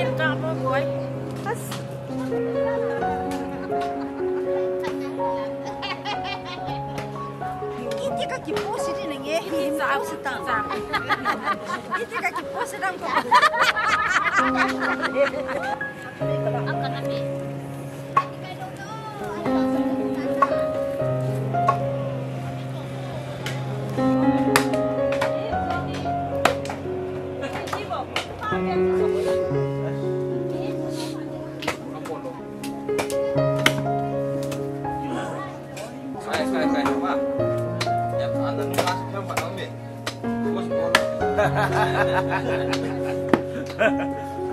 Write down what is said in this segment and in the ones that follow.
cakap apa boy? Ini kaki posi di nengi, ini tak apa sedang. Ini kaki posi sedang kau. Akan nanti.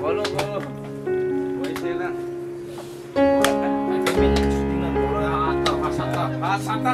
Bolo. Boleh sila. Kami ni shooting na bolo ata masata.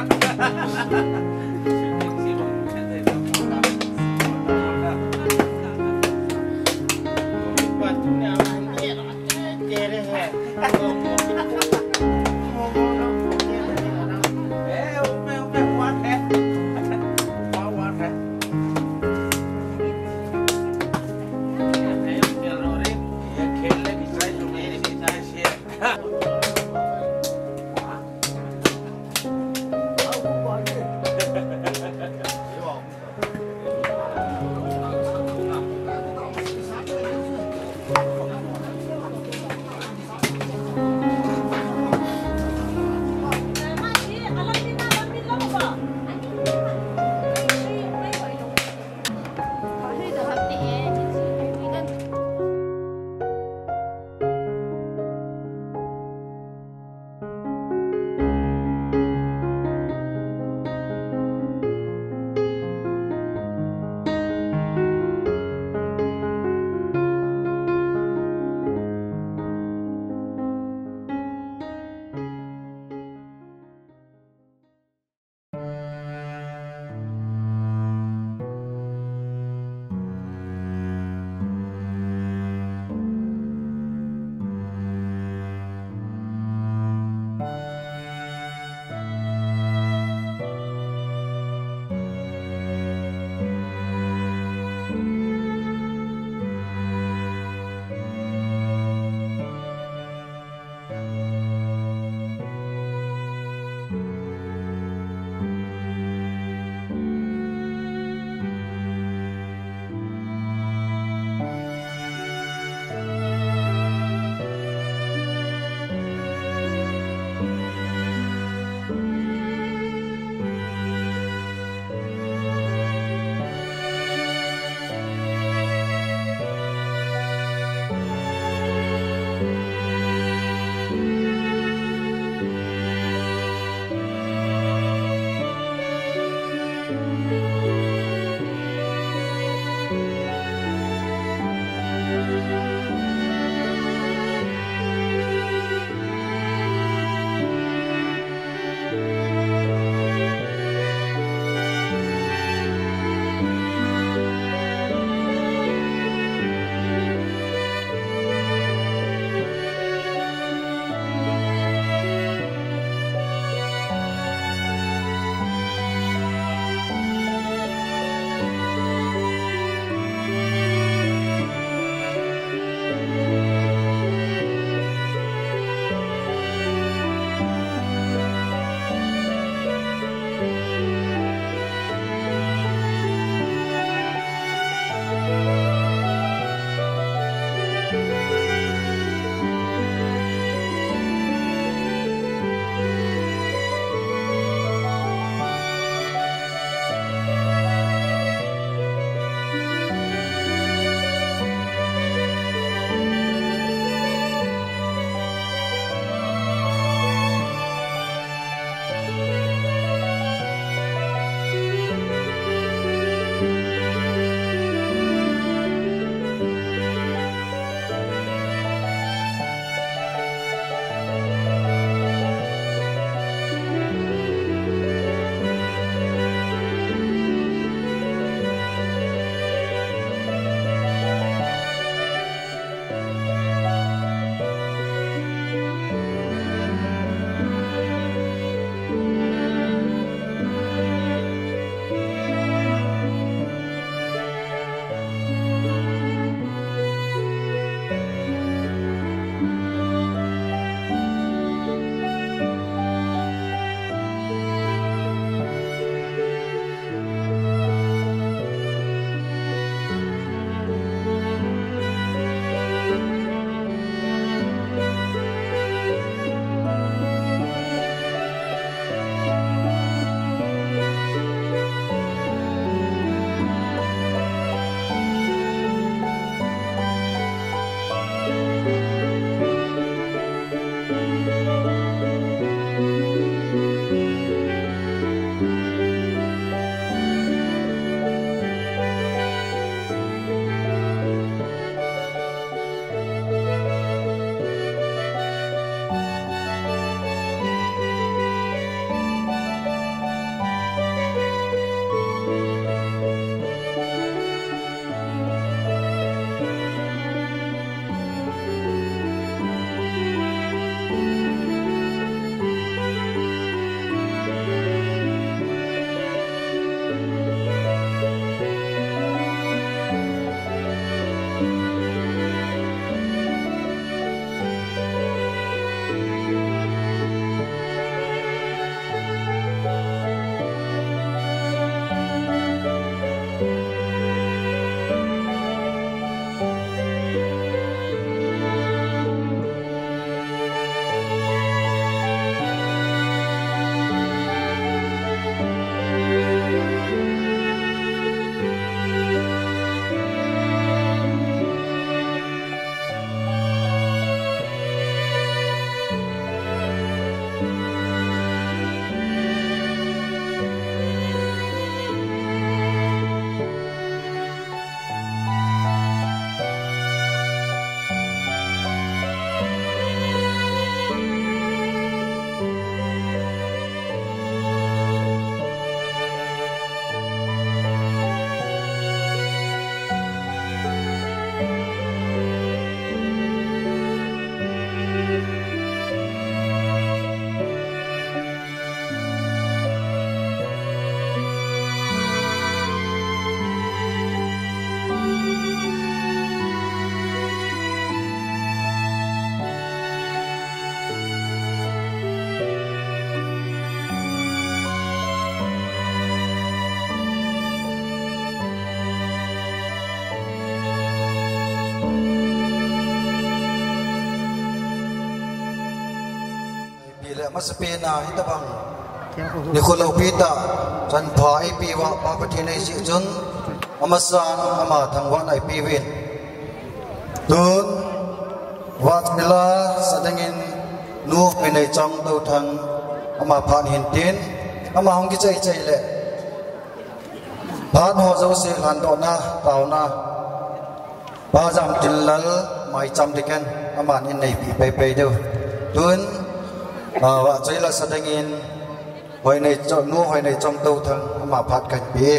pi le mas pe na ita bang ni kholo pi ta chan pha ai pi wa pa pathi nei si chun amasan ama thangwa nai pi win tun wat mila sadangin nu pe nei chang do thang ama phan hin tin ama hong ki chai le phan ho zo se lan do na taw na ba jam tin lal mai cham diken aman in nei pi pe do tun wa chai la sadangin hoi nei cho nu hoi nei chong do thang ama phat kan pi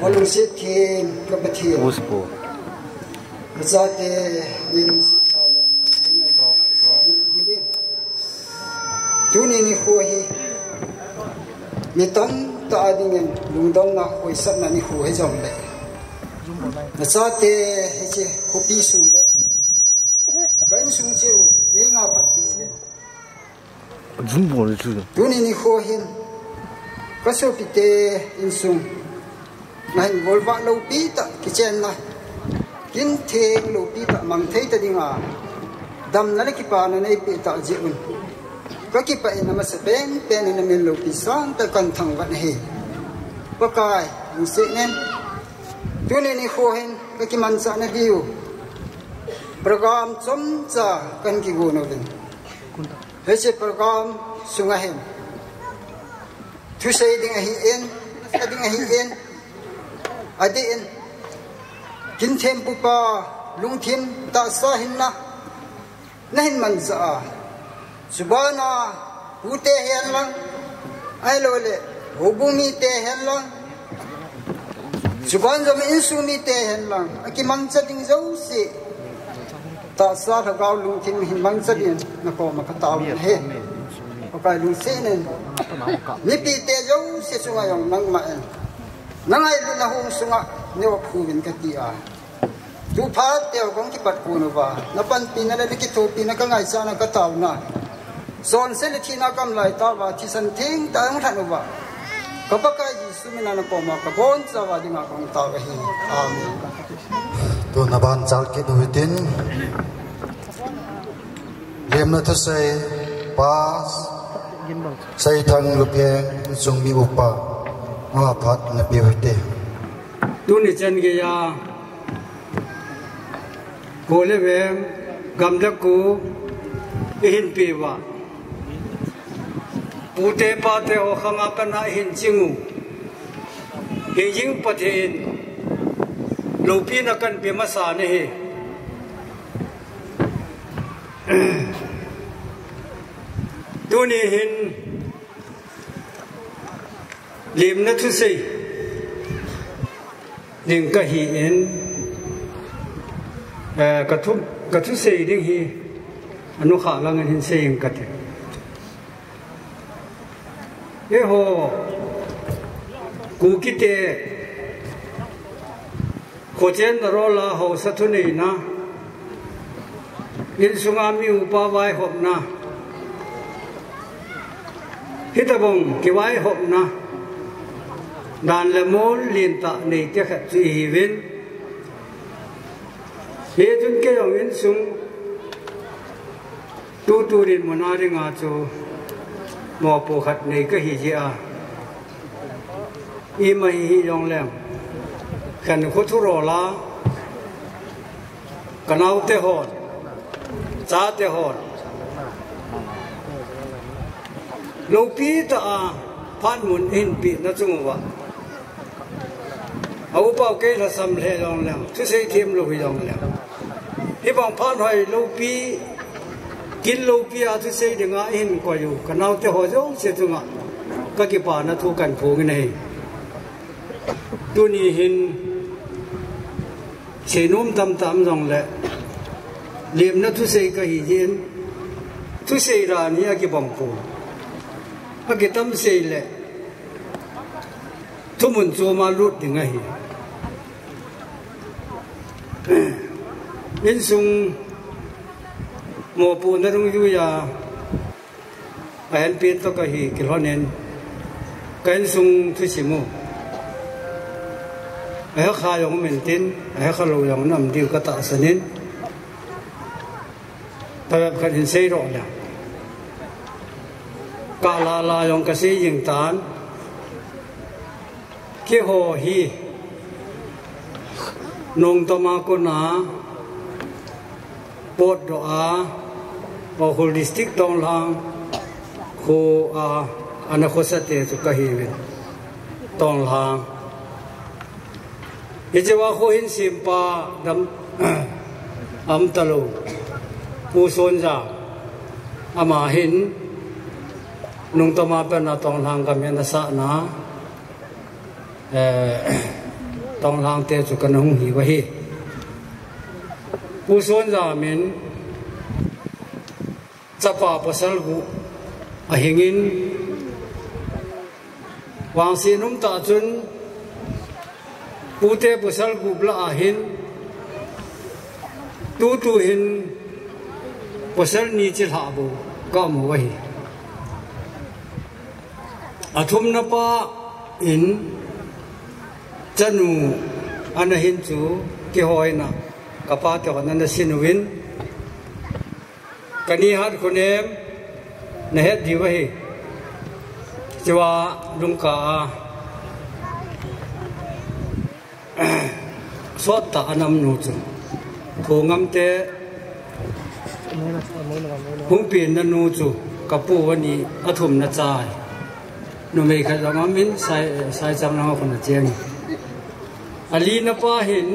lung sit thiên các bậc thiên ra thế đi lung sit thảo lên tu ni ni khui mi tâm ta đi nghe lung đông na khui sát na ni khui hay giống đấy ra thế hay chứ kopi sung đấy cái sung chiu ye nga phát đi đấy tu ni ni khui cái số pite in sung này ngồi vạ lâu pi ta cái chen này kín thề lâu pi ta mang thấy ta đi ngà đâm nó cái pa này bị ta dễ un cái pa này mà sẽ bên này mình lâu pi sang ta cần thằng vận hề có cái mình sẽ nên tu này ni khô hen cái man sa này view program chấm cha cần cái gu nào lên thế sẽ program sung à hen tu xây đi ngay hen đi ngay hen adin kin them pupa lung thiên ta sa hinna nahin man sa subana ute hen lang ai lo le hobumi te hen lang suban jam insumi te hen lang aki man sa ding zo si ta sa tha gao lung thiên hin man sa din na ko ma ka taw he ka lung se nen ni pi te zo si sunga yong nang ma en nang ai na hung sunga ne wa phuvin ka ti a tu pha teo gong ki pat ku no ba na pan pin na le ki to pin na ka ngai sa na ka taw na son se le thi na kam lai ta wa thi san thing ta ng than no ba ka pa ka ji su mina na ko ma ka bon sa wa di ma kong ta wa hi amen tu na ban chal ki du tin lem na thu sai pas sai thang lu pe sung mi upa ma phat na bi te tu ni chen ge ya ko le ve gam da ku hin pi wa pu te pa te o khanga ka na hin chingu he jing pa the lo pi na kan pe ma sa ne he tu ni hin lim na thu sei ding ka hi en ka thu sei ding hi anu kha lang hin sei ka the e ho ku ki te ko chen ro la ho sa thu nei na in sunga mi upa vai hop na hitabong ki vai hop na đàn là môn liên tạ này tiếc hạt gì bên thế chúng cái dòng yên sung tu đến một nơi ngã cho mò bộ hạt này cái gì à im mà hi dòng lem khẩn khốt thu rò lá cái nào tê hồn cha tê hồn lâu pi ta phát muốn in bị nó chung vào áo bao cái là sầm lệ dòng lem thứ xây thêm lôi dòng lem hy vọng phát hoài lâu pi kín lâu pi à thứ xây để ngã in qua dù cái nào tê hồn giống sẽ chung à các cái bà nó thu cảnh phố cái này tu ni hin chế nôm tam dòng lệ liệm nó thu xây cái gì yên thu xây ra ní cái bằng phố các cái tâm xây lệ thu muốn cho mà lút thì ngay nên sung mùa bùn nó đúng như là anh biết tôi cái gì cái nên cái sung thứ gì mua ai khai giống mình tin ai khai lâu giống nằm điều cái tạ sơn nên ta cái hình xây rõ ràng cả là giống cái xây dựng tán cái hồ hi nông tôm cô ná bột đồ á và holistic đông lang khu anh có sát thế cho cái gì đông lang bây giờ khu hình sim pa đam talo u son ra ama hin nông tôm bên na đông lang cái miền sa na tong lang te chu kan hung hi wa hi pu son za min chapa pasal gu a hingin wang sinum ta chun pute pasal gu bla a hin tu hin pasal ni chil ha bu ka mu wa hi athum na pa in chanu ana hin chu ki hoi na kapa to na sinuin kani hat khunem na het di wa hi chwa lungka sot ta anam nu chu thongam te hung pin na nu chu kapu wani athum na chai nu me kha jama min sai chang na ko na cheng ali na pa hin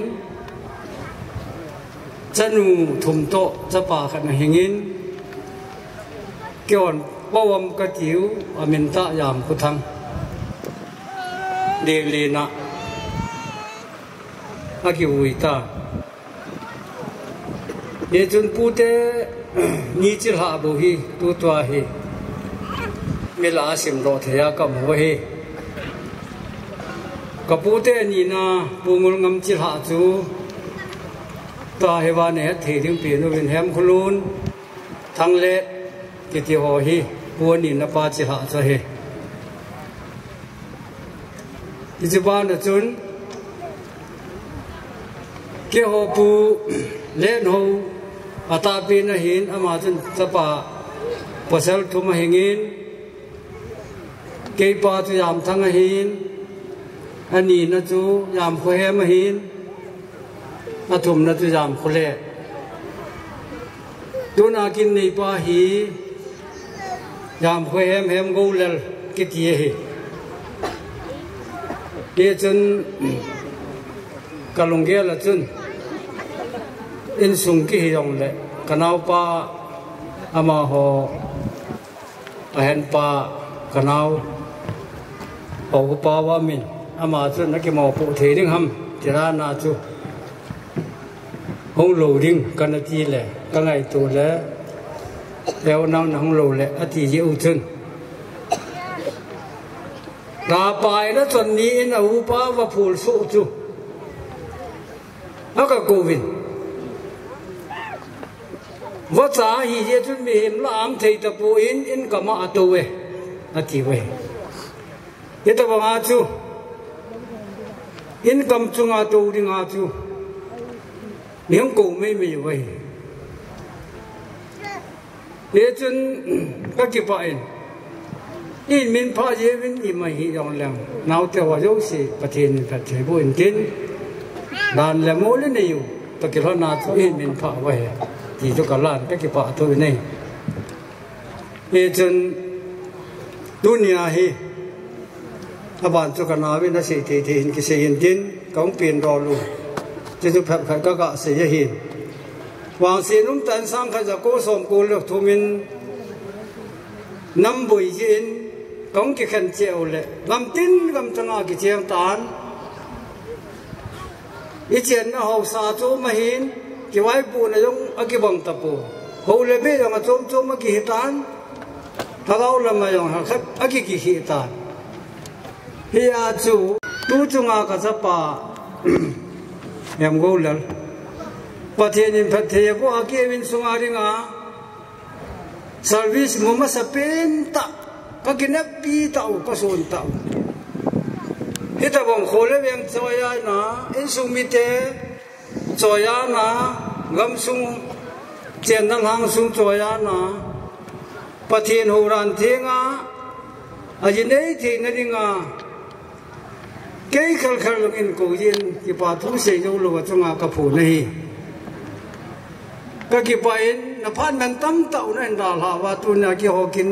chanu thum to chapa kha na hingin kyon pawam ka tiu amin ta yam ku thang de le na aki ui ta ye chun pu te ni chil ha bo hi tu twa hi mela sim ro thya ka mo hi ka pu te ni na pu mul ngam chil ha chu ta he wa ne the ding pi no bin hem khulun thang le ki ti ho hi pu ni na pa chi ha cha he ti chu ba na chun ke ho pu le no ata pi na hin ama chun chapa pasal thum hingin ke pa chu yam thang hin ani na chu yam kho he ma hin athum na chu yam kho le tu na kin nei pa hi yam kho hem go lel ki ti hi ye chun kalungge la chun in sung ki yong le kanau pa ama ho ahen pa kanau ho pa wa min ama chun na ki mo pu the ding ham tira na chu hong lo ding kan ti le ka ngai tu le leo nang hong lo le ati ji u chun ra pai na chon ni in a u pa wa phul su chu aka covid võ trả hi ye chun mi him lam thei ta pu in kama atu we ati we ye ta ba chu in kam chunga tu ding a chu niam ko me me we ye chun ka ki pa in min pha ye win i mai hi yong lang nau te wa yo si pathin phat che bu in tin dan le mo le ne yu ta ki lo na chu in min pha we chỉ cho cả làn các cái bạ thôi này, bây giờ dunia hi, các bạn cho cả nào bên đó sẽ thì cái sẽ hiện tin, công tiền đỏ luôn, chỉ cho phép các gã sẽ hiện, hoàng sĩ nung tận sang khai ra cố sôm cố lực thu min, năm buổi diễn, công cái khen treo lệ, làm tin làm cho ngã cái treo tán, ít chuyện nó hậu sa chỗ mà hiện cái vài bộ này giống cái bằng tập bộ, hậu lệ bây giờ mà chôm cái hitan, thằng nào làm mà giống khách cái hitan, hi à chú tu chung cái gì pa, em gọi là, bắt hiện phát hiện có cái bên sung ari nga, service mua mà sapen ta, cái nắp pi tàu cái son tàu, hi ta bằng khổ lệ em chơi na, in sung mi te choi na gam sung chen nang hang sung choi na pathian ho ran thenga aji nei thi na ringa ke khal khal lung in ko yin ki pa thu se jo lo chunga ka phu nei ka ki pa in na phan man tam tau na da la wa tu na ki ho kin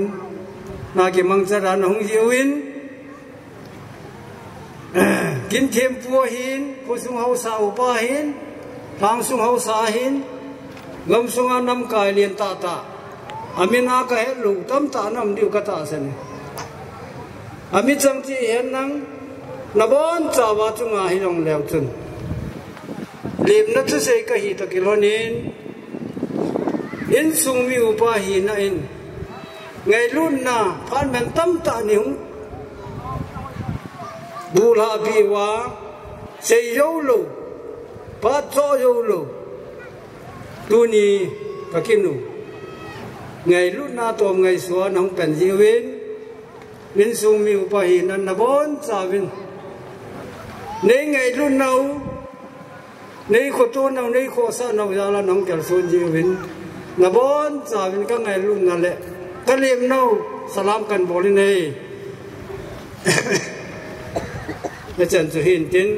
na ki mang cha ran hong jiwin kin them pu hin ko sung hau sa upa hin thang sung hau sa hin ngam sung nam kai lien ta ta amina ka he lu tam ta nam diu ka ta sen ami chang chi hen nang na bon chawa chunga hi long leo chun lim na chu sei ka hi takilonin in sung mi upa hi na in ngai lun na phan men tam ta ni hung bula bi wa sei yo lo pa cho yo lo tu ni takinu ngai lun na tom ngai suan hong pen jiwin min sung mi upa hi na na bon chawin nei ngai lun nau nei kho tu nau nei kho sa nau ya la nong kel sun jiwin na bon chawin ka ngai lun na le ka lem nau salam kan boli nei na chan chu hin tin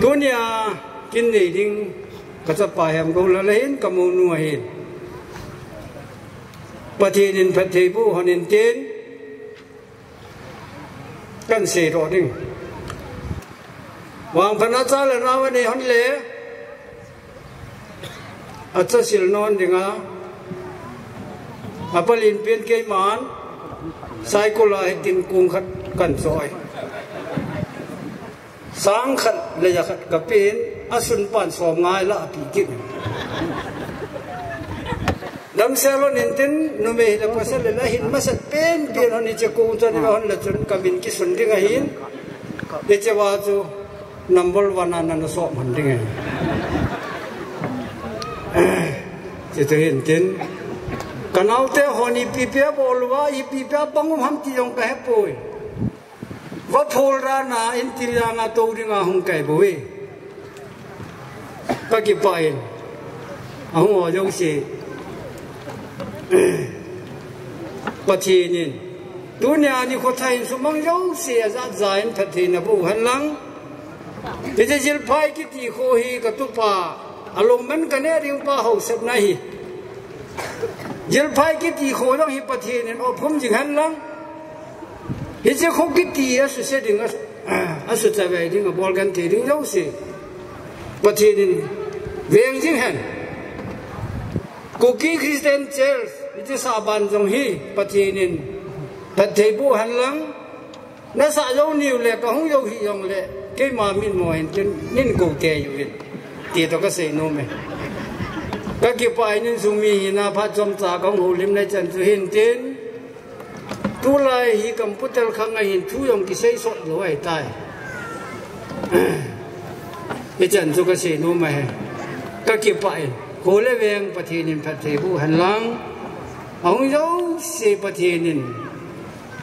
dunia kin nei ding ka cha pa hem go la lein ka mu nu hin patinin pathe bu honin tin kan se ro ding wang phana cha la na wa nei hon le acha sil non dinga apalin pian ke man sai ko la tin kung khat kan soi sang khat le ya khat ka pin asun pan som ngai la pi kip dam selo nin tin no me la pasal la hin masat pen pian hon che ko tan hon la chun ka bin ki sun ding hin de che wa chu number 1 an na so man ding che te hin tin kanau te honi pipia bolwa I pipia bangum ham ti jong ka hepoi wa phol ra na in ti ra nga to ringa hung kai boi ka ki pai ahung o jong si patinin dunia ni ko thai sumang jong si za zain thathin bu hanlang te jil phai ki ti kho hi ka tu pa along man ka ne ring pa ho sep na hi jil phai ki ti kho long hi pathin o phum jing han lang hi je kho ki ti asu se ding asu cha ve ding bol gan ti ding lo si pathin veng jing han ku ki Christian church ji sa ban jong hi pathin pathe bu han lang na sa yo niu le ka hung yo hi yong le ke ma min mo hen chen nin ko te yu ti to ka se no me ka ki pai nin sung mi na pha chom cha kong hu lim lai chan chu hin tin tu lai hi computer khang ai hin thu yong ki sei so lo ai tai e chan chu ka se no me ka ki pai ho le veng pathin phat the bu han lang ong yo se pathin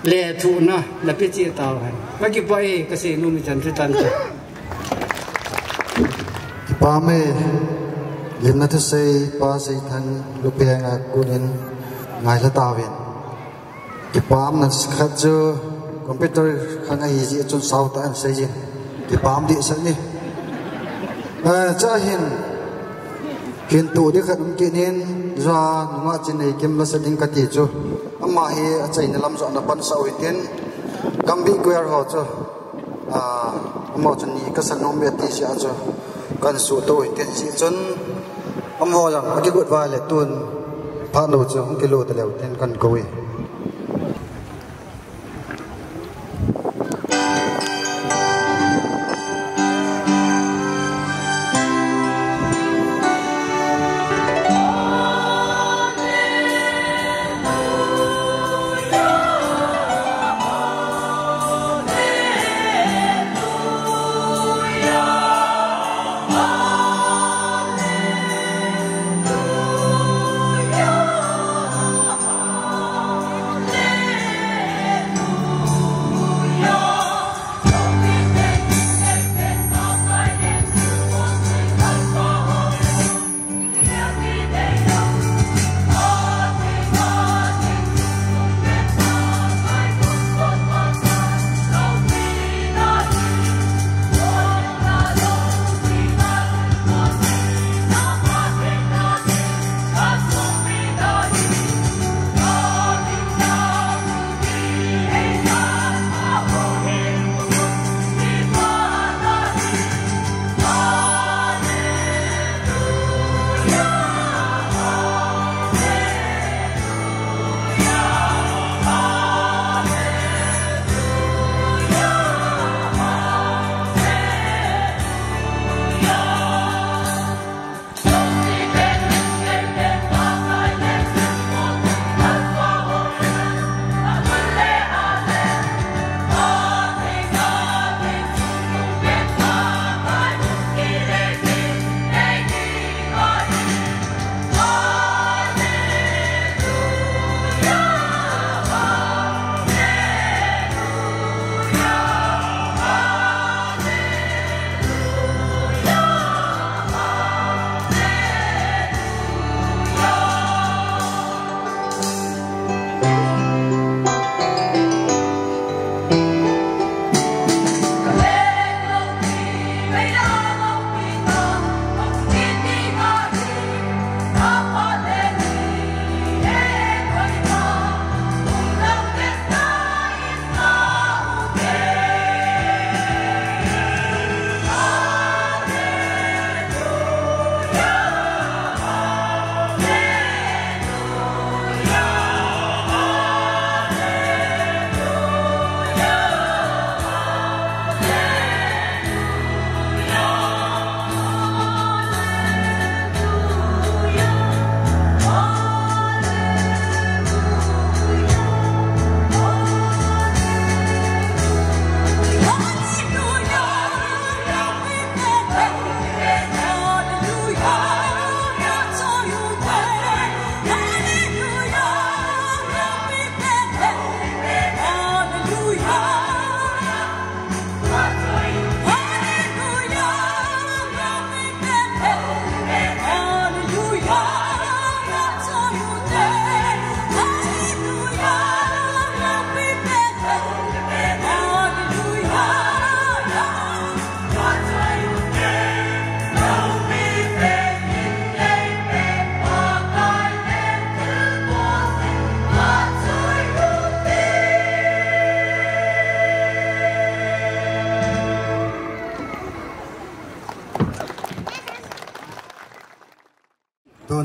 le thu na la pe chi taw han ka ki pai ka se no mi chan chu tan ta pa me lim na thu sei pa sei than lu pe nga kunin ngai la tawin ki pam na khat jo computer khang ai ji chun sau ta an sei ji ki pam di sa ni cha hin kin tu di khat um kinin ra nga chin nei kim la sa ding ka ti chu amma hi a chai na lam zo na pan sau hitin kambi kwer ho chu mo chun ni ka san nom be ti sia chu kan su to hitin si chun am ho lang ki gut wa le tun pha no chu ki lo ta le ten kan ko wi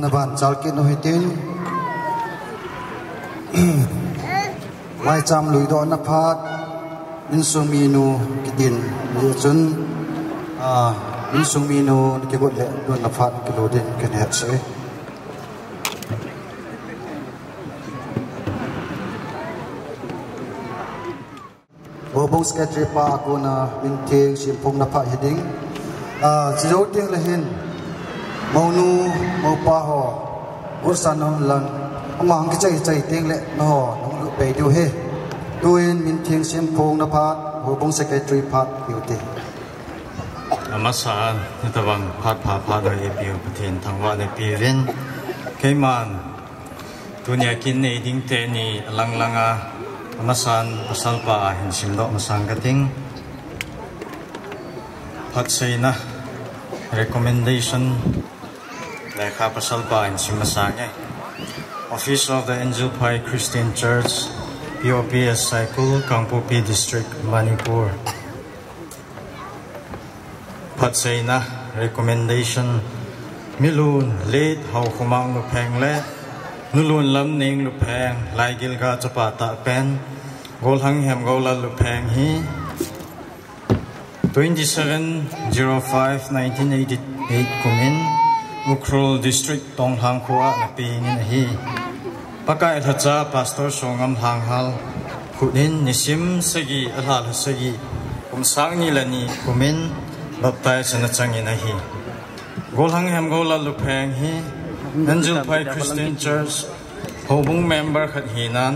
na ban chalkin no hitin mai cham lui do na phat min suminu kitin ye chun min suminu ki bot le do na phat ki lo din kan het se bong secretary pa ako na binting simpong na pha hiding chido ting le hin maunu mau pa ho ursan no lang amang ki chai ting le no no pe du he tuin min thing simpong na pha bong secretary phat beauty amasa nitabang phat pha do ye piu pathin thangwa ne pirin keiman tunia kin nei ding te ni langlanga amasan pasalpa hin simdo masang kating phat seina recommendation lekha pasalpa hin simasange Office of the Angel Pai Christian Church POPS Cycle Kangpopi District Manipur phat seina recommendation milun late how khumang no pheng le nulun lam ning lu pheng lai gil ga chapa ta pen gol hang hem gol la lu pheng hi 27/05/1988 kumin Ukrul District Tong Hang Khua na pi ni hi pakai thacha pastor songam hang hal khunin nisim sagi alhal sagi kumsang ni lani kumin baptize na changi na hi gol hang hem gol la lu pheng hi Angel Pai Christian Church Hobung member khat hinan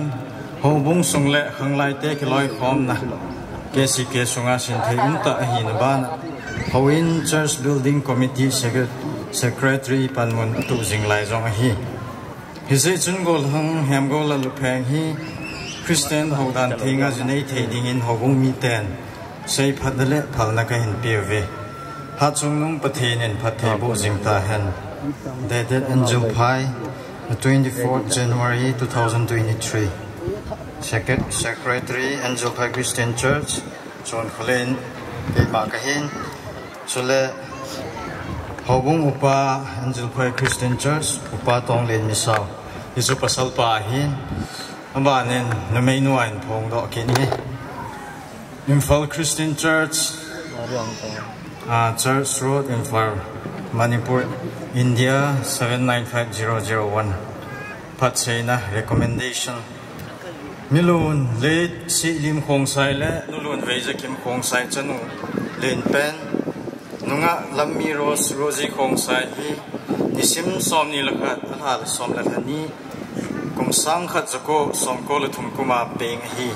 Hobung sungle khanglai te kiloi khom na KCK sunga sin thei unta hi na ban Howin Church Building Committee Secretary Panmun tu jinglai jong hi hise chun gol hang hem gol la lu pheng hi Christian hodan thinga jinei thei ding in Hobung mi ten sei phadale phalna ka hin pive ha chungnung pathin en phathe bo jingta hen dated Angel Pai, the 24th January 2023. Secretary Angel Pai Christian Church, John Colin, Makahin, Sule Hobung Upa Angel Pai Christian Church, Upa Tonglin Misao, Isu Pasal Pahin, Ambanin, Namainuan Pong Dokini, Imphal Christian Church, Church Road, Imphal, Manipur, India 795001. Phat seina recommendation milun late si lim khong sai le nulun veja kim khong sai chanu len pen nunga lammi rosi khong sai hi nisim som ni lakhat hal som la thani kum sang khat jako som ko le thum kuma peng hi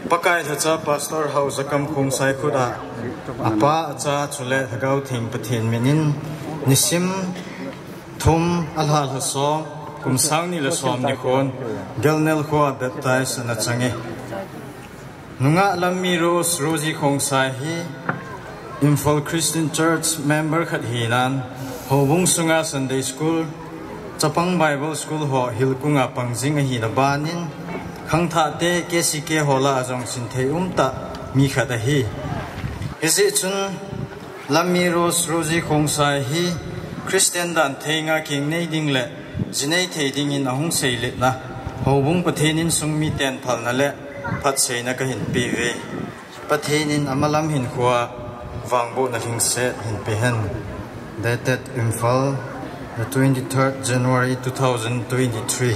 pakai thacha pastor house akam khong sai khuda apa acha chule thagau thing pathin menin nisim thum alhal hasom kum sang ni la som ni khon gelnel kho baptize na change nunga lammi rosi khong sai hi Imphal Christian Church member khat hinan Hobung sunga Sunday School Chapang Bible School ho hilkunga pangjing hi na banin khangtha te KCK hola ajong sin thei umta mi khada hi isi chun lammi rosi khong sai hi Christian dan thenga king nei ding le jinei thei ding in ahung sei le na Hobung pathenin sungmi ten phal na le phat seina ka hin pive pathenin amalam hin khwa wangbo na hing set hin pehen dated Imphal the 23rd January 2023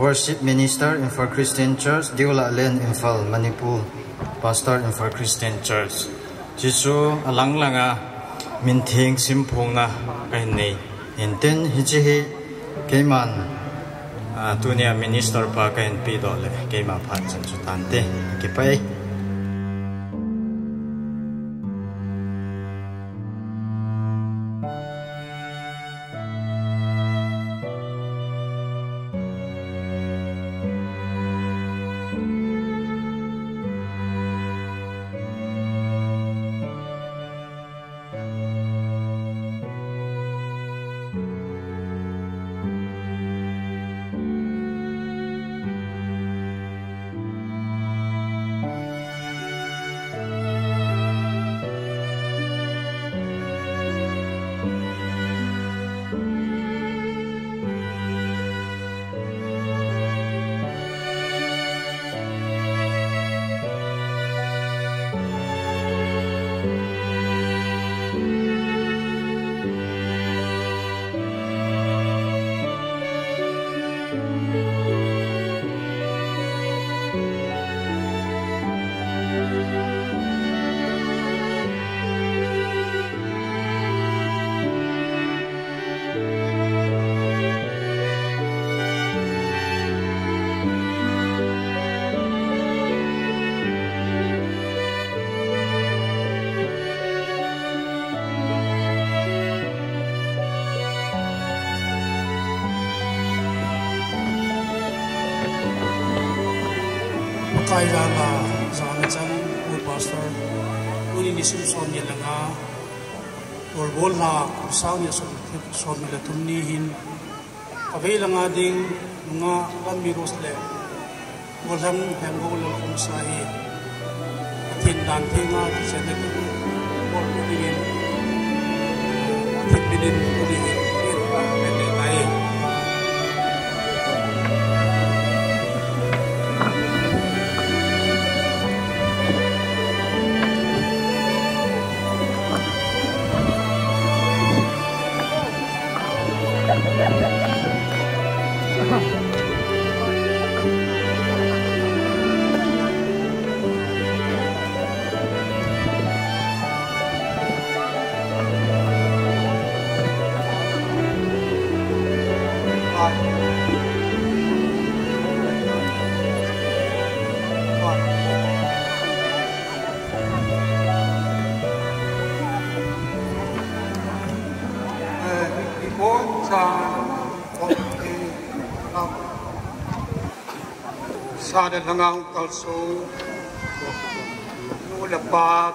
worship minister Imphal Christian Church Diula Len Imphal Manipur pastor Imphal Christian Church jisu alang langa min thing simphong na kai nei inten hichi keiman tunia minister pa kain pi do le keima phat chan chu tan te ke pai Pai Rama Zana Chan Pastor Uni Nisum Somni Langa Bola Saunya Somni Latumni Hin Availanga Ding Nga Lambi Rosle Bolam Hangol Kumsai Tin Dan Tinga Senek Bol Udin Tin Bidin Udin Mendenai Sada langang kalso nula pa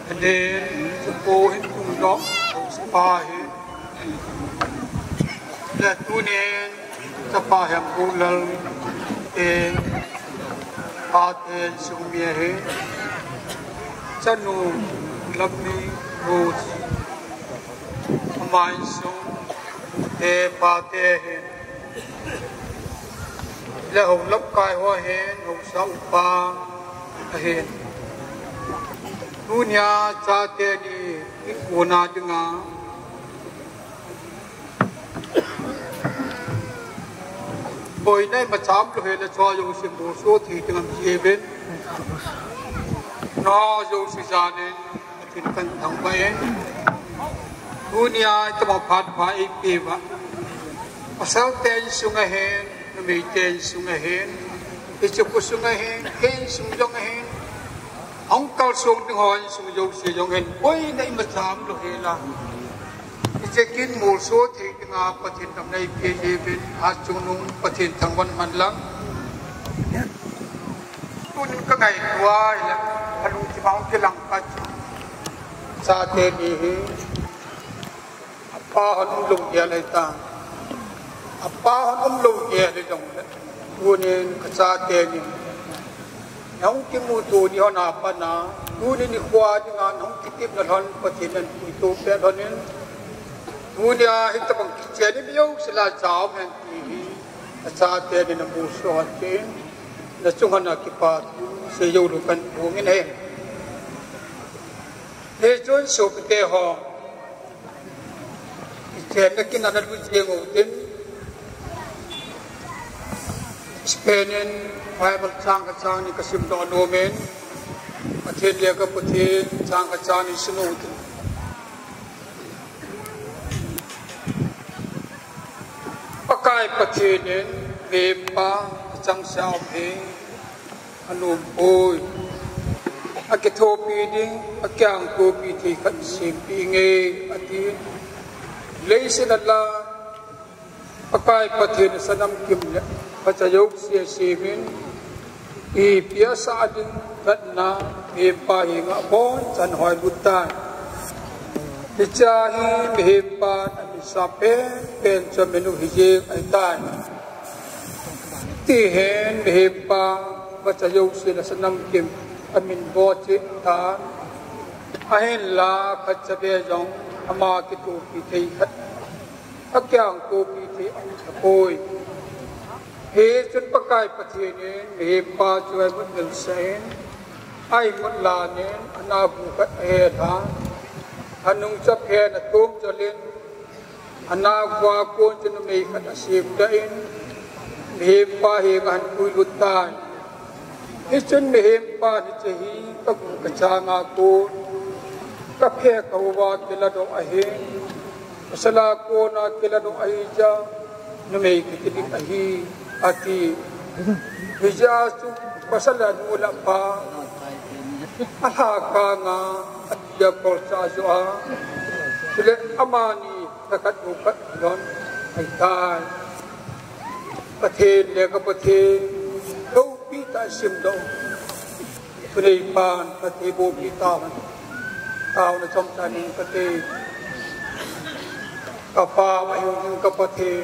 and then supo hintung dok spahe la tunen sapaham bulal en aten sumiehe chanu labni rose mainso e pate là hồng lấp cài hoa hén hồng sáu ba hén dunia cha te di ikuna denga boy nai macam lo he la cha yo se mo so thi dengan jeben no yo si jane tin kan thang bai dunia ta ma phat phai pe ba asal ten sunga hen may ten sunga hen, ichupu sunga hen sungjong hen, ang kalsong tinghon sungjong siyong hen, oy na imasam lo hela. Ichekin mulso thi nga patin tam nay pidibin at sunung patin tangwan man lang. Tunin ka ngay tuwa ila halong timang kilang pat sa atin ihi apa hanong lungyal ay ta. Apa hon lu ye le dong kunin kacate ni yang kimu tu ni hon apa na kunin ni kwa dengan hong kitip na hon patinan itu pe honin kunia hita bang kitchen ni biau sila jao men ti kacate ni na bu so tin na chung na kipa se yo lu kan bu ngin he he chun so pe ho kitchen na kin na lu je ngo tin Spainin Bible sang kacang ni kasim do nomen atin dia ka putin sang kacang ni sunut pakai patinin mepa kacang sao pe anum oi akitopi ding akyang kopi ti kat simpinge atin leisinala pakai patin sanam kimle Pacayog siya simin ipiasa adin katna ipahi nga bon san hoy butan ichahi mehepan amisape pen sa menu hijik aitan tihen mehepa pacayog siya sanam kim amin boche tan ahin la katsabe jong ama kitu pitay kat akyang ko pitay ang sapoy he chun pakai patinin he pa chuai mun dal sen ai mun la nen ana bu ka he tha anung chap he na tum chalin ana gwa kon chun me ka asim da in he pa he gan pui lutan he chun me he pa ni chahi ka ku ka cha nga ko ka phe ka wa kila do a he sala ko na kila do ai ja no me ki ti ahi ati hijasu pasalan mula pa alaka nga at dia korsa soa sila amani nakat ukat don ay tay ประเทศและก็ประเทศเราพิตาสิมโดประเทศปานประเทศโบพิตามันตาวในชมชานีประเทศกับฟ้ามาอยู่ในกับประเทศ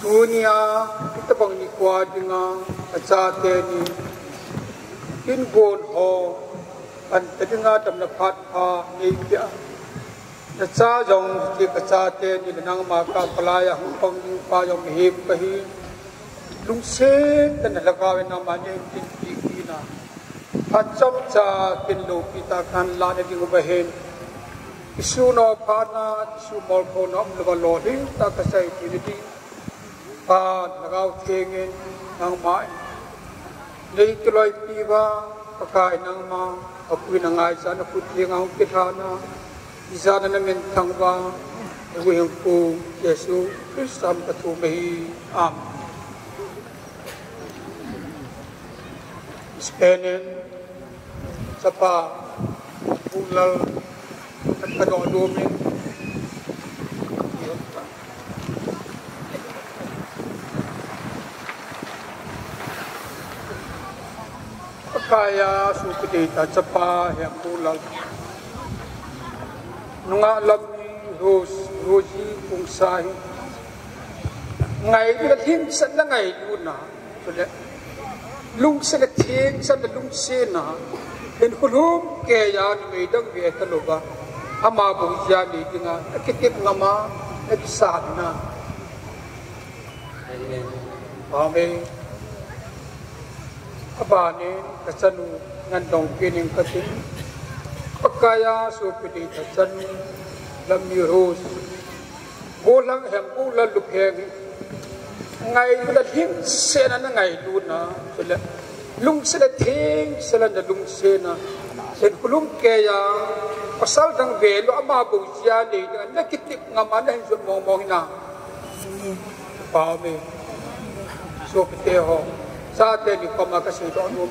dunia kita bang ni kuat dengan acara ni in gon ho an tengah tam dapat ha ni dia acara jong di acara ni nang maka pelaya hong ni pa jong him kahi lung se tan lagaw na mane tin ti na pacham cha tin lo kita kan la ni go bahen isu no pa na isu mol ko no lo lo ding ta ka sai ti ni pa nagaw tingin ng mai lay tuloy piba pagkain ng mga apoy ng aysa na puti ang kitana isa na namin tangba naguyang po Yesu Kristo ang patumahi Amen Ispenin sa pa ulal at kadodomin kaya supidita sa pahiyang bulal. Nung alam ni Rosie kung sahi, ngay natin sa na ngay luna, lung sa natin sa nalung sena, hinulong kaya ni may dang vietaloba, amabong siya ni nga, nakitip nga ma, nagsahan na. Amen. Abane kasanu ngandong kining kating pagkaya supidi kasanu lamiros bolang hem ulan lupheng ngai lathing sena na ngai luna sila lung sila thing sila na lung sena sen kulung kaya pasal dang velo amabu sia ni dengan nakitip ngamana hin mong na pame supidi ho sa atin yung pamakasay doon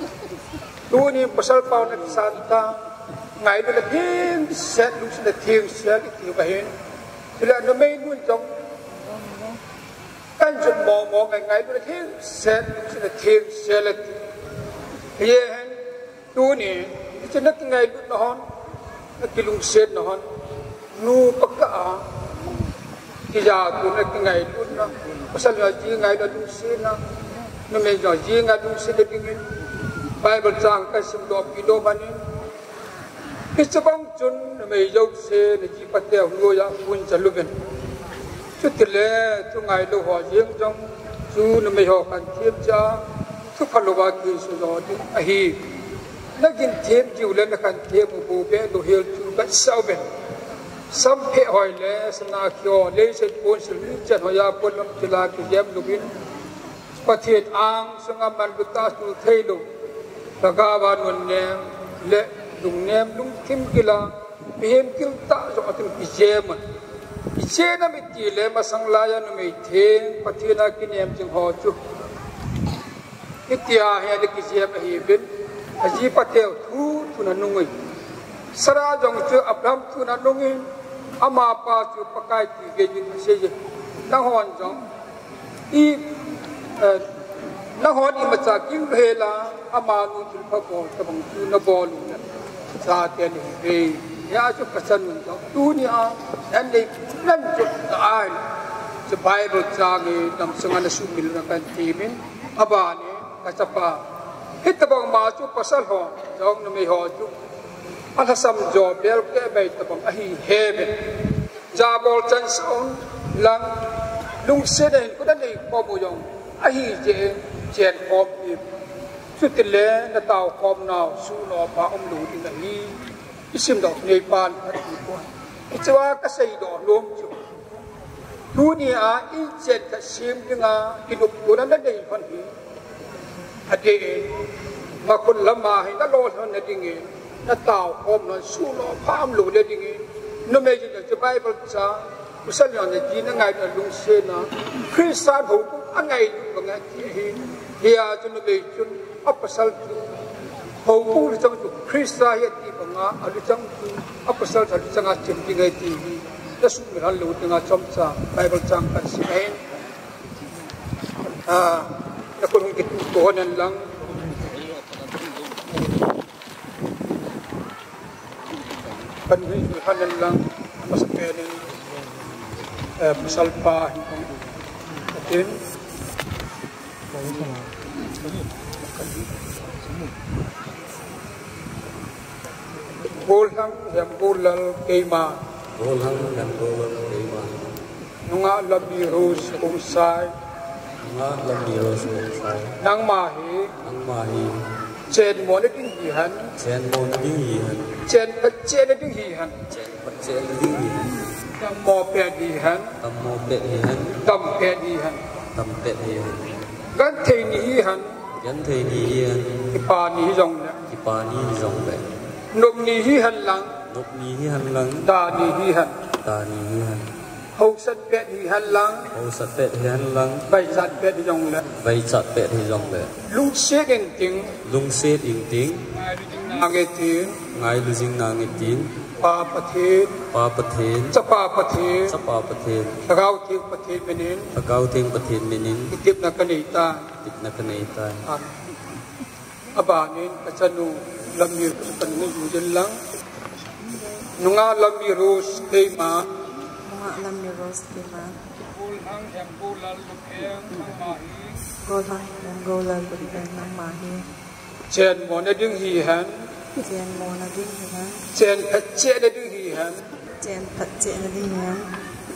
doon yung pasal pa na santa ngayon na ting set lung sila ting set itibahin sila na may nun tong kanjun mo ngayon na ting set lung sila ting set hiyahin doon ito na ngayon noon nagkilung set noon no pagkaa kaya doon ngayon na pasal nga ngayon na doon sila na medyo jinga dung silipingin Bible sang kasim do pido manin kisabang chun na medyo se na jipate huya pun salubin chutile tungai lo ho jing jong chu na medyo kan thiep cha thu phalowa ki su do di ahi nagin thiep jiulen na kan thiep bu be do hel chu ba sauben sam phe hoi le sana kyo le se pon sil chan hoya pon lam chila ki jem lubinประเทศอังสงมันบุตรสุเทลุตะกาบานวันเนมเละลุงเนมลุงคิมกิลาพิมกิลตาจอดถึงพิเจมันพิเจน่ะไม่ตีเลยมาสังลายน่ะไม่เทงประเทศนักกินเนมจึงหอจุอิทยาเฮลิกิเจมฮีบินอจีประเทศทุนันนุ่งสระจงเจออับรามทุนันนุ่งอามาปาจุปะกายตีเกจิเสยนังฮอนจงอีนักฮอดีมาจากกิงเพลาอามานุจุลพบตบังจูนบอลุนซาเตนิเฮยาจุกษันนุนตูนี่อาอันนี้นั่นจุดตายจะไปบทจางนำสงานสุมิลนักันทีมินอาบานีกัจจปาฮิตบังมาจุปัสสาวะจงนมีหอจุอัลซัมจอบเบลเกเบตบังอหิเฮเบจาบอลจันสอนลังลุงเสด็จก็ได้ในปอบุยองไอ้เจนคอมอีสุดที่เล่นตาวคอมนาวสู้นอพาอมหลูดินนี้อิสิมดอกในปานพัดอีกว่าอิจว่าก็ใส่ดอกลมจุดูนี่อีเจนก็ชิมดึงกินอุปกรณ์นั้นได้พันหีอดีมาคนละมาให้นั่งรอท่านดิ้งเองนั่งตาวคอมนาวสู้นอพาอมหลูดินดิ้งเองนั่นไม่ใช่จะไปประชาอุตส่าห์เนี่ยจีนไงเนี่ยลุงเซนะคริสต์ผมอันไงบางอย่างที่เฮียจนเลยจนอัปสัลจุผมพูดจังจุคริสต์เฮียที่บางอย่างอะไรจังจุอัปสัลจุจังอาจจะมีไงที่แล้วสุดมันรู้จังอาจจะจำไบเบิลจังกันสิเอง na kung kitutuhanan lang panhihanan lang masapianin masalpahin kong atin Bolhang yang bolal keima nunga labirus kumsay nang mahi chen mo na ding hihan chen na ding hihan tam mo pe dihan tam pe dihan gan thei ni hihan ipa ni jong le nộp ni hihan lang da ni hihan hậu sát pe hihan lang bay sát pe di jong le lung set ing ting ngai lu jing na nge tin pa pathen cha pa pathen tagau ting pathen menin tip na kanita abanin kachanu lamir panung yujin lang nunga lamiros keima golhang yang golal lupeng nang mahi chen mo na ding hihan chen phache na ding hihan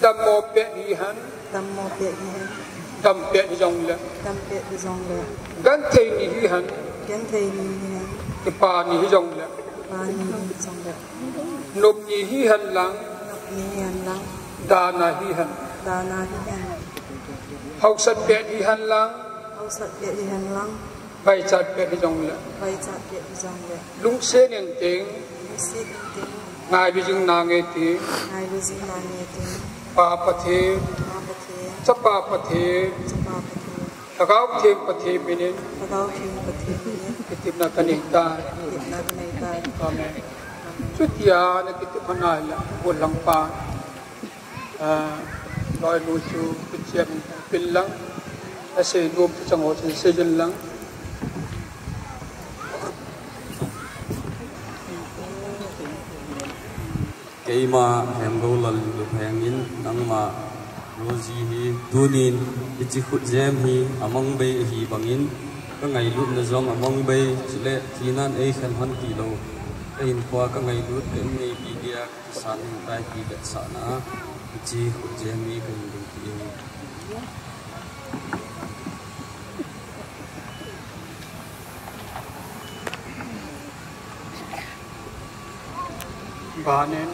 dam mo pe hihan dam pe di jong le gan thei ni hihan ipa ni jong le nộp ni hihan lang da na hihan hậu sát pe hihan lang bay chát pe di jong le lung se neng ting ngai bi jing na nge ti pa pathe cha pa pathe tagau thing pathe minin kitip na kanita amen sutia na kitip manaya walang pa loi lu chu pichen pin lang ase dum chango chen sejen lang keima hem go lal lu phangin nangma roji hi tunin ichi khut jam hi among be hi bangin ka ngai lut na zong among be chile thinan ei khan han ti lo ein kwa ka ngai lut ke nei bi dia san tai ki bet sa na ichi khut jam hi kan dum ti banen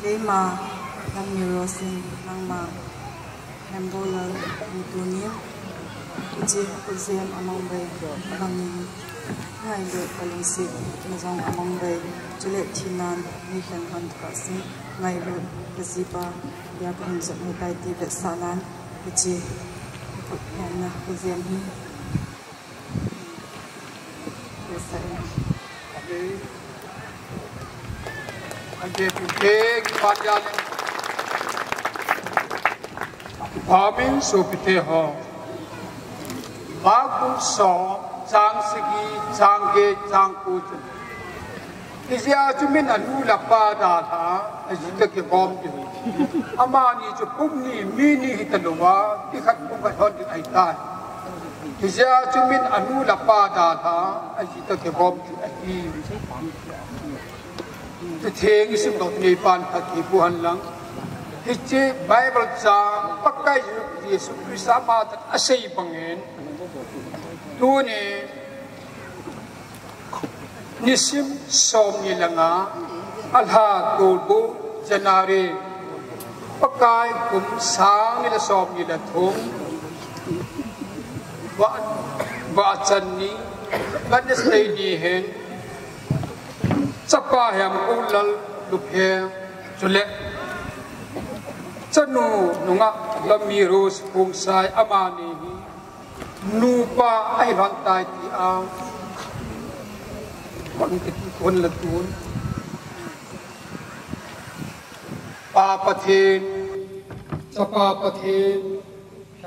keima lamirosin nang ma hambolan dunia uji uzem among bay bangin ngai le palisi mazong among bay chule thinan ni khan han kasi ngai le kazipa ya kan zat ni tai ti vet sanan uji na uzem hi ade pute panjang amin so pite ho bagu so chang sigi changge changku isia chumin anu la pa da tha ajita ke bom ki amani chu pumni mini hitalowa ki khat pum ka thon ai ta isia chumin anu la pa da tha ajita ke bom ki ai theng sim dot ni pan thaki buhan lang hiche bible cha pakai yesu krista ma ta asei bangen tu ne nisim som ni langa alha dolbo janare pakai kum sang ni la som ni la thum wa chan ni ban stay ni hen chapa hem ulal luphe chule chanu nunga lamiros pungsai amani nupa ai rantai ti a คนติดคนละตูนปาประเทศสปาประเทศ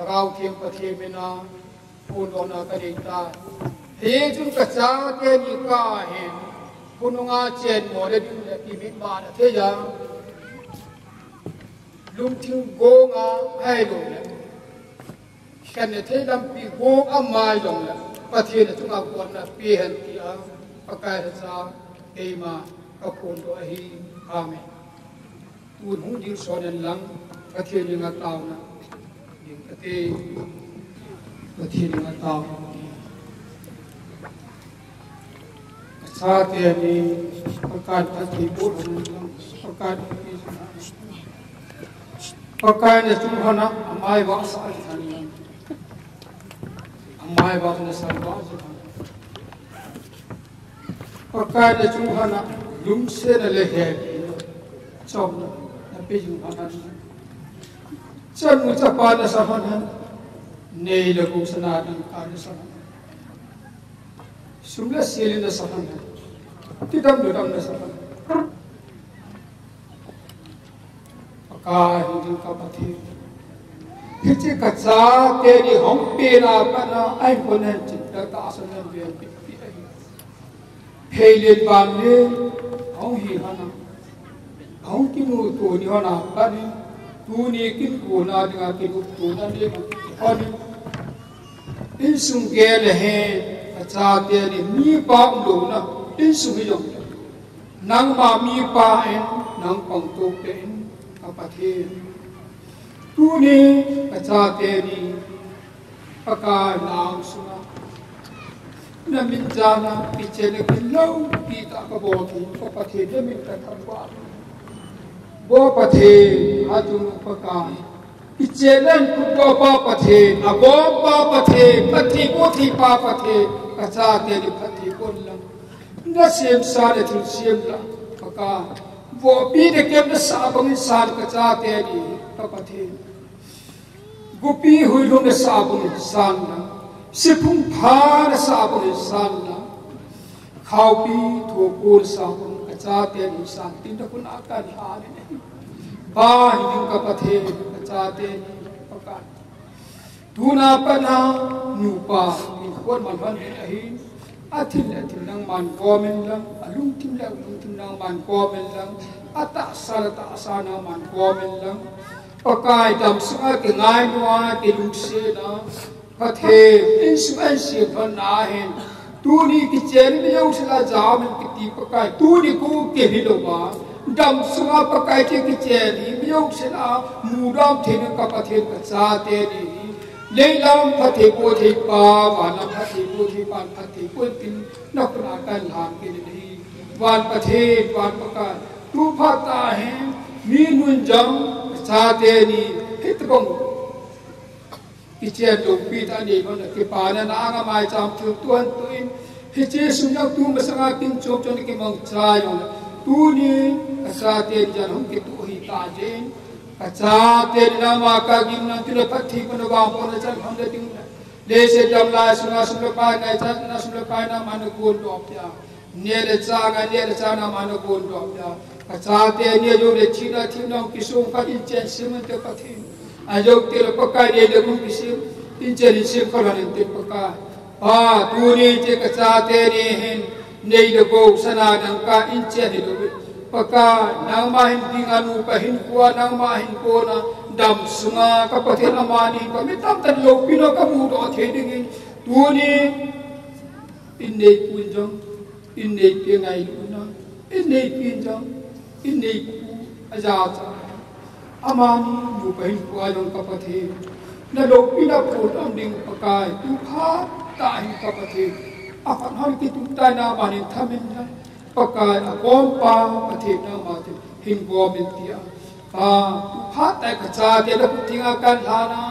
เราเทียมประเทศไม่นาพูดอนากระดิ่งตาเฮ้จุนกระจาเกนิกาเห็นคุณงาเจนหมดเลยดูแลพิมิตมาเทียลุงทิ้งโกงให้ลงเลยแค่เนี่ยเทียมปีโกงอามาลงเลยประเทศจุนเอาคนน่ะปีเห็นที่ประกายศาสตร์เอมากับคนตัวฮีอาเมตูนหงดิสอนหลังประเทศยังตาวนะยิ่งประเทศยังตาวชาตินี้ประกาศทัศน์บุตรประกาศในจุดนั้นไม่ว่าสายทางนั้นไม่ว่าในสายว่าประกาศในจุดนั้นลุงเสนเลยเหตุจอมนั่นเป็นจุดนั้นฉันมุจปานสถานะเนยกุศลนังการสถานะสุมเลสีลินสถานะที่ดำดูดำสถานะประกาศถึงกับประเทศที่จะกระจายเกี่ยวกับปีนาปนาไอ้คนนั้นจิตตาสนันเวียนปีเพลินบานเล่เขาหิฮานะเขากินมูตัวนี้ฮานะบ้านนี้ตัวนี้กินกูนาดีกับกินตัวนั้นเองฮานี่อินสุงเกลเฮกระจายเกี่ยวกับมีปากดูนะอินสุงยงนังมามีปากเองนังปังตุกเองกับประเทศตัวนี้กระจายเกี่ยวกับประกาศนางสุนัขนั่นมินจานะพิจารณาเป็นเล่าปีตากระบอกที่กับประเทศนั่นมินแต่ทำว่าบ่ประเทศอาจุนประกาศพิจารณาคุณบ่ประเทศอาบ่ประเทศปฏิบัติประเทศกระจายเกี่ยวกับปฏิบัติละนั่นเสียมสารถึงเสียมละประกาศบ่ปีเด็กเก็บนั่นสาบังสารกระจายเกี่ยวกับประเทศบุปีหุยลงนั่นสาบังสารละสิพุ่งพานั่นสาบังสารละข้าวปีถูกปูนสาบังกระจายเกี่ยวกับสารติดคุณอาการหาเนี่ยบ้าหิ้งกับประเทศกระจายเกี่ยวกับประกาศดูนาปนาหนูป่ามีคนมันพันธุ์หินอาทิตย์นางมันกอเมนลังลุงทิมแล้วลุงทิมนางมันกอเมนลังอาตาสานางมันกอเมนลังประกายดำสง่าเก่งง่ายนัวเก่งลุงเสียนะประเทศอินสุเอนเสียพันนาเห็นตัวนี้กิเจนไม่ยอมสละจามันกิตีประกายตัวนี้กูเก่งฮิโลบาดำสง่าประกายที่กิเจนี่ไม่ยอมสละมูดามเทนกับประเทศกับชาเตนี่เลลามพัทธิโพธิปาวานาพัทธิโพธิปานพัทธิโพธินักนาการหานกินดีวันประเทศวันประกาศตูพัตตาเห็นมีนุนจังชาเตนีฮิตบังกิเจตุปีตานีมันกิปานานาอามาจามทุตัวนตุอินฮิเจสุนักตูมาสังอากินโจบจนกิมังชายองตูนี้ชาเตจันหงกิตุหิตาเจนกระจายเต็มน้ำมาคากิมนั่นที่เราพัฒน์คนบางคนจะทำได้จริงเลเซดำลายสุนัขสุนัขไปในชั้นนักสุนัขไปน้ำมันกูนดอกยาเนี่ยเด็กจ้างเนี่ยเด็กจ้างน้ำมันกูนดอกยากระจายเต็มเนี่ยโยเด็กชีน่าที่น้องกิสุงกันอินเจนซิมันเตพัฒน์อายุที่เราประกาศเนี่ยเด็กมุกิสิอินเจนซิมเขาหลังเตประกาศตัวนี้จะกระจายเต็มเนี่ยเห็นเนี่ยเด็กกูสนาดังกาอินเจนฮิโลบิpaka nang mahin tinganu pahin kuwa nang mahin ko na dam sunga kapatid amani pamitam tan lo pino kamudo at hedingin tuni inay punjang inay pingay luna inay pinjang inay ku ajata amani lo pahin kuwa ng kapatid na lo pinapudang ding pagkay tupha tahin kapatid akan hal kitutay na manin tamin naประกาศกองปางประเทศนามาถึงหินบัวเป็นเตียพัดแต่กระจายเดี๋ยวทิ้งอาการลานะ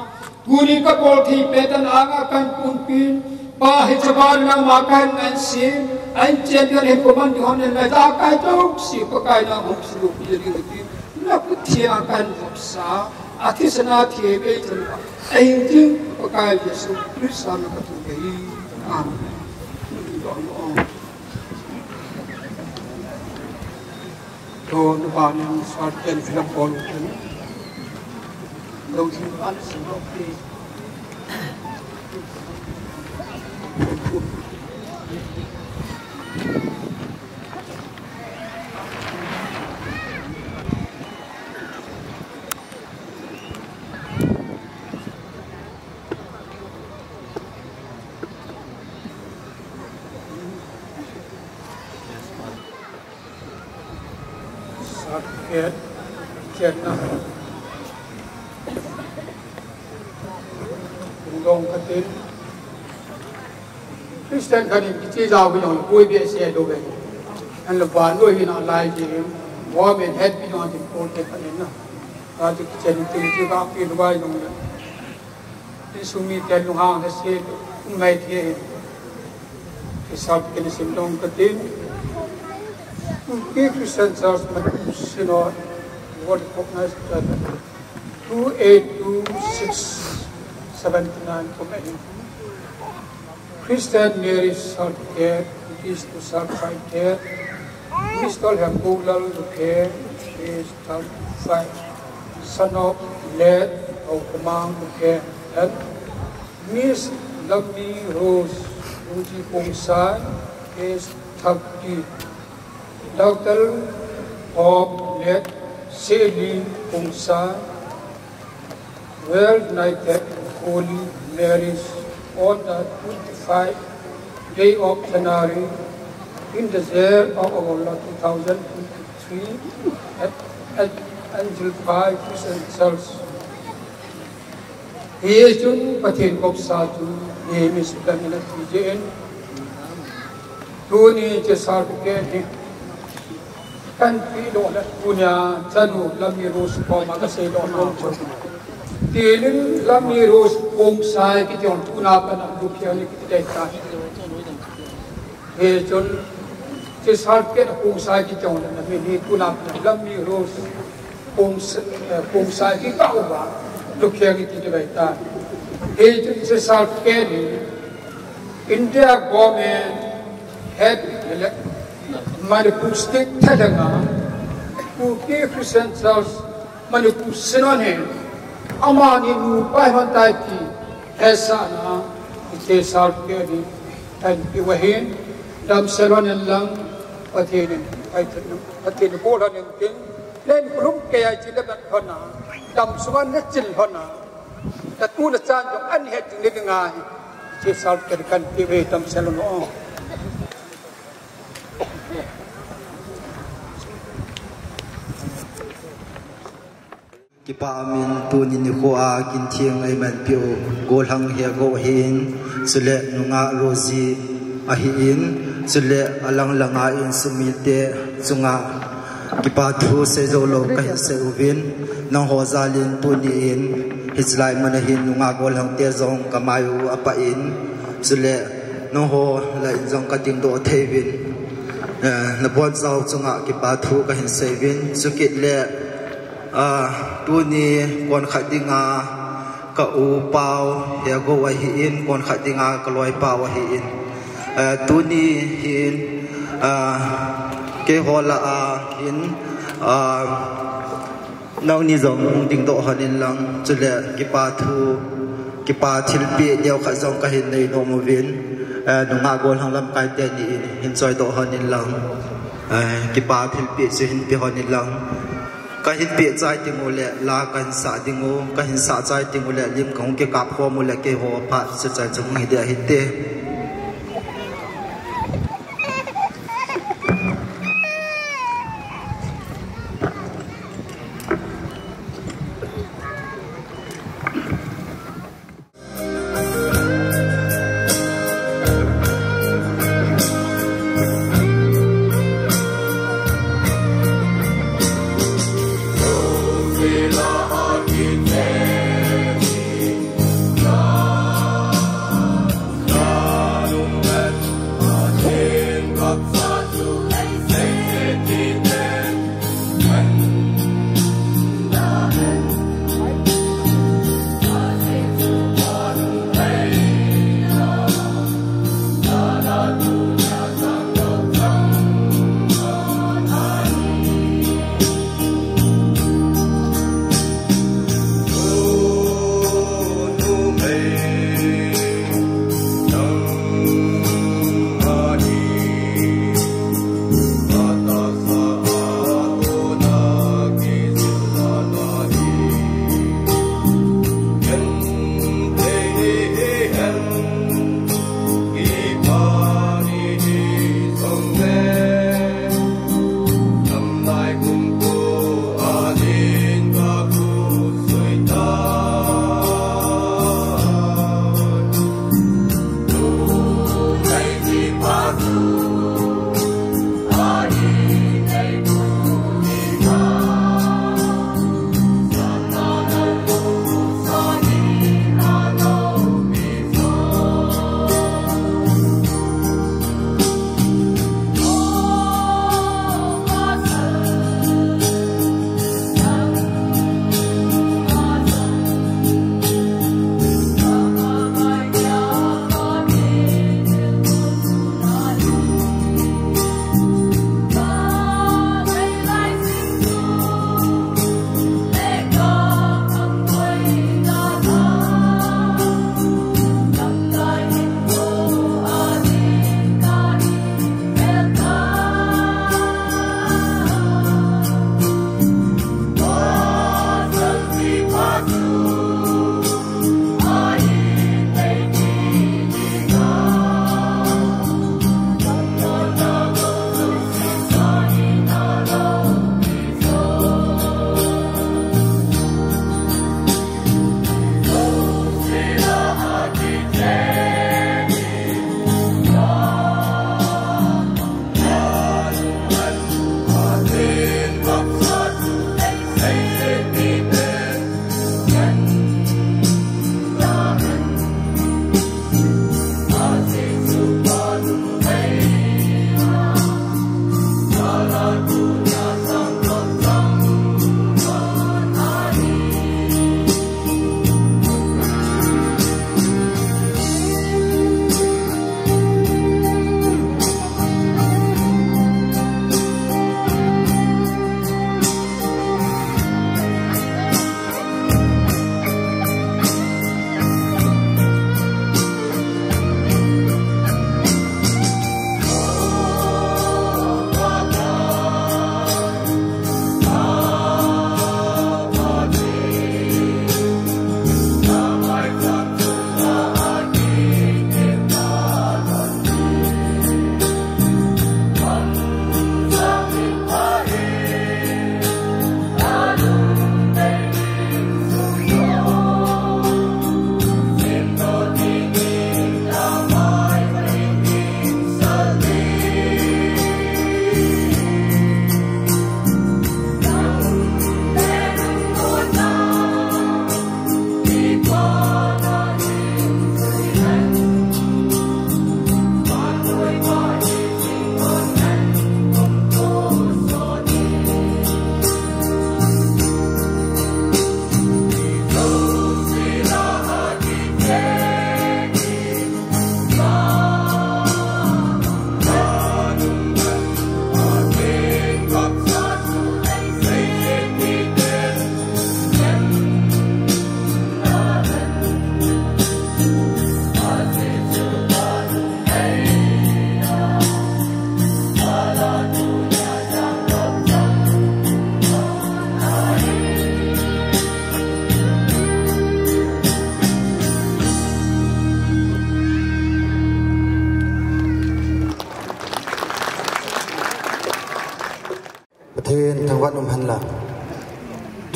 ทุนี้ก็บอกที่เป็นอาการปุ่นปีนป่าเหตุการณ์นางมาการเงินเสียอันเจนกันเห็นประมาณที่เขาเนี่ยจะกายจุกสิประกายนางหกสิบปีเดียวกันนักเที่ยงการศึกษาอาทิตย์นาทีเบจลไอ้จริงประกายเยซูคริสต์นามกระตุ้นไปอาเมน to the Barnum Sart and Philip those who answer Sarket Jenna Dong Katin Christian Kanin Kichi Zao Bino, Boy Be Say Dobe, and the Banu in our life, Mohammed had been on the port Kanina, Raja Kitchen to Rock in the Wine. This will meet that Luhan has said, who might hear him. The South Kennison Dong Katin. Christian Church, Synod, what recognized 282679 committee. Christian Mary Salt Care, it is to Salt Fight Care. Mr. Hambulal Care is Salt Fight, son of Led of Command Care, and Miss Lovely Rose Ruji Pongsan is Thakti. Dr. of Led Celine Pongsan, World United Holy Mary's on the 25th day of January in the year of our 2023 at Angel 5 Christian Church. He is Jun Patin Kop Satu, name is Damina TJN. Tuni Jesarke. Country doon punya janu lamiros ko magase doon tilin lamiros Pongsan kita on tunapan ang lukian kita data jon jesarke Pongsan kita on na mini tunapan lamiros Pongsan kita uba lukian kita data jon jesarke ni India government had elect Manipur State Telanga, who gave Christian Church Manipur Synonym, Amani Nu Paivantaiti, Esana, Ite South Kerry, and Iwahin, Dam Synonym Lang, Patin, Patin Bolan and King, then Blum Kaya Jilabat Hona, Dam Swan Netchil Hona, that Muna Chan of Unhead Living Eye, Ite South Kerry can give it Dam Synonym. Kipa amin tunin ni khoa kin thiang ai man pio gol hang he go hin sule nunga rozi ahi in sule alang langa in sumite sunga kipa thu se zolo ka se uvin nang ho zalin tuni in hizlai manahin nunga gol hang te zong kamayu apa in sule no ho la zong ka ting do thevin na bon zau sunga kipa thu ka hin sevin sukit le Tuni kon khadinga ka u pau ya go wa hin kon khadinga ka loi pau wa hin tuni hin ke hola hin nau ni zong ding do hanin lang chule ki pa thu ki pa thil pi deu kha zong ka hin nei no mo vin nu nga gol hang lam kai te ni hin choi do hanin lang ki pa thil pi se hin pi hanin lang kahin pi chai tingule la kan sa dingu kahin sa chai tingule lim kong ke kap ho mule ke ho pha se chai chung hi de hitte La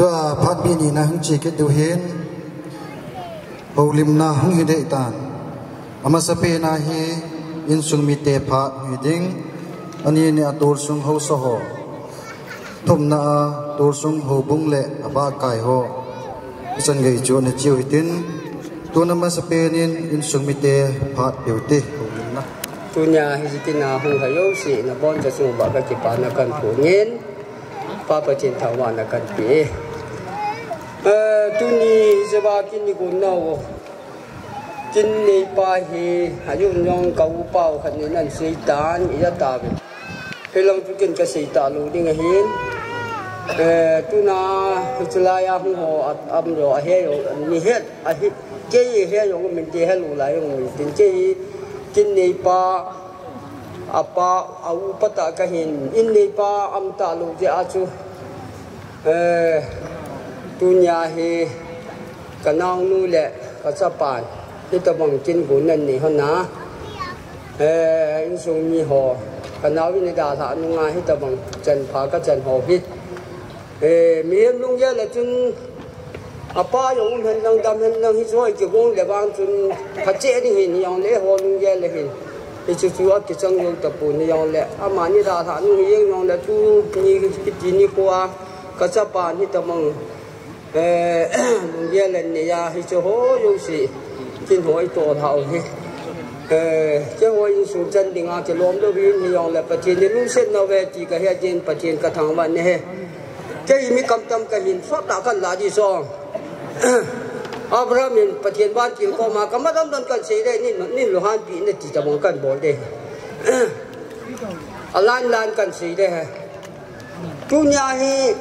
tua phát bi ni na hung chi ke tu hin holim na hung hi dei tan ama sape na hi in sung mi te pha hi ding ani ni atur sung ho so ho thum na tur sung ho bung le aba kai ho chan gei chu na chiu hitin tu na ma sape nin in sung mi te pha beauty holim na tu nya hi tin na hung ha yo si na bon cha su ba ka ki pa na kan phu ngin pa pa tin tha wa na kan pi tu ni se ba kin ni gun na wo kin ni pa hi ha yu nyong ka u pao khan ni nan sei tan ya ta bi helong tu kin ka sei ta lu ding hin tu na chula ya hu ho am ro a he yo ni het a hi ke he yo min ke he lu la yo min tin ke kin ni pa apa au pata ka hin in ni pa am ta lu je a chu tu nya hi kanang nu le ka cha pan ni ta bang kin gun nan ni hon na in sung mi ho kanao ni da tha nu nga hi ta bang chen pha ka chen ho hi mi lung ye la chun apa yo hen lang dam hen lang hi soi ki gong le bang chun pha che ni hin yong le ho lung ye le hin hi chu chu ki chang yo ta pu ni yong le ama ni da tha nu yeng yong le tu ni ki ti ni ko a ka cha pa ni ta bang lung ye le ni ya hi chu ho yo si kin hoi to thao hi chế hội số chân đi ngang chế lom đâu vì nhiều là phát triển đến lúc sen nào về chỉ cái hệ trên phát triển cả thằng bạn này cái mi cầm tâm cái hình phát đã cần là gì sao Abraham mình phát triển ban triển có mà cầm tâm đơn cần gì đây nên lo han bị nên chỉ cho bọn cần bỏ đây lan cần gì đây tu nhà hi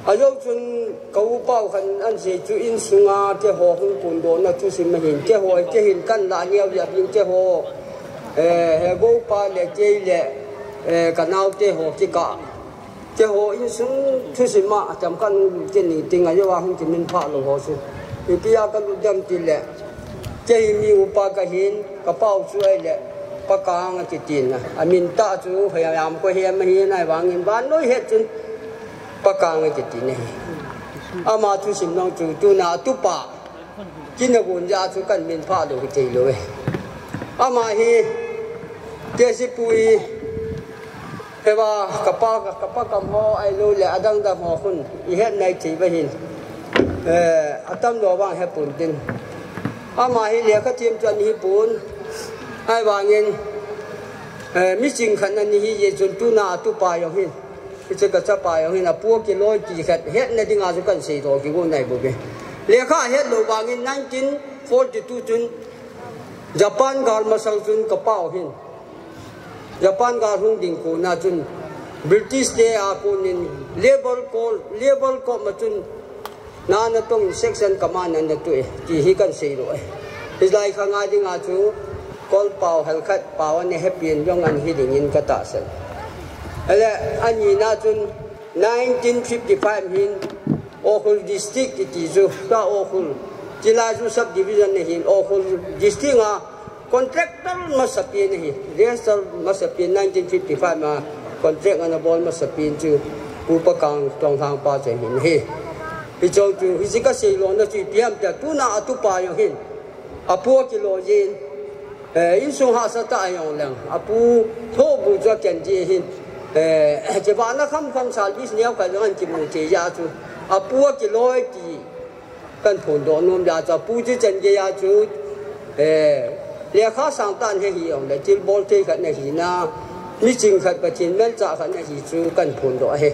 ayo chun kau pau khan an se chu in sunga te ho hung kun do na chu sim hin te ho te hin kan la niaw ya bin te ho he go pa le ke le kanau te ho ki ka te ho in sung chu sim ma tam kan te ni ting ayo wa hung ti min pha lo ho su pi pia kan lu dam ti le ke mi upa ka hin ka pau chu ai le pa ka nga ti tin na amin ta chu phayam ko he ma hi nai wang in ban noi he chun pakang cái gì này, ama tu sim nong tu na tu pa, chính là quân gia tu cần miền pha được cái gì rồi, ama hi, cái gì pui, cái ba kapa cầm ho ai lôi là adang đam ho khun, hết này chỉ về hin, atam đồ bang hết bùn tin, ama hi liệt cái tiêm chân hi bùn, ai vang in, mi chính khăn anh hi ye chun tu na tu pa yo hin. Cái cái chấp bài ông là bua cái lối kỳ khét hết này đi ngã cho cần xì đồ cái quân này bộ cái lẽ khác hết đồ bằng in 1942 chun Japan gal masal chun kapao hin Japan gal hung ding ko na chun British de a ko nin label ko ma chun na na tong section command na tu ki hi kan xì rồi is lai khang ai đi ngã chu call pao hal khat pao ne happy yong an hi ding in ka ta san ale ani na chun 1955 hin Okhul district ti zu ta Okhul jila zu subdivision ne hin Okhul district a contractor masapin ne hi register masapin 1955 ma contract ana bol masapin chu upakang tong thang pa che hin hi pi chong chu hi ka sei lo na chi piam ta tu na atu pa yo hin apu ki lo yin in sung ha sa ta yong lang apu tho bu cho ken ji hin chế bạn nó không xài biết nhiều cái đó anh chỉ muốn chế ra chú à bua cái lối thì cần phun đồ nôm ra cho bua chỉ chân cái ra chú lẽ khác sang tan hay gì ông để chỉ bol thế cái này gì na mi chính cái cái chính men trả cái này gì chú cần phun đồ hay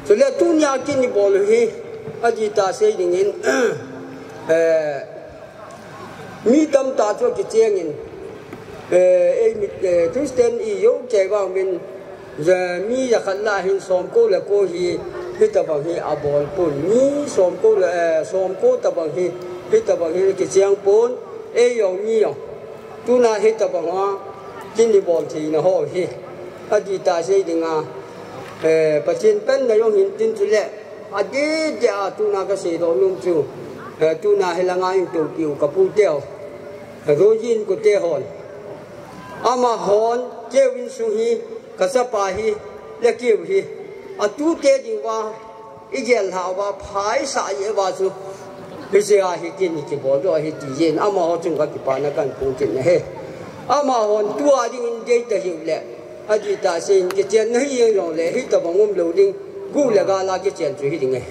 chú lẽ tu nhà kinh đi bol hi anh chỉ ta xây dựng in mi tâm ta cho cái chiang in Christian yêu chế vào mình giờ mi ya khăn la hin som cô là cô hi ta bằng hi abol pun mi som cô là som cô ta bằng hi ta bằng hi cái chiang pun yong mi yong tu na hi ta bằng ha kinh đi bol thì nó ho hi adi ta sei ding a patien pen na yong hin tin tu le adi ja tu na ka sei do lung chu tu na hi la nga in tu kiu ka pu teo ro yin ko te hon ama hon ke win su hi kasapa hi le kiu hi a tu te ding wa igel ha wa phai sa ye wa su bây giờ hi kin ni ki bo do hi ti yen ama ho chung ka ki pa na kan pung kin he ama hon tua ding in de te hi le a ji ta sin ki chen hi yeng long le hi ta bang lo ding gu le ga la ki chen chu hi ding he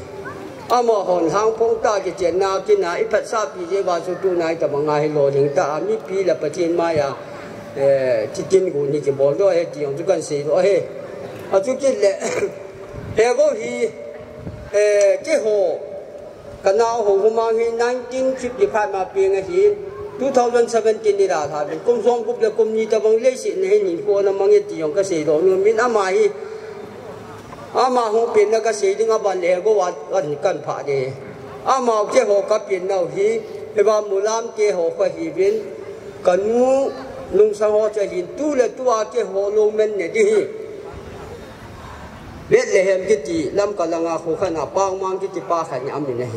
ama hon hang phong ta ki chen na ki na i phat sa pi je wa su tu nai ta bang ai lo ding ta mi pi la pa chen ma ya ti kin gu ni ki bo do he ti yong chu kan si do he a chu ki le he go hi ke ho Kanao Hong Kong in 1955 mà biến cái gì 2017 đi ra thà bên công doanh cũng là công ty tập bằng lấy xin hay nhìn qua nó mang cái tiền cái gì đó nhưng mình ama hi ama Hong biến là cái gì thì ngã bàn lẻ có vật ăn cần phải đi ama cái hồ cái biến nào hi cái bà mù lam cái hồ cái gì biến cần mu nông sản họ cho hiện tu là tu cái hồ lông men này đi biết là hem cái gì làm cái là ngã khó khăn à bao mang cái gì ba khăn nhảm mình này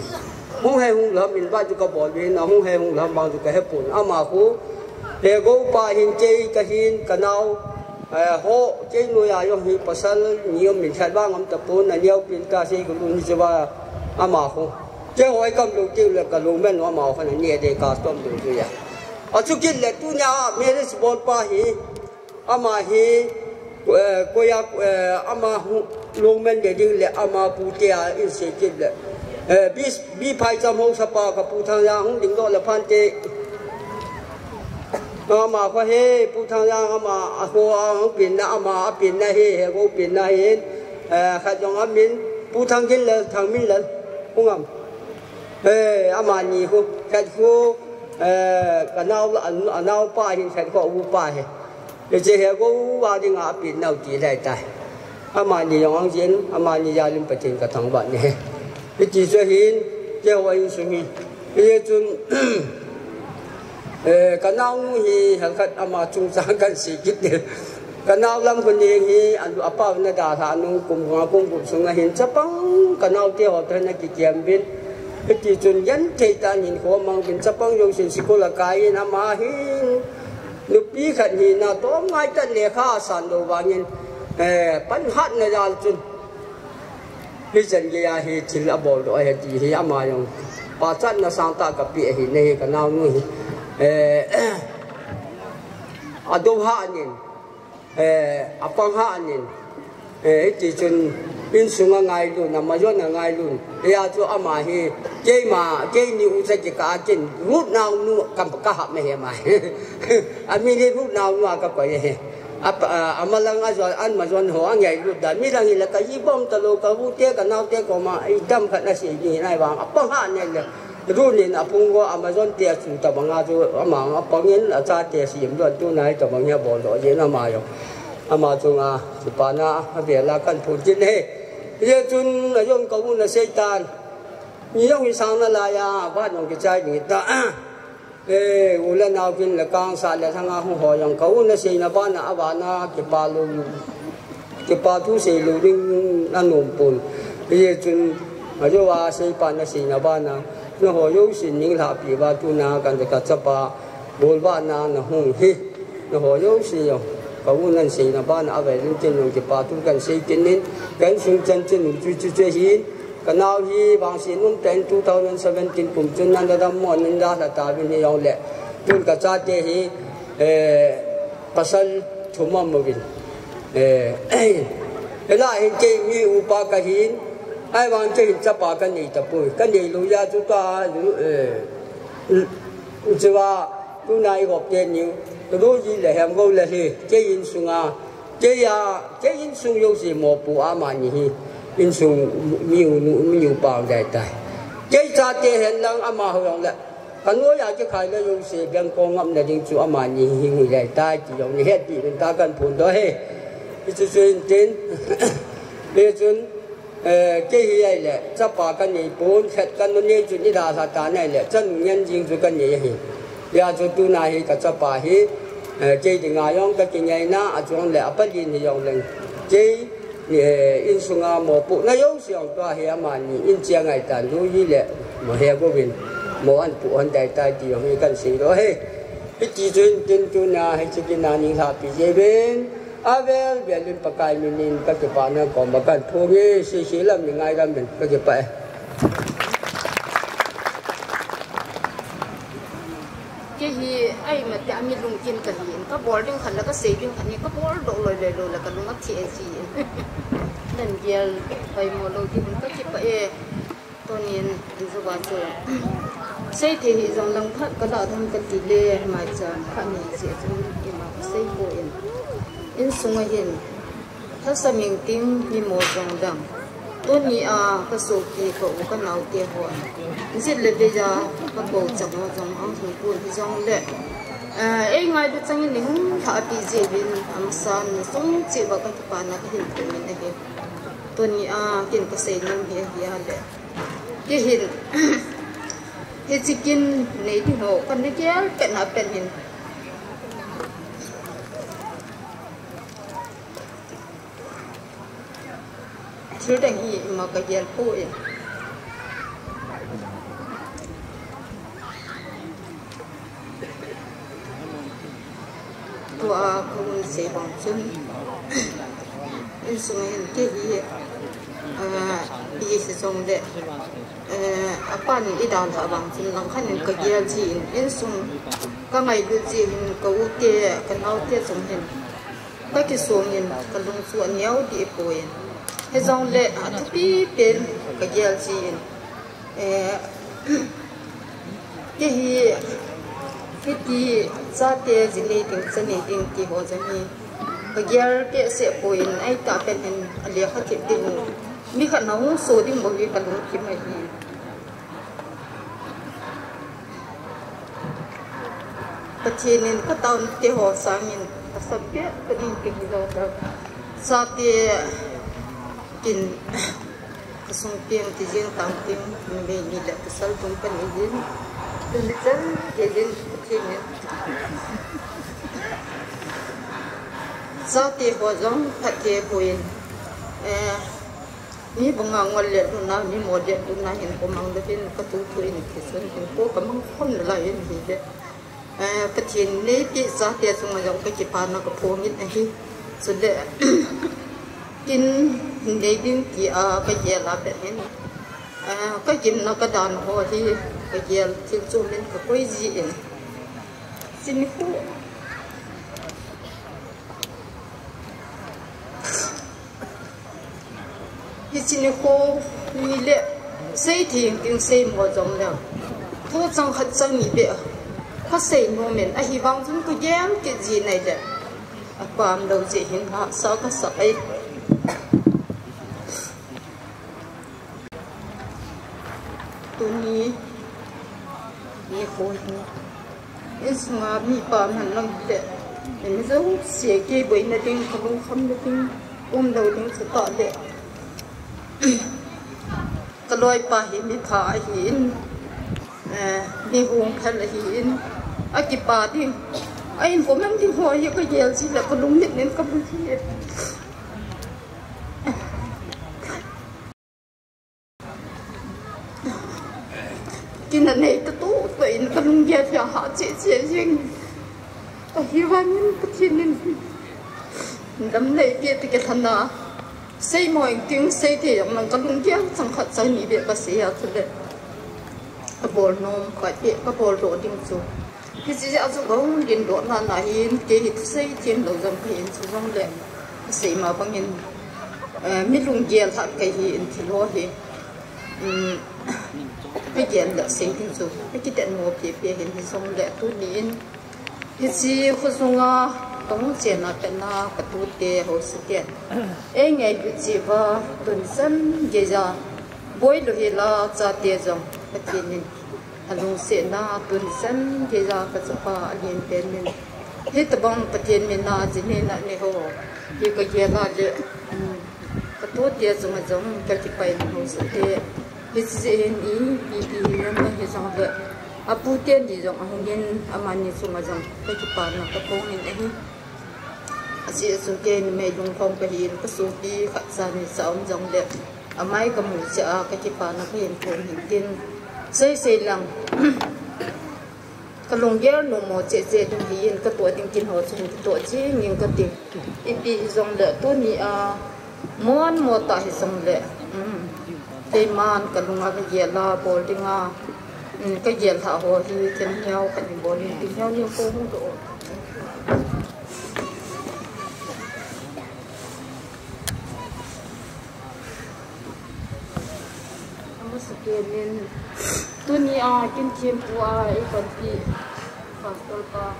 không hay không làm mình bao nhiêu cái bỏ đi nào không hay không làm bao nhiêu cái hết bùn à mà khu để go ba hình chơi cái hình cái nào họ chơi nuôi à dùng hình pasal nhiều mình khai ba ngắm tập bùn là nhiều pin cá sĩ cũng luôn như vậy à mà khu chơi hỏi cầm đầu tiêu là cái lồng men nó màu phải là nhẹ để cá tôm được rồi à ở chỗ kia là tu nhà mình là sport ba hi à mà hi cô ya ama long men để đi lệ ama putia in se kip lệ bi phai cham hong sapa ka pu thang yang hong ding do la phan te ama ko he pu thang yang ama ho hong pin na ama pin na he go pin na he kha jong amin pu thang kin la thang min la hong am ama ni ho kha ho ka nau pa hin kha ko u pa he để chế hệ có vào đi ngã biển nào chỉ lại tại, mà nhiều ông diễn, mà nhiều gia đình phát triển cả thằng bạn này, cái chỉ cho hiện, chế hội in suy nghĩ, cái chuyện, cái nào thì hàng khách mà chúng ta cần sử dụng được, cái nào làm cái gì thì anh áp bảo nó đã thà nó cùng xuống hiện chấp bằng, cái nào tiêu hợp thành cái kiếm bên, cái chỉ chuyện dân thì ta nhìn khó mang bên chấp bằng dùng sự cố là cái mà hiện lúc bí khẩn thì nào tóm ngay tên lệ khá sản đồ và nhìn bắn hát này ra chân bây giờ cái thì chỉ là bộ đội thì thì mà dùng bà chân là sang ta gặp bị thì này cái nào nuôi ở đâu hạ nhìn ở quang hạ nhìn chỉ chân bên xuống ngay luôn nằm mà do là ngay luôn bây giờ cho mà thì cái nhiều sẽ chỉ cả trên rút nào nu cầm cả hạt này mà anh mình rút nào nu cả cái này mà lần rồi anh mà do họ ngày rút đã mình lần là cái gì bom tàu cái vũ tiết cái nào tiết có mà đâm phải là gì này bằng bom hạt này là rút nên à phong có mà do tiết chủ tàu bằng à cho mà bằng nhiên là cha tiết sử dụng rồi tu này tàu bằng nhà bộ đội vậy là mà rồi mà chúng à chụp ảnh à về là cần phụ chính này bây giờ là dùng công là xây tan nhiều người sang là ya bắt đầu cái trái người ta u lên nào kinh là càng xa là thằng họ họ dùng công là xây là ban na cái ba thu xây lưu đinh ăn nộp bùn bây giờ là do xây ban là xây là ban na nó họ yêu xin những là bị ba tu na cần cái chấp ba bồn ban na nó hung hi nó họ yêu xin rồi công là xây là ban na về những trên dùng cái ba tu cần xây kiến nên cái xuống chân trên chú hiến cái nào thì bằng xin ông tên 2017 cùng chân anh đã muốn nên ra là ta bên này ông lệ chúng cái cha thế thì pasal cuma mungkin là hiện cái như upa cái hiến ai bằng cái chấp ba cái này tập bồi cái này lưu ra chúng ta chứ là tôi này gặp tiền nhiều tôi gì là hem câu là gì cái in sung à cái in sung yêu gì một bộ ám ảnh gì in sung nhiều bao đại tài cái cha tiền hiện đang ám ảnh hưởng là cái nói là cái khai là yêu gì bên con ngâm là những chú ám ảnh gì người đại tài chỉ dùng như hết thì người ta cần phun đó hết cái chuyện trên bây giờ cái này là chấp ba cái này bốn hết cái nó nhiều chuyện như là ta này là chân nhân riêng cho cái này hết giờ cho tôi này cái chấp ba hết cái thì ngài ông cái này na cho ông là bắt nhìn thì ông lên cái in sung à một bộ nó giống như ông ta hay mà in chiang ngày ta lưu ý là mà hay có bên một anh phụ anh đại tài thì ông ấy cần gì đó hết cái chỉ chuyện trên tôi này hay chỉ cái nào những hạt bị dễ bên avel belin pakai minin ka ke pana ko makan thoge si silam ni ngai ram ka ke pa cái hi ai mà tại mình lùng kiên cái gì có bol đừng khẩn là có xây đừng khẩn có bol độ lời là cái lùng ngắt thiệt gì nên giờ phải mua lô thì mình có chụp vậy tôi nhìn đi ra ngoài chơi xây thì dòng lăng thắt có đào thêm cái tỷ lệ mà giờ khả năng sẽ trong cái mà xây bồi in sung hiềnถ้าสมิงติ้งมีโมจงดังตัวนี้ก็สูบที่เขาก็หนาวเตี้ยหัวนี่สิเลยเดียก็บอกจังว่าจงอังถึงปุ่นที่จงเลยไงดูจังยังนิ่งถ้าปีเจวินอัมซันส่งเจ็บก็ที่ปานักเห็นตัวนี้นะตัวนี้กินก็เสียงเฮียเลยที่เห็นที่จะกินในที่หัวกันได้แก่เป็นหาเป็นเห็นชื่อดังอีมากระเยียนผู้เองตัวคุณเสียบังจุนอินสมัยที่ปีสิจงเดปันอีดานถาบังจุนหลังขันกระเยียนจีนอินสมก็ไม่ดูจีนก็อุเตะกันเอาเตะจงเห็นก็คิดส่วนเห็นกันลงส่วนเนี้ยดีป่วยให้จงเละทุกปีเป็นกระเยียนจีนที่ซาเตจินีถึงสนิทถึงที่หัวจะมีกระเยียนเตะเสียป่วยไอ้ตาเป็นเลี้ยขัดติดมีขนมสูดิ้งบริกันลงคิดไม่ดีประเทศนี้ก็ตอนที่หัวสามินสับเปี้ยก็ยิ่งกินเราแต่ซาเตกินกระสุนเปียงที่ยิงต่างทิ้งไม่มีแหละกระสุนตุ้มเป็นยิงดึงจันยิงประเทศนี้ซาเตหัวจงประเทศปุ่นนี่บางงานเลี้ยงน้านี่โมเดลดูน้าเห็นผมมังเดินกระตุ้นตัวนี้ที่ส่วนเป็นพวกกำลังคนอะไรอย่างนี้เด็กประเทศนี้ที่ซาเตสมัยยังก็จีบานก็พงนิดนี้สุดเด็กกินในดิ้งที่ก็เยอะละแบบนี้ก็กินนักดานหัวที่ก็เยอะที่จุ่มเป็นก็คุยจีนสินิคุที่สินิคุมีเละเสียทีถึงเสียหมดจงแล้วทุกจังหัดจังมีเบี้ยเขาเสียโมเมนต์ไอ้บางจุดก็แย้มกิจีนเลยความเราจะเห็นหาสาวก็สายตัวนี้มีคนอิสมามีปามหันลังเดะเห็นไหมจ๊ะเสียเกย์บ่อยนะดิ้งขลุ่มคำนะดิ้งเราดิ้งสตอเดะก็ลอยไปเห็นมีผาหินมีวงแผ่นหินอากิปาดิ้งไอ้ผมนั่งที่หัวยังก็เยี่ยมสิแล้วก็ลุงนิดนึงก็ไม่เที่ยกินอะไรตัวตัวอินก็ลุงเยี่ยมอย่างหาเจี๊ยยังแต่ที่วันนี้ก็ที่นี่ดำเลยเบี้ยติดกันนะใส่หมอยติ้งใส่เดียวมันก็ลุงเยี่ยมสังขัดใจมีเบี้ยก็เสียทุเรศก็บอลนมก็เบี้ยก็บอลโดดดิ้งจูที่จะเอาสุกงยินโดนนานหินเกหิตใส่เทียนเราจำเป็นสุกงเลยใส่มาบางหินไม่ลุงเยี่ยมทักเกหินที่ล้อหินไม่เยี่ยมเลยเสียงที่สุดไม่คิดแต่หนูเปียเห็นที่ทรงเลยตัวนี้ที่จีคุณทรงต้องเจน่าเป็นน่ากระตุ้นเตะหัวสเตียนไงดูจีว่าตุนสันเจียบ่อยลุยลาจะเตะจงประเทศนี้ลุงเสียนาตุนสันเจียก็จะพาเรียนเป็นที่ตะบังประเทศนี้นาจีนี่นั่นนี่โหที่ก็เยอะละเยอะกระตุ้นเตะจงจงก็จะไปหัวสเตียที่จีนี่ปีนั้นก็ที่จังเลยอาปูเตียนที่จงอันนี้อามันนี่จงจงก็จะไปนักกระพงนี่เองอาชีพสุเกนไม่ลงคงไปเห็นก็สุกีขัดสานิสาวจงเด็กอาไม่ก็มุ่งจะก็จะไปนักเห็นคงเห็นกินเสียหลัง cái lồng ghép nụ mò chế chế đừng hiền cái tuổi tiếng kinh hồ trên tuổi chỉ những cái tiếng ipi dòng lệ tôi nhỉ muốn mua tại dòng lệ tây man cái lồng cái gì là bồi tiếng cái gì thảo hồ thì tiếng nhau cái bồi tiếng nhau nhiều cô không độ nên tôi nhỉ kinh chiêm qua ấy còn gì còn tôi có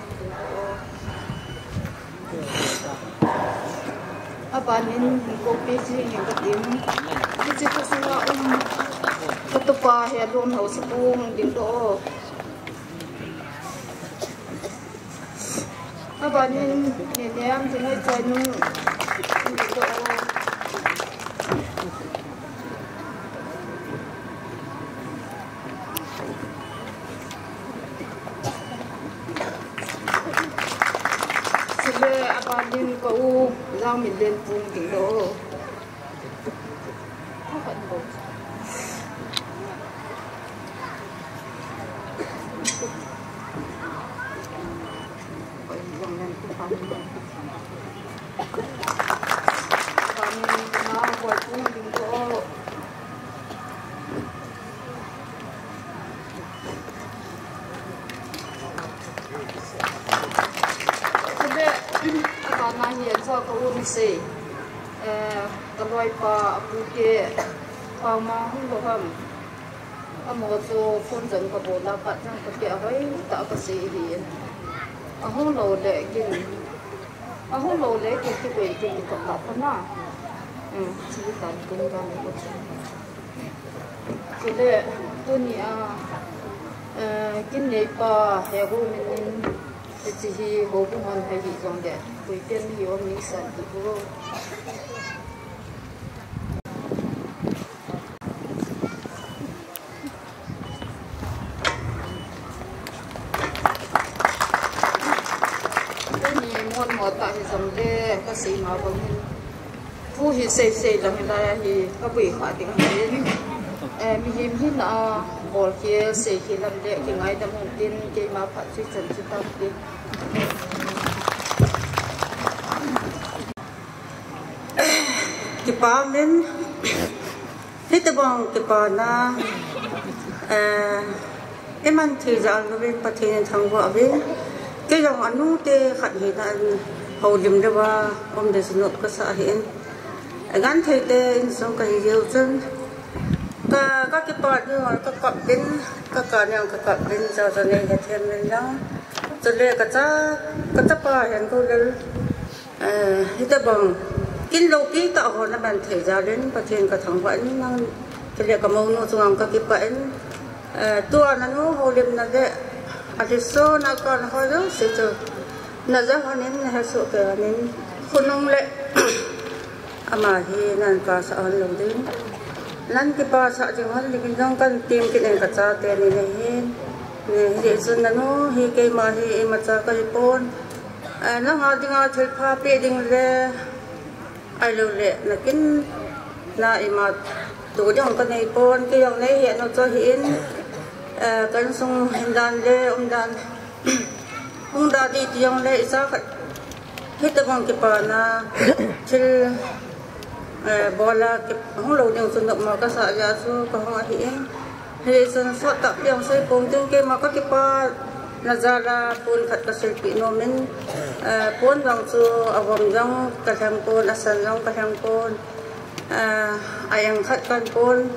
bạn nên cô biết gì những cái tiếng cái gì tôi sẽ là cái tôi qua hè luôn hậu sẽ buông đến đó bạn nên em thì ngay chơi nu đến đó nên cậu giao mình lên vùng tỉnh độ si kaloi pa puke pa ma hu lo ham amo so phun dần ka bola pat jang ka pia hai ta ka si ri a hu lo le ki ko ki ka pa na chi ta kun ga ni ko ki le tu ni kin nei pa he go min chỉ hi hồ cũng hoàn hay gì trong đấy, cuối tiên thì ông nghĩ sản thì cũng cái gì muốn mua tại thì trong đấy có gì mà cũng phu thì xây là người ta thì có bị hại tiếng Hàn mình hiếm khi nào bỏ kia xây khi làm lệ thì ngay tầm một tin cái mà phát triển chân chúng ta đi cái bao nên hết tập bằng cái bao na em ăn thì giờ nó bên phát triển thằng vợ bên cái dòng ăn nút thì khát hiện tại hầu điểm đó ba ông để sử dụng cái xã hiện gắn thì tên xong cái nhiều chân các cái part như là các cặp bên các cá nhân các cặp bên cho nên là thêm lên đó cho nên cái pa hiện cô lên hiện bằng kinh lô ký tạo họ là bạn thể ra đến phát triển cả thằng vẫn năng cái này cái mông nó dùng các cái bệnh tua nó hồ điểm là đấy thì số nó còn hơi đó sẽ cho nó rất hơn nên hay số cái nên không nông lệ mà thì nên cả xã hội lòng đến nan cái ba xã trường hơn thì cái dòng cần tìm cái này cả cha tiền này này thì xuân nó thì cái mà thì mà cha cái pon nó ngồi đi ngồi chơi pha pe đi le ai lâu lệ là cái là mà tổ dòng cái này pon cái dòng này hiện nó cho hiện cái sông hình đàn le ông đàn đi dòng le sao hết tất cả cái ba na chơi bola không lâu nhiều xuân động mà các xã gia số có không hiện thì xuân xuất tập yang xây cùng tương cái mà các cái pa là ra là pun khát cái sự kiện nó mình pun dòng số avom dòng cái hàng pun asan dòng cái hàng pun ayang khát cái pun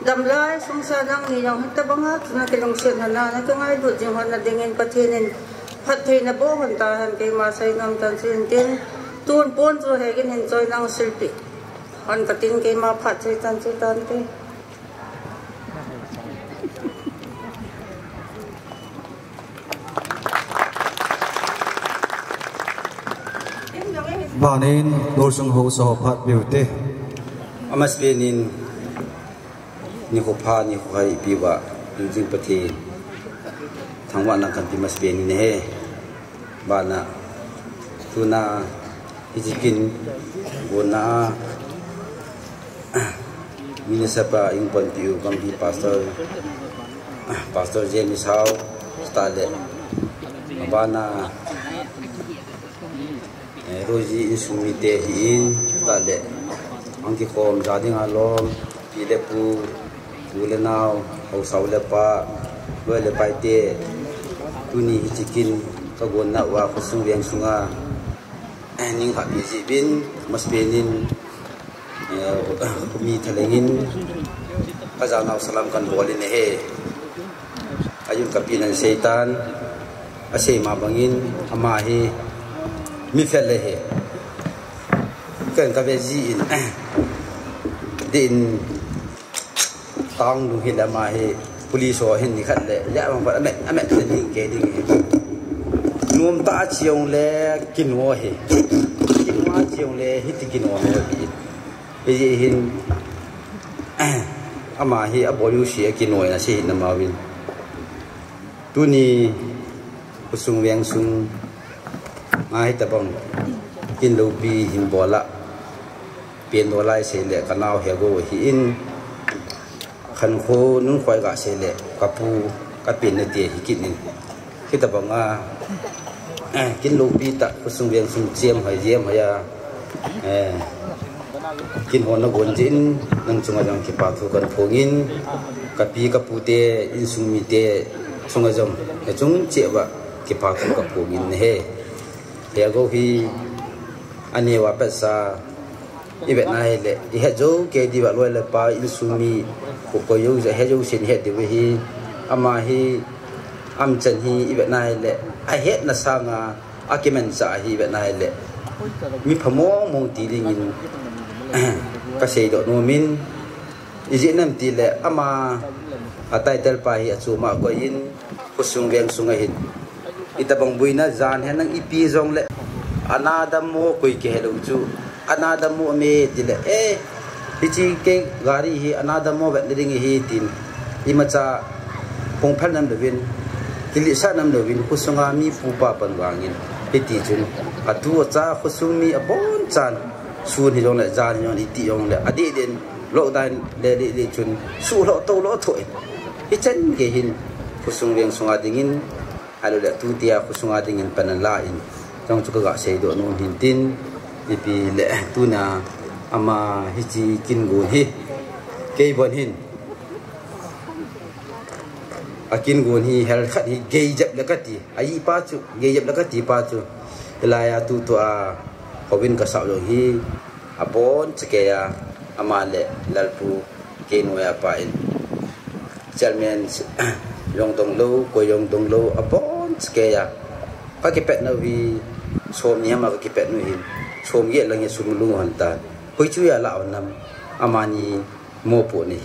đầm lai sông sa dòng thì dòng hết tất cả nó cái dòng xuyên hàn na nó cái ngay đuổi dòng hàn là dengan phát triển là bố hàn ta hàn cái mà xây năm tân xuyên tiên tuôn pun rồi hay cái hình rồi năng sự kiện anh cái tin cái mà phát triển thế và nên đôi sông hồ sơ phát biểu thế amas benin ni ko pha ni ko hai piwa jing pathi thangwa na kan pi mas benin he bana tuna hijikin guna Minisapa yung pantiu kami pastor James Howe stale bana roji insumite hin tale angki kom jadi ngalom pilepu bulenau au saulepa le paite tuni hijikin kagona wa kusung yang sunga ning ha bizibin masbenin mi thalengin kazanau salam kan bolin he ayun kapinan setan ase ma bangin ama he mi fele he kan ka vezi din tang lu hila ma he police ho hin ni khat le ya bang ba amet ni ke ding num ta chiong le kinwo he kinwa chiong le hit kinwo he bi hin ama hi abolu shi kinwo na si na ma win tuni kusung weng sung ngai tabang kin lo bi him bola pen do lai se le kanao he go hi in khan kho nun khoi ga se le kapu ka pin ne te hi kin ki tabang kin lo bi ta kusung weng sung jem ha jem ha ya kin hon na gon jin nang chunga jang ki pa thu kan phongin kapi kapute in sung mi te chunga jong e chung che ba ki pa thu ka phongin he he go hi ani wa pa sa i bet na le i he jo ke di ba lo le pa in sung mi ko ko yo he jo sin he de hi ama hi am chen hi i bet na le a he na sa nga akimen sa hi bet na le mi phamo mong ti ding in ka sei do no min iji nam ti le ama atai tel pa hi achu ma ko in kusung veng sunga hin itabang buina zan he nang ipi jong le anadam mo koi ke helu chu anadam mo me ti le ichi ke gari hi anadam mo bet ding hi tin imacha pongphal nam de win kili sa nam de win kusunga mi pu pa pan wangin iti chun atu cha kusung mi abon chan sun hi jong le jan yon iti yong le adi den lo dan le chun su lo to lo thoi hi chen ge hin kusung weng sunga dingin alu le tu tia kusunga dingin panan la in jong chu ga sei do non hin tin ipi le tu na ama hi chi kin gu hi ke bon hin akin gun hi hel khat hi ge jap la kati ai pa chu ge jap la kati pa chu la ya tu a hobin ka sa lo hi abon chke ya amale lalpu ke no ya pa in chairman yong dong lo ko yong dong lo abon chke ya ka ke pet no vi som ni ma ka ke pet no hin som ye lang ye sum lu han ta hoi chu ya la nam amani mo po ni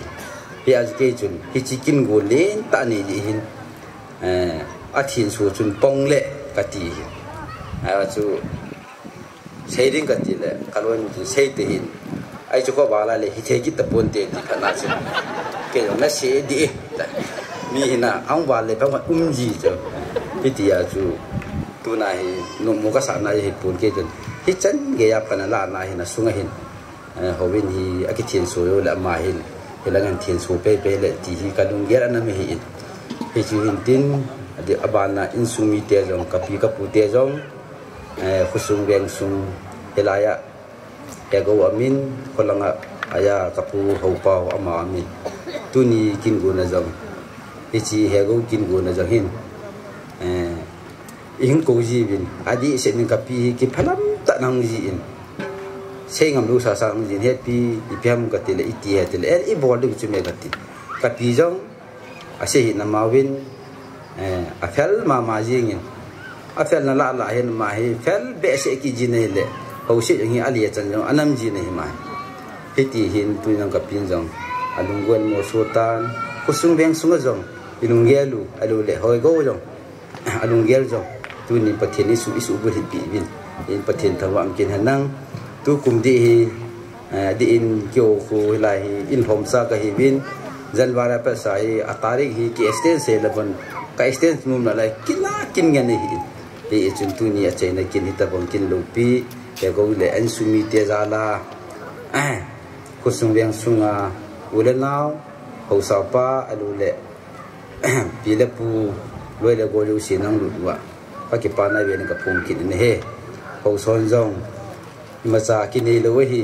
pi az ke chun hi chikin go len ta ni ji hin a thin su chun pong le ka ti a chu shading ka ti le kalon ji sei te hin ai chu ko bala le hi the ki ta pon te ti khana chu ke na se di mi hina ang wa le pa ji chu pi ti ya chu tu na hi no mo ka sa na hi pon ke chun hi chan ge ya pa na la na hi na sunga hin howin hi a ki thin su yo la ma hin hilangan thin su pe le ti hi ka dung ger na mi hi chu hin tin adi abana in sumi te jong kapi kapu te jong khusung weng sung helaya ego amin kolanga aya kapu hopau ama amin tuni kin gu na jong ichi hego kin gu na jong hin in ko ji bin adi se ni kapi ki phalam ta nang ji in sei ngam lu sa sang ji happy ipiam ka tele iti ha tele i bol du chu me ka ti kapi jong ase hi na mawin a fel ma jing in a fel na la hen ma hi fel be se ki ji ne le ho se ngi ali chan jong anam ji ne ma hiti hin tu nang ka pin jong alung gon mo sultan kusung beng sung jong ilung gelu alu le hoi go jong alung gel jong tu ni pathen ni su isu bu hi pi bin in pathen thawam kin hanang tu kum di di in kyo khu lai in hom sa ka hi bin janwara pa sai atari hi ki extend se labon ka extend num na lai kila kin ngan ni hi e chun tu ni a chaina kin hi ta bong kin lo pi te go le an sumi te zala kusung yang sunga ulenau ho sa pa alu le pi le pu loi le go lu si nang lu wa ka ki pa na ven ka phung kin ne he ho son jong ma cha ki nei lo hi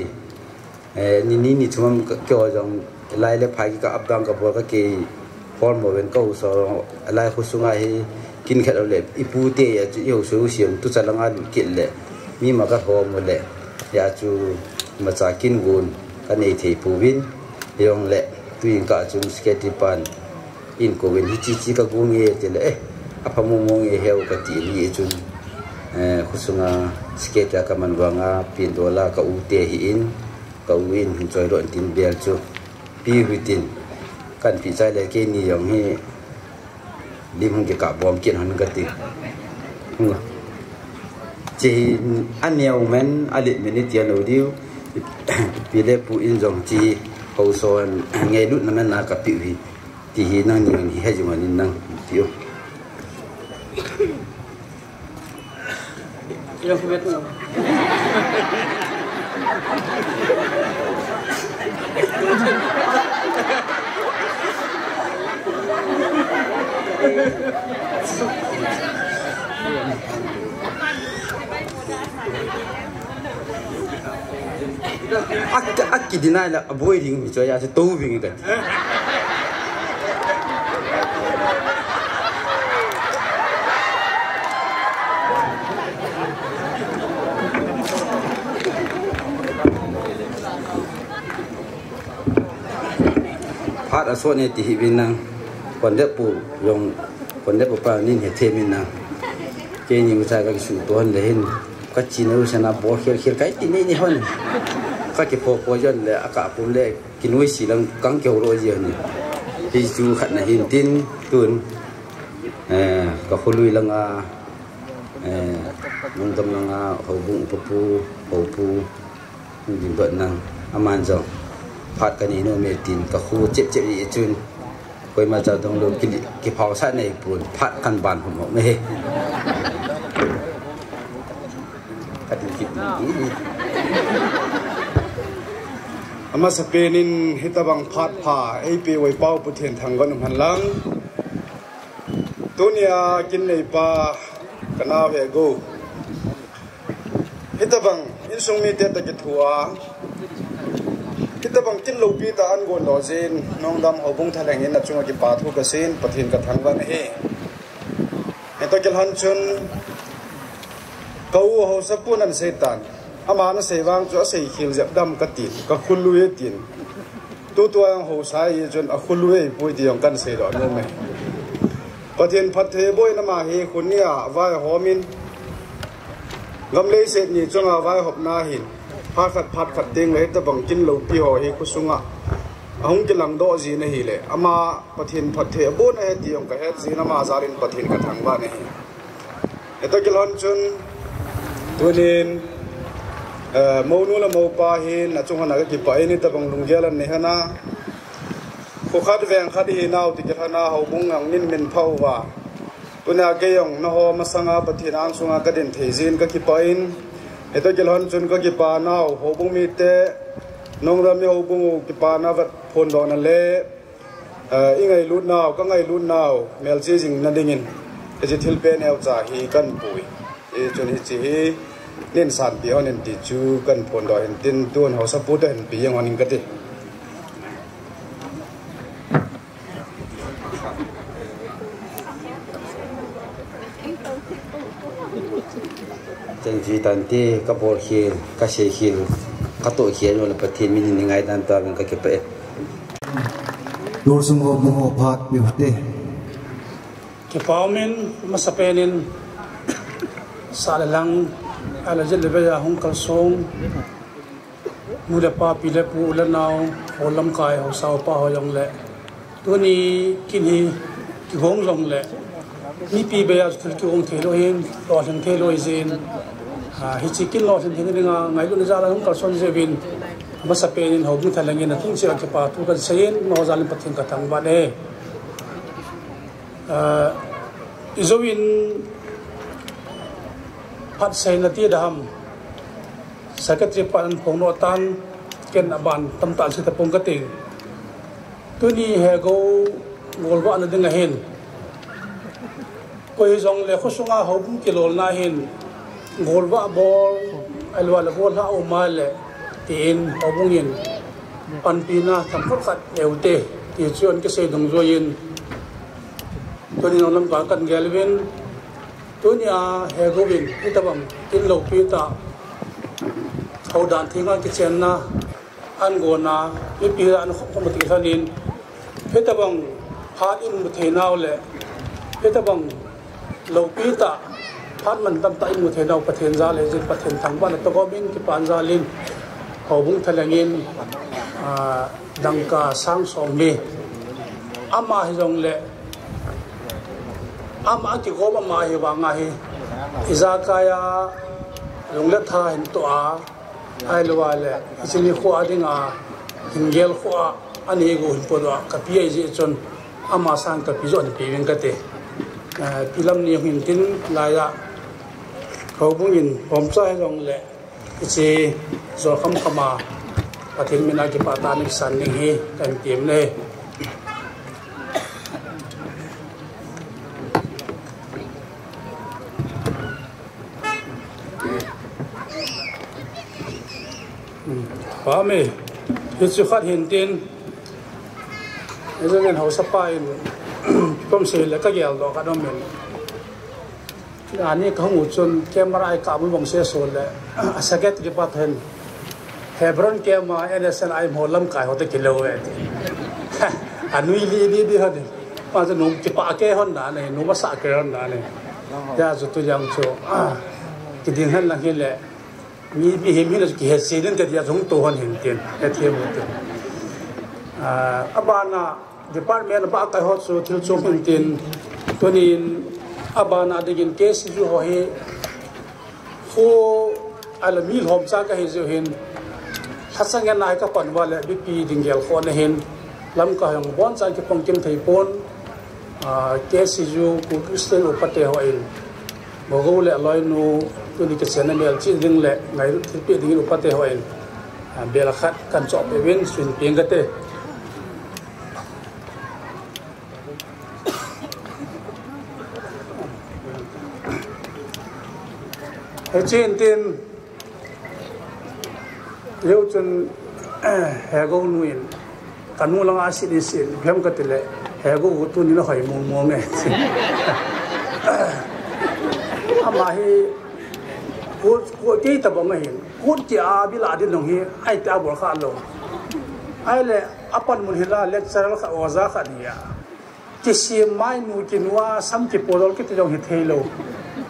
ni chumam kyo jong lai le phai ka abdang ka bo ka ke form mo ven ko so lai khu sunga hi kin khat le ipu te ya chu yo su siam tu chalanga kil le mi ma ka ho mo le ya chu ma cha kin gun ka nei thei pu win yong le tuin ka chung skate pan in ko ven hi chi ka gu nge te le apa mo mo nge heu ka ti ni chun khu sunga skate ka man wanga pin dola ka u te hi in ka win hin choi ro tin bel chu pi witin kan pi chai le ke ni yong hi lim hung ke ka bom kin han ga ti chi an neo men ali minute ya no diu pi le pu in jong chi ho so nge lut na men na ka pi wi ti hi nang ni hi ha juma ni nang tiu ya ku bet no Aki dinai la boy ring mi choya se to wing ka Pat aso ne ti hibin nang kon de pu yong kon de pu pa nin he themin nang ke ni musa ka su ton le hin ka chinu sana bo khir khir kai ti ni hon ka ke po po jon le aka pu le kinui si lang kang kyo ro ji ni ti chu khat na hin tin tun ka khului lang a nong tam lang a ho bung pu ho pu ni ba nang aman jo Pat ka ni no me tin ka khu chep i chun koi ma cha dong lo ki phao sa nei pun phat kan ban hum me he ka tin ki ama sa penin hitabang phat pha ap wai pau pu thian thang gon han lang dunia kin nei pa kana ve go hitabang insung mi te ta ki thua kita bang tin lo pi ta an gon lo jin nong dam ho bung thaleng in achunga ki pa thu ka sin pathin ka thangwan he eto kel han chun kau ho sapun an setan ama na sewang chu sei khil jap dam ka tin ka khulu e tin tu tuang ho sai chun a khulu e pui ti yong kan sei do no me pathin phat the boy na ma he khunia vai homin gamle se ni chunga vai hop na hin Pat khat ding le ta bang kin lo pi ho hi kusunga ahung ki lang do ji na hi le ama pathin phat the bo na he ti ong ka he ji na ma zarin pathin ka thang ba ne eto ki lon chun tunin mo nu la mo pa hi na chung na ki pa ni ta bang lung gelan ne hana khu khat veng khat hi naw ti ki hana ho bung ang nin min phau wa tuna ge yong na ho ma sanga pathin ang sunga ka den the jin ka ki pa in Ito kilhon chun ko ki pa naw ho bung mi te nong ra mi ho bung ki pa na vat phon do na le ingai lut naw ka ngai lut naw mel chi jing na dingin ke ji thil pe neu cha hi kan pui e chun hi chi hi nin san pi on en ti chu kan phon do en tin tun ho sa pu te en pi yang on in ka ti Chen ji tan ti ka bor khil ka she khil ka to khian wala pathin min ni ngai dan ta ka ke pe Lor sung ho mo phat mi hte ke paumen masapenin salalang ala jel be ya hung kal song mule pa pi le pu la naw holam kai ho saw pa ho yong le tu ni kin hi ki hong long le mi pi be ya ki hong the lo hin lo hin the lo izin hi chikin lo hin hin nga ngai lu za la hung kal son je bin masapenin ho bu thalangin athung se ke pa tu kan sayin no zalim pathin ka thang ba ne izowin pat sai na ti dam secretary pan phongno tan ken aban tam ta se ta pong ka ting tu ni he go golwa na ding hen coi dòng lệ khó sung hậu bung kilo na hin gol vạ bol alwa la bol ha oma lệ tin hậu bung in pan pina tham khắc khát đều tê thì chuyện cái xe đồng rồi in tôi đi làm cả cần gelvin tôi nhà hè govin cái tập bằng tin lộc pita hậu đàn thì ngang cái chuyện na anh gồ na cái pira anh không một cái thằng in cái tập bằng phát in một thế nào lệ cái tập bằng lộc pita phát mình tâm tại một thế nào phát hiện ra lệ phát hiện thằng bạn tôi có biết cái bạn ra lên hậu bung thay lên đăng cả sang sòng mi ama hi dòng lệ ama chỉ có ama hi vàng hi izakaya dòng lệ tha hình toa ai lo lệ chỉ ni khoa đi ngà hình gel khoa anh ấy go hình po đó cái pi gì chọn ama sang cái pi chọn pi viên cái thế pilam ni hình tin lại ya hậu bung in hôm sau dòng lệ chỉ do không khama và thiên mình ai cái bà ta nên sẵn nên hi cảnh tiệm này và mình hết sức phát hiện tiền nên hậu sắp bài công sự là các kiểu đó các đồng mình anh ấy không ngủ chôn camera ai cả một vòng xe số là sẽ cái cái bắt hình Hebron kem NSN ai mua lâm cài họ tới kilo vậy, anh nuôi đi hết, mà giờ nung chỉ pa cái hòn đá này, nung mà sạ cái hòn đá này, giờ rồi tôi giang cho, cái tiếng hơn là cái lệ, mi bị hiểm là cái hết xe đến cái giờ chúng tôi hòn hiện tiền, cái thêm một tiền, abana department ba cái hot số thiếu số hiện tiền, tôi nhìn abana để cái case ju họ he, khu alamil hôm sau cái gì hiện hát sang ngày nay các bạn vào lại BP đình gel khôn này hen làm cả hàng bốn sang cái phong kim thầy pon KCU của Christian Opate hoài mà gấu lại nói nu tôi đi cái xe này chỉ dừng lại ngày thứ bảy đình Opate hoài bây giờ khát cần chọn về bên xuyên tiếng cái thế ở trên tiền yêu chân hego nuin kanu lang asin isin gam ka tile hego utu ni hoi mo nge ama hi ko ti ta ba ma hin ko ti a bi la din nong hi ai ta bor kha lo ai le apan mun hila lecturer kha oza kha dia ki si mai nu ki nuwa sam ki podol ki ti jong hi thelo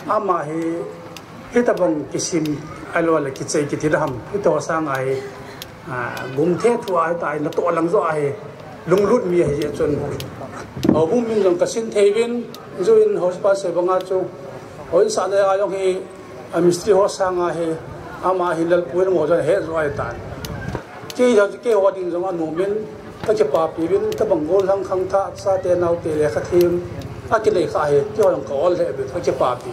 ama hi ta bang ki sim alo là cái gì cái ham cái to sang ai gồm thế thua ai tại nó to lắm rồi ai lung lút mi hay gì chun ở vùng miền trong cái sinh thái viên rồi in hospital sẽ bằng cho ở xã này ai ông hi mistri ho sang ai ama hi lal puan mo rồi hết rồi tại cái hoa đình trong anh miền các cái bà pi viên các bằng gol hăng khăng tha sa te nau te le khát thêm cái này khai cái orang có lẽ bị các cái bà pi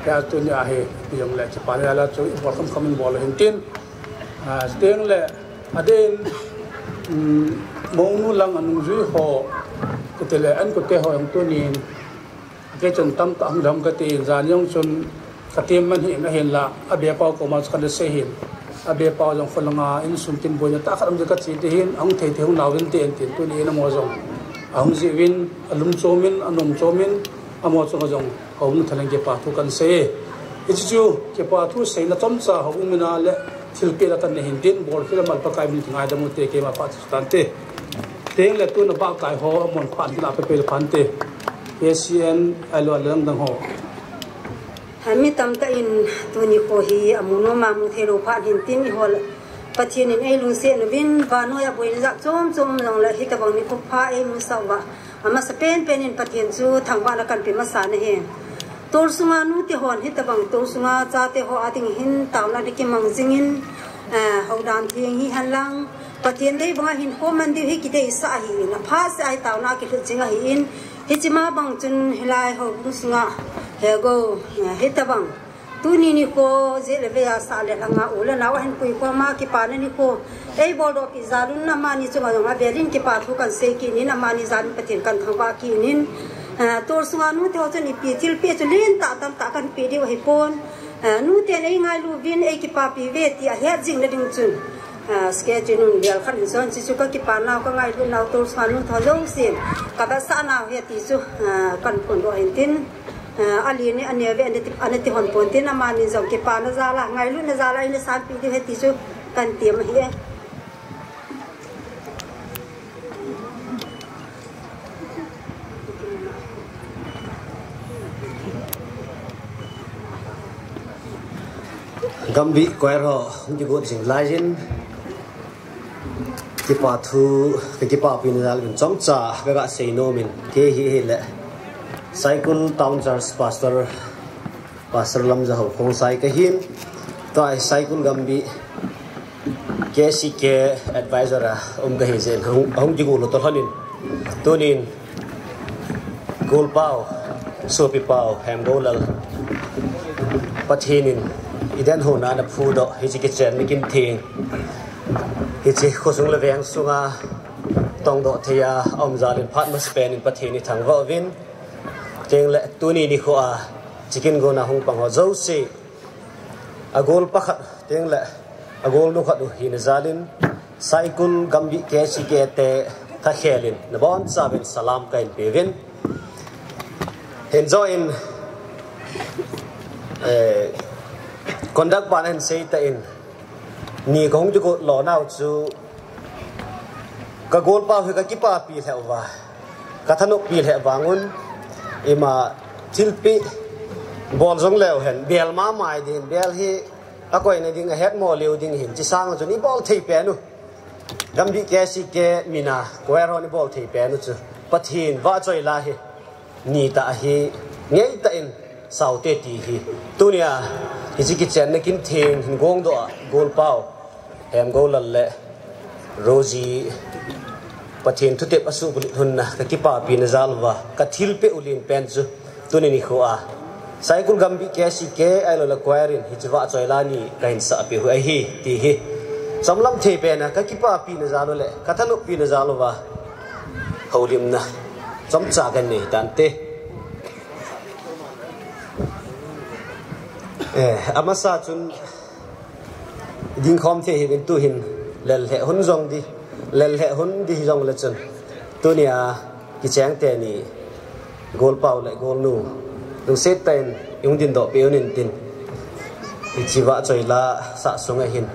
ya tu ni ahe yang le ci pane ala tu important khamin bol hintin steng le aden monu lang anu zui ho kutele an ko te ho yang tu ni ke chon tam ta ang dam ka te zan yong chon khatim man hi na hen la abe pa ko ma ska de se hin abe pa jong folanga in sum tin bo ya ta kharam ka chi te hin ang the the na win te en tin tu ni na mo jong ang ji win alum chomin anom chomin amo chong hồng thành cái bảo thu cần xe, ít chú cái bảo thu xe là tóm sa hồng mình là thiếu cái là cần hình tin bồi cái là mặt bạc cái mình ngay trong một cái mà phát triển thế, tiếng là tôi nó bảo cái họ muốn phản cái là phải là phản thế, ASEAN alo lần đồng họ. Hami tam ta in tôi ni ko hi amuno ma mu thelo phản hình tin hi hol pathian in ai lung se no vin va no ya boi za chom long la hi ka bang ni ko pha ai mu sa wa ama sa pen in pathian chu thangwa la kan pe ma sa ne he tor sunga nu te hon hi ta bang tor sunga cha te ho ating hin taw na dikki mang jingin hau dan thieng hi halang pathian dei banga hin ko man di hi ki dei sa hi na pha sa ai taw na ki thu chinga hi in hi chima bang chun hilai ho bu sunga he go hi ta bang tu ni ko je le ya sa le langa ula na wa hin pui ko ma ki pa ni ko ei bol do ki zarun na ma ni chunga ma berin ki pa thu kan se ki ni na ma ni zan pathian kan thangwa ki nin ตัวสงานุเท่าจะนี่ปีที่ปีจะเล่นตากันปีเดียวให้ปนนู้เตียนไอ้ง่ายลูวินไอ้กิปาปีเวทีเฮ็ดจริงเลยดึงจุนสเกจนุ่นเดียวขันส่วนจิจุก็กิปานาก็ง่ายลูนเอาตัวสงานุเท่าลงเสียกับภาษาหน้าเฮ็ดที่จุกันผลโดยเห็นตินอันนี้อันนี้เว้นอันนี้ที่หอนผลตินอามานิจงกิปานาซาละง่ายลูนาซาละอินสามปีเดียวเฮ็ดที่จุกันเตรียมเฮ็ดGambi koero juga sing lain kipa thu kipa pinal bin chongcha bega seino min ke hi le cycle town church pastor lamja ho khong sai ka hin to ai cycle gambi KCK advisor ga hi zen hong jigu lo to hanin tonin gol pau sopi pau ham golal pathinin idan hona na phu do hi chi kitchen ni kin thing hi chi khosung le veng sunga tong do thia om zalin phat ma spen in pathe ni thang ro win teng le tuni ni kho a chicken go na hung pang ho zo si agol pakhat teng le agol nu khat du hi na zalin cycle gambi ke si ke te tha khelin na bon sabin salam kain pevin enjoy in conduct ban and say ta in ni gong ju go lo nau chu ka gol pa hu ka ki pa pi theu wa ka thanuk pi the wangun ima thilpi bol jong lew hen bel ma mai din bel hi a koi na ding a het mo lew ding hin chi sang chu ni bol thei pe nu gam bi ke si ke mina ko ro ni bol thei pe nu chu pathin wa choi la hi ni ta hi ngei ta in sau te ti hi tunia hi chi chen na kin thing hin gong do gol pau em go lal le roji pathin thu te asu buli hun na ka ki pa pi na zalwa ka thil pe ulin pen chu tuni ni kho a cycle gambi ke si ke ai lo la quarin hi chwa choi la ni kain sa pe hu ai hi ti hi samlam the pe na ka ki pa pi na zalo le ka thanu pi na zalo wa holim na chom cha gan ni tan te amasa chun ding khom the hin tu hin lel he hun jong di lel he hun di jong la chun tu nia ki chang te ni gol pau le gol nu du set ten yung din do pe unin tin ki chiwa choi la sa sunga hin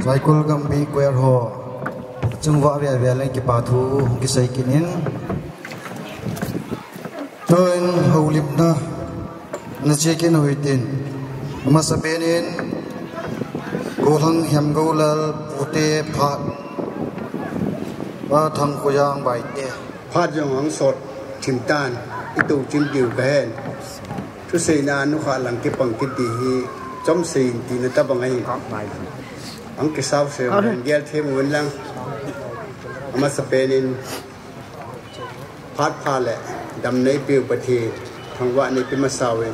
Zaikul gambi kuer ho chungwa ve ve lang ki pathu ki sai kinin toin holim na na chekin hoitin masabenin golang hem golal pute phat wa thang ko yang bai te phat jong ang sot thim tan itu chin diu ben thu sei na nu kha lang ki pang ki ti hi chom sei ti na ta bangai ang kisau se gel thêm một lần mà sắp bên phát pha lệ đầm nấy biểu bát thì thằng vợ này bị mất sao vậy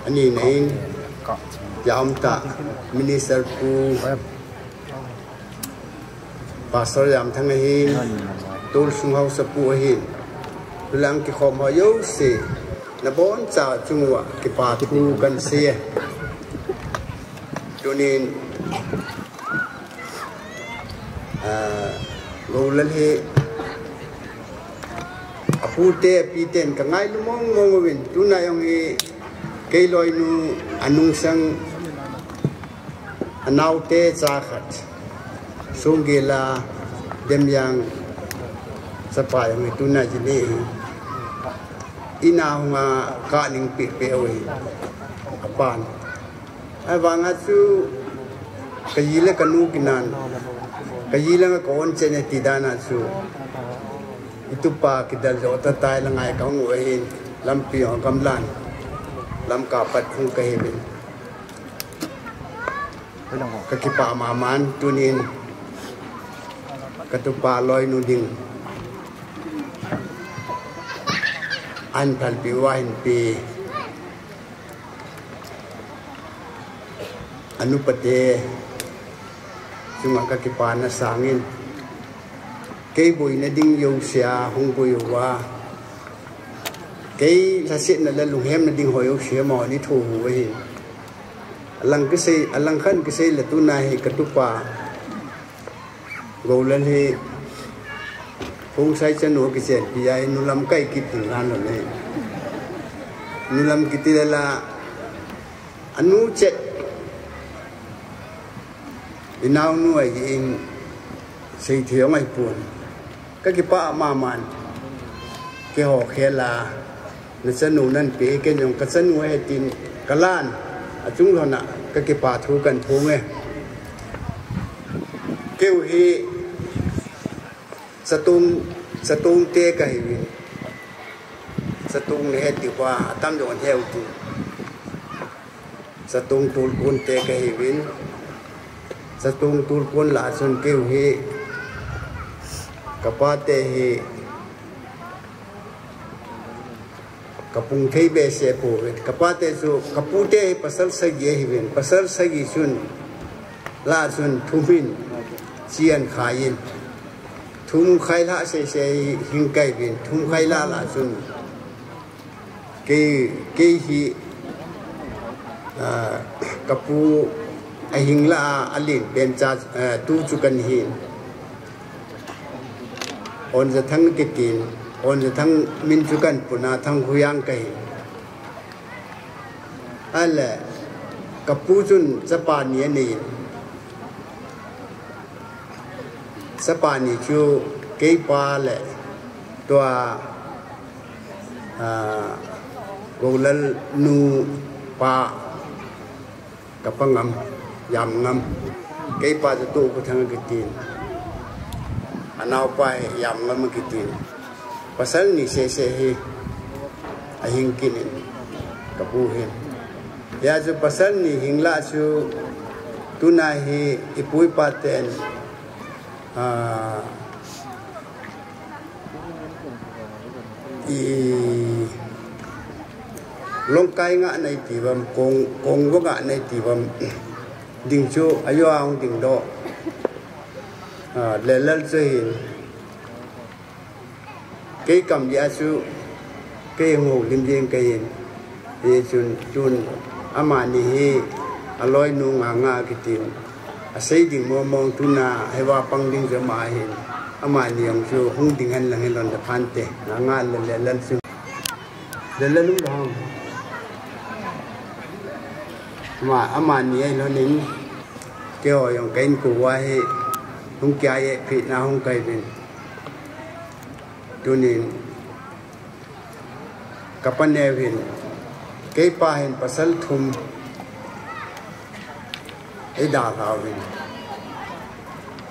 anh nhìn này giờ ông ta minister pu pastor làm thằng này tôi sung hậu sắp pu hin làm cái khom họ yếu xì là bốn chào chung vợ cái bà pu cần xe cho nên gấu lên hệ apu te pi ten cả ngày lu mong mong win tu na yong he cây loi nu anung sang anau te cha khat sung gela dem yang sapa yong tu na jini ina hunga ka ning pi pe oi apan ai vang asu cái là cái nu kinan cái là cái con trên này tì đan asu itu pa kita jo ta tai la ngai kaung we hin lam pi on kam lan lam ka pat khung ka hebin ka ki pa ma man tunin ka tu pa loi nu ding an thal pi wa hin pi anupate cuma kaki pana sangin cây bụi na đinh dầu xia hung bụi wa cây sa sit na lung hem na đinh hồi xia mò đi thu vậy alang cái xây alang khăn cái xây là tu này cái tu pa gầu lên thì hung sai chân nuôi cái chuyện thì ai nu làm cây kịp từng ăn rồi này nu làm cái gì là anu chết inau nuôi in xây thiếu ngày buồn các cái pa mà man cái họ khe là nó sẽ nụ nên bị cái nhung cái sân nuôi tin cái lan ở chúng nó nè các cái pa thu cần thu nghe kêu hi sa tung tê cái gì sa tung này thì qua tam dọn theo tu sa tung tu quân tê cái gì sa tung tu quân là xuân kêu hi kapate hi kapung thei be se po kapate su kapute pasal sagi hi ven pasal sagi sun la sun thumin chian khain thum khai la se hing kai ven thum khai la sun ke hi kapu a hing la alin ben cha tu chu kan hi on the thang ke tin on the thang min chu kan puna thang huyang kai ala kapu chun japani ni sapani chu ke pa le to golal nu pa kapangam yam ngam cái pa tu ko thang cái tin anau pa yam ngam cái tin pasal ni se hi ahing kinin kabuhin ya ju pasal ni hingla chu tunahi ipui paten longkai ngak nai tibam kong wo ngak nai tibam ding chu ayo ang ding do lelal zehin cái cầm giá su cái hồ lim điên cái gì chun amani hi aloi nu nga cái tin xây ding mo mong tuna hay wa pang ding giờ mai hin amani ang chu hung ding han lang lon da phan te nga lelal su lelal lu dong mà amani ai lo nin cái hồi yang cái ku wa hi hung kia ye phi na hung kai bin tunin kapan nevin cái pa hin pasal thum ida hawin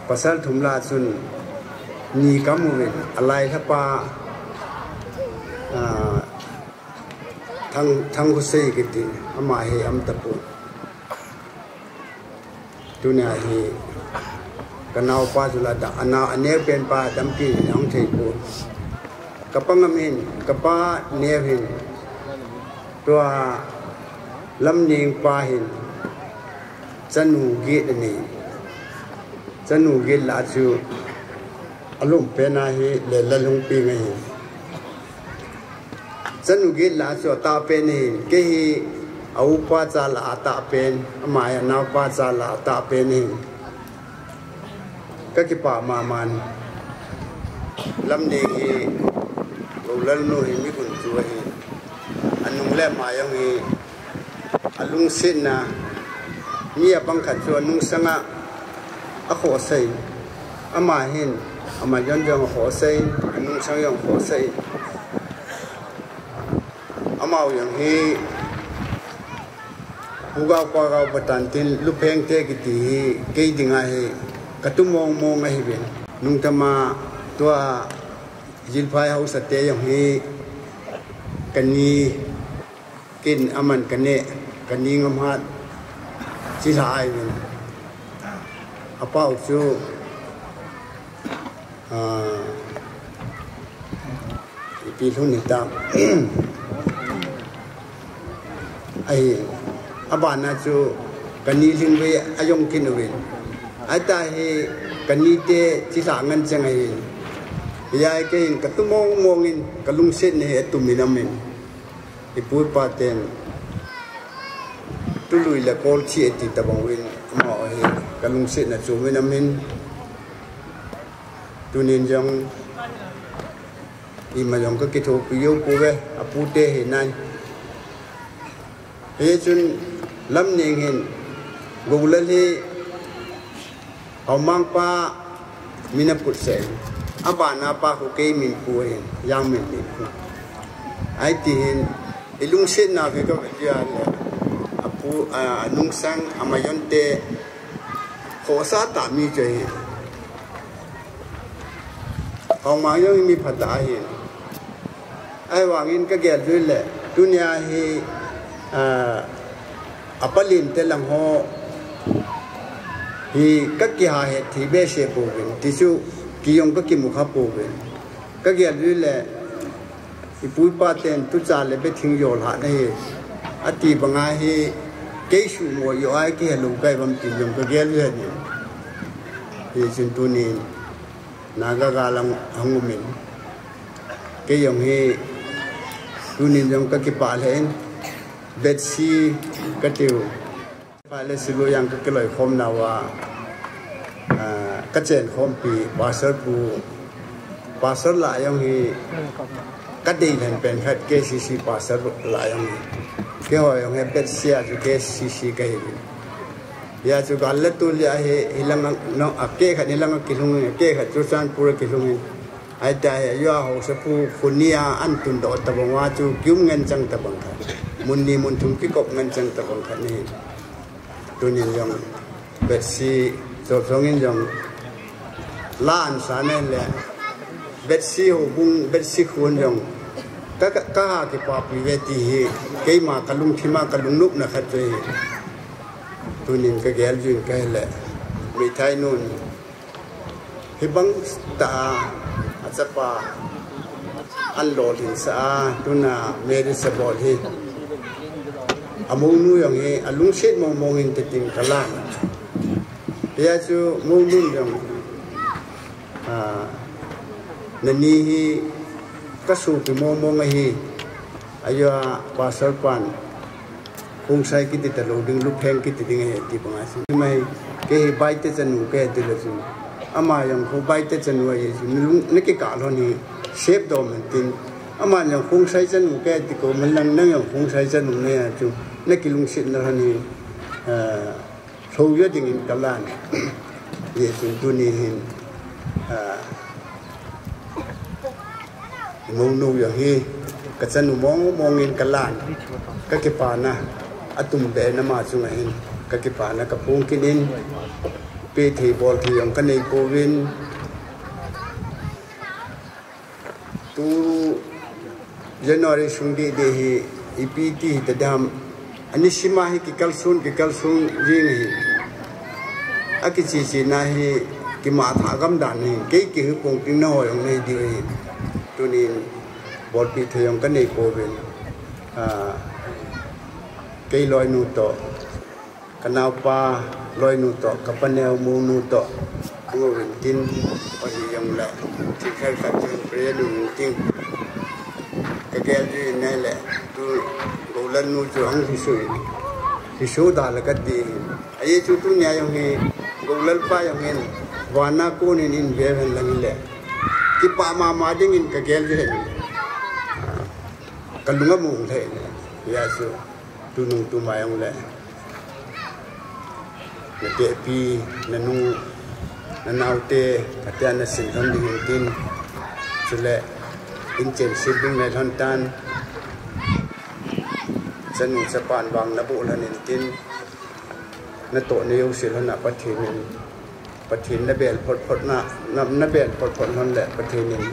pasal thum la sun ni kamuwin alai thapa thang ko sei kiti ama he am tapu tunia hi kanau pa jula da ana ane pen pa dampi ang thei ko kapangamin kapa nevin tua lam ning pa hin chanu ge ni chanu ge la chu alum pe na hi le la lung pi ngai chanu ge la chu ta pe ni ke hi au pa cha la ta pen ma ya na pa cha la ta pe ni ka ki pa ma man lam ning hi lal no hi mi kun chu hi anung le ma yang hi alung sin na mi apang khat chu anung sanga a kho sei ama hin ama yon jong kho sei anung sang yong kho sei ama yang hi buga kwa ga patan tin lu pheng te ki ti ke dinga hi katumong mong hi ben nung tama to jilphai hau sate yang hi kani kin aman kane kani ngam hat chi sai ni apa chu pi thun ni ta ai abana chu kani lingwe ayong kinwin ai ta hi kani te chi sa ngan changai yai cái cái tu mong in cái lung sen này tu mình amen cái bui pa ten tu lui là call chi thì ta bang win mà cái lung sen là tu mình amen tu nên trong mà trong cái thổ piêu cô về apu te hiện nay thế chun lâm niên hiện gù lên thì họ mang pa mina put sen abana pa ko ke min pu hin yang min ni pu ai ti hin ilung sen na ke ko ya le apu anung sang amayon te ko sa ta mi je ong ma yo mi phata hin ai wang in ka gel dui le dunia hi apalin te lang ho hi ka ki ha he thi be she pu bin ti chu ki yong ka ki mu kha po be ka ge lu le i pu pa ten tu cha le be thing yo la ne ati banga hi ke shu mo yo ai ke lu kai bam ti yong ka ge lu ni hi sin tu ni na ga lang hang min ke yong hi tu ni yong ka ki pa len bet si ka tiu pa le si lo yang ka ke loi khom na wa cái chuyện hôm bị bà sơ lại ông thì cái đi thành bên hết cái xí bà sơ lại ông cái hồi ông hết biết xe cho cái xí cái gì ya cho cái lết tôi lại thì lăng nó cái cái này lăng cái lông cái cái cho san pura cái lông ai tai yo ho sa pu kunia an tun do ta bang wa chu kyum ngen chang ta bang kha mun ni mun thum ki kop ngen chang ta bang kha ni tu ni yong bet si so song in yong lan sa ne le bet si ho bung bet si khun yong ka ki pa pi ve ti hi ke ma kalung thima kalung nup na kha choi tu ni ka gel jin ka le mi thai nun hi bang ta achapa an lo hin sa tuna meri sa bol hi among nu yang he alung shet mong mong in ting kala ya chu mong nun yang nani hi kasu ki mong mong hi aywa pasal pan kung sai ki ti talo ding lu pheng ki ti ding he ti panga si mai ke bai te chanu ke ti la chu ama yang ko bai te chanu ye ni ki ka lo ni shape do man tin ama yang kung sai chanu ke ti ko man lang nang yang kung sai chanu ne chu ne ki lung sit na ni so ye ding in kalan ye chu tu ni hin mong nu ya hi ka chanu mong in kalan ka ki pa na atum be na ma chu ngai ka ki pa na ka pung kinin pe thi bol thi ang ka nei ko win tu generation de hi ipt ta dam ani sima hi ki kalsun ring hi aki chi na hi ki ma tha gam dan hi ke ki hu pung ting no yong nei di hi tu ni bol pi thi ang ka nei ko win cây loài nụ to, canal pa loài nụ to, kapanel mu nụ to, ngô bình tin, ở gì dòng lệ, thì khai phát triển bây giờ đủ tin, cái gì này lệ, tôi đầu lần nụ chuông thì số đó là cái gì, ấy chú tôi nhà dòng gì, đầu lần pa dòng gì, vana cô nên in về hơn lần lệ, cái pa mà đi in cái gì này, cái lúng mù thế này, ya số tu nung tu mayang le na te pi na nu na nau te katia na sin hon di tin chule in chen sibing na hon tan chanu chapan wang na bu lan in tin na to ne yu sil hon na pathin na bel phot na bel phot hon le pathin in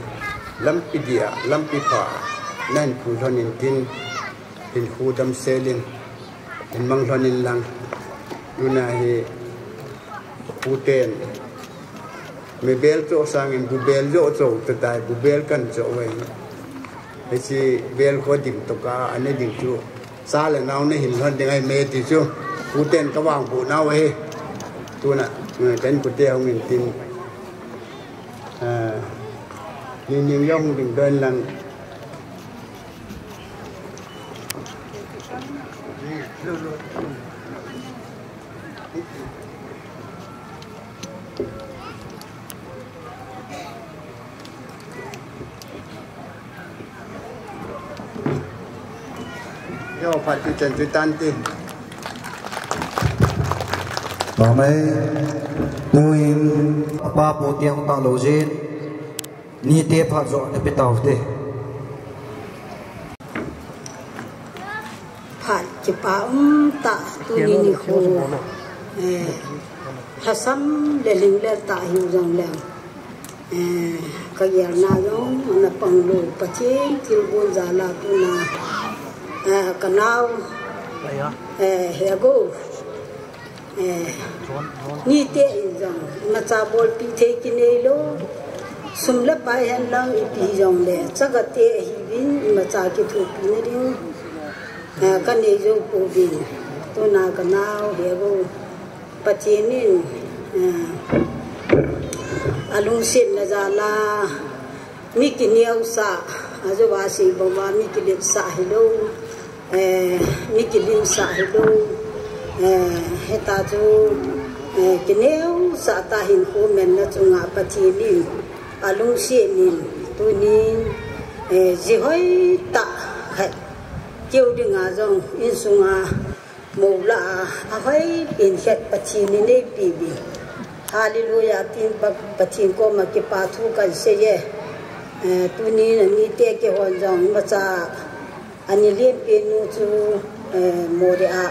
lampi dia lampi pa nan ku hon in tin in khu dam selin in mang lonin lang yuna hi puten me bel to sang in bu bel jo cho ta dai bu bel kan cho we he chi bel ko dim to ka ane dim chu sa le naw ne hin lon ding ai me ti chu puten ka wang bu naw he tu na ten ku te hong in tin ni yong ding đơn lang yo phát triển từ tan tin và mấy tôi ba bộ tiếng tạo lỗ trên ni tiếp phát rõ để biết tàu thế phát chỉ bảo ta tôi đi khô Hasam le ling le ta hiu jong le ka yer na jong na pang lo pa che til bon za la tu na kanao he go ni te jong na cha bol pi the ki ne lo sum le pa han lang i pi jong le cha ga te hi bin ma cha ki thu pi ne ring ka ne jong po bin tu na kanao he go Pacinin alung sin na jala mikiniaw sa ajo basi bawa mikilip sa hello mikilip sa hello heta jo kiniaw sa tahin ko men na tunga pacinin alung sinin tunin jihoy ta kêu đi ngà rong in sunga mù la ahai in het pachin ni bibi hallelujah tin bak pachin ko ma ke pa thu kan se ye tu ni ni te ke hon jong ma cha ani lem pe nu chu mo de a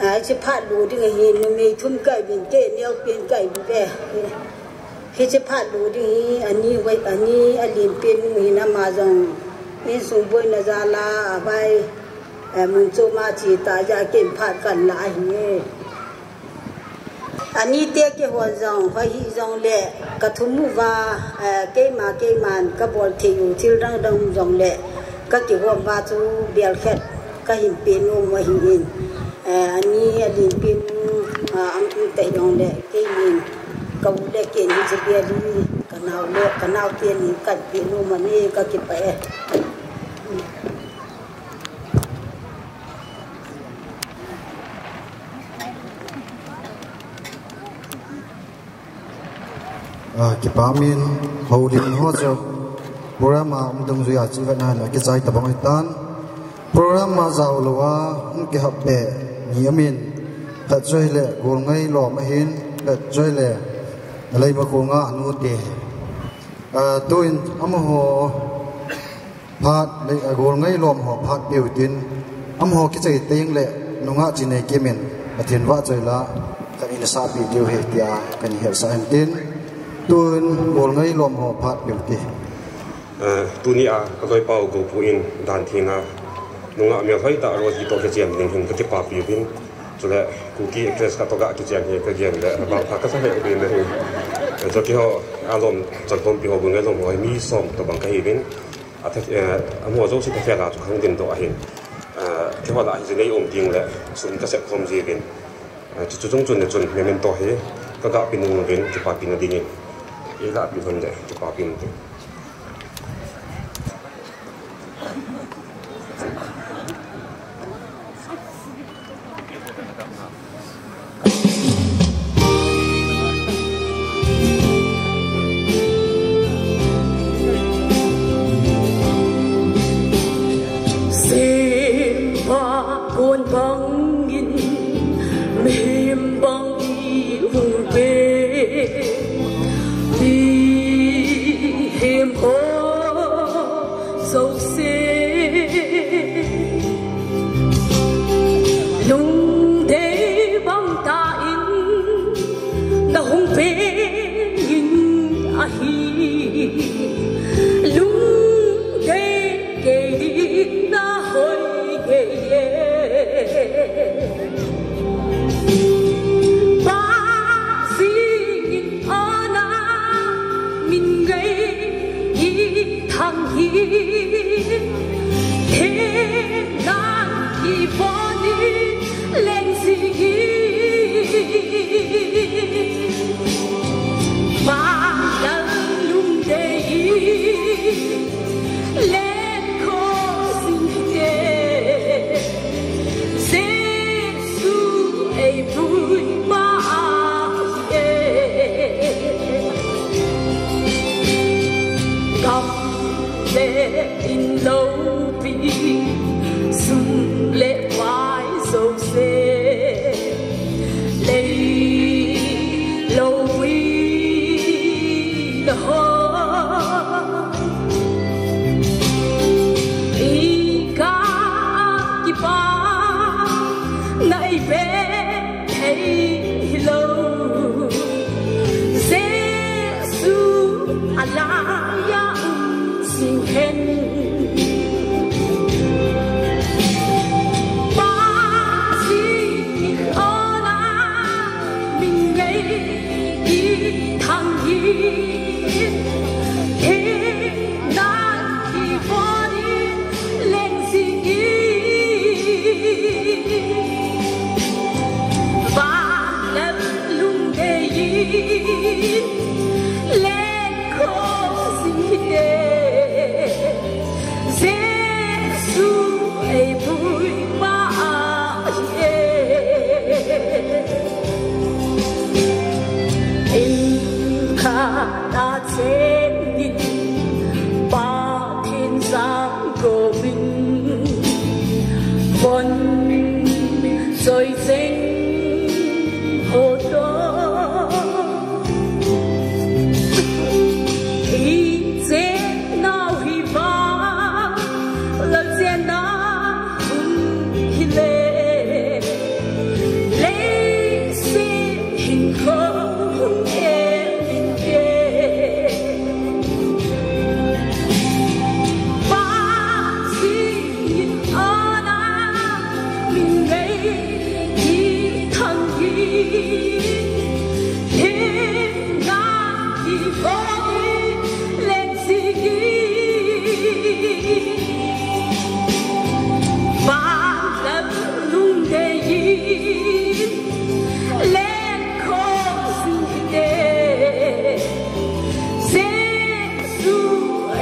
ai chi phat lu ding hi nu me thum kai bin te neo pin kai bu be hi chi phat lu ding ani wai ani alim pe nu hi na ma jong ni su boi na za la bai mun chu ma chi ta ja ke phat kan la hi ani te ke hon jong fa hi jong le ka thumu wa ke man ka bol thi yu thil dang dang jong le ka ki hom wa chu bel khet ka him pe nu ma hi in ani adin pin am te jong le ke min ka u le ke ni je be ri ka naw te ni ka pe nu ma ni ka ki pa kipamin holding hozo program dong zuya chiva na la ke chai tabang tan program ma zaw lowa ke happe niamin ta choi le gol ngai lo ma hin ta choi le lei ma ko nga nu te tuin am ho phat le gol ngai lom ho phat piu tin am ho ke chai teng le nunga chine kemen pathin wa choi la ka in sa pi tiu he tia kan her sa en tin tuần bồn ngay lom họ phát biểu kì tu ni cái đôi bao gồm phụ in đàn thiên nung ngã miêu thấy tạo rồi thì tôi cái chuyện hình cái bắp biểu tin cho nên cụ kỹ express cái tôi cái chuyện này cái chuyện đấy bảo phát cái xã hội bên này cho khi họ alom cho con biểu bồn ngay lom họ mi som tôi bằng cái bên thế họ giống như cái phe là cho kháng tiền tôi hiện khi họ lại cái này ổn định đấy xuống cái sẽ không gì bên chú trong chuẩn mình tôi hết các gạo pin nung bên cái bắp pin là đi nhỉ ý là bị vấn đề cái bắp pin đấy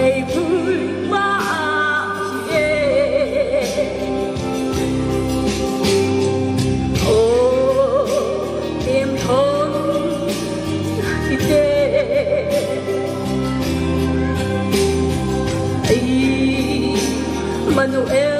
ai vui ba ô em thôn thì thế ai Manuel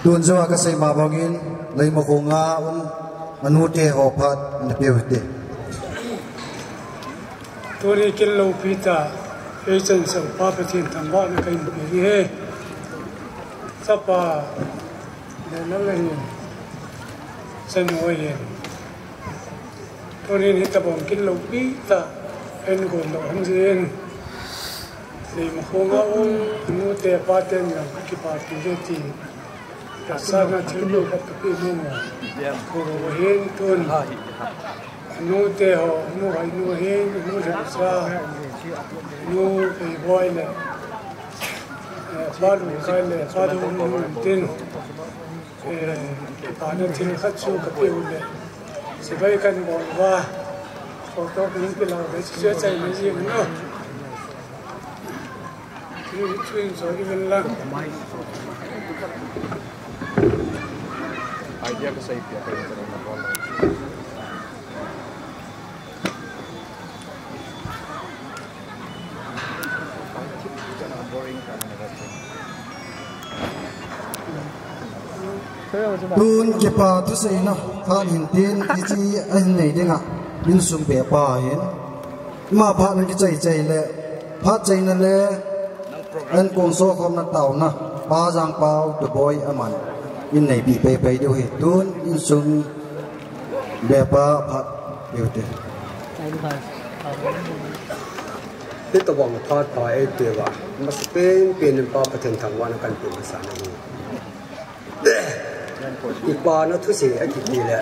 tuần sau các xây mà bằng in lấy một con ngà anh hút thế họ phát anh biểu thế tôi đi kinh lâu pita cái chân sầu pa phát triển thằng bạn nó cái gì hết sắp pa để nó lên chân ngồi hiện tôi đi tập bằng kinh lâu pita anh còn đâu anh gì lấy một con ngà anh hút thế phát triển cái phát triển gì Sana chilo kapi nunga, kuro hen tun, nu te ho, nu hai nu hen, nu sa, nu ei boy le, balu kai le, balu nu tin, pana tin khatsu kapi ule, sebai kan bolwa, photo pin pilang besi chai besi no, ni twin so even lang. Idea ke saya pihak yang terima bola. Tuần kipa tu sei na phan hin tin chi anh nei denga min sum be pa hin ma pha na ki chai le pha chai na le an kong so khom na tau na pa jang pau the boy aman in này bị bay điều hiện tuôn in sung đẹp ba phát điều thếที่ตะวันทอดไปไอ้เปียว่ามันเป็นปลาประเทศทางวันกันเป็นภาษาหนึ่งอีปลาเนาะทุกสิ่งไอ้ที่ดีแหละ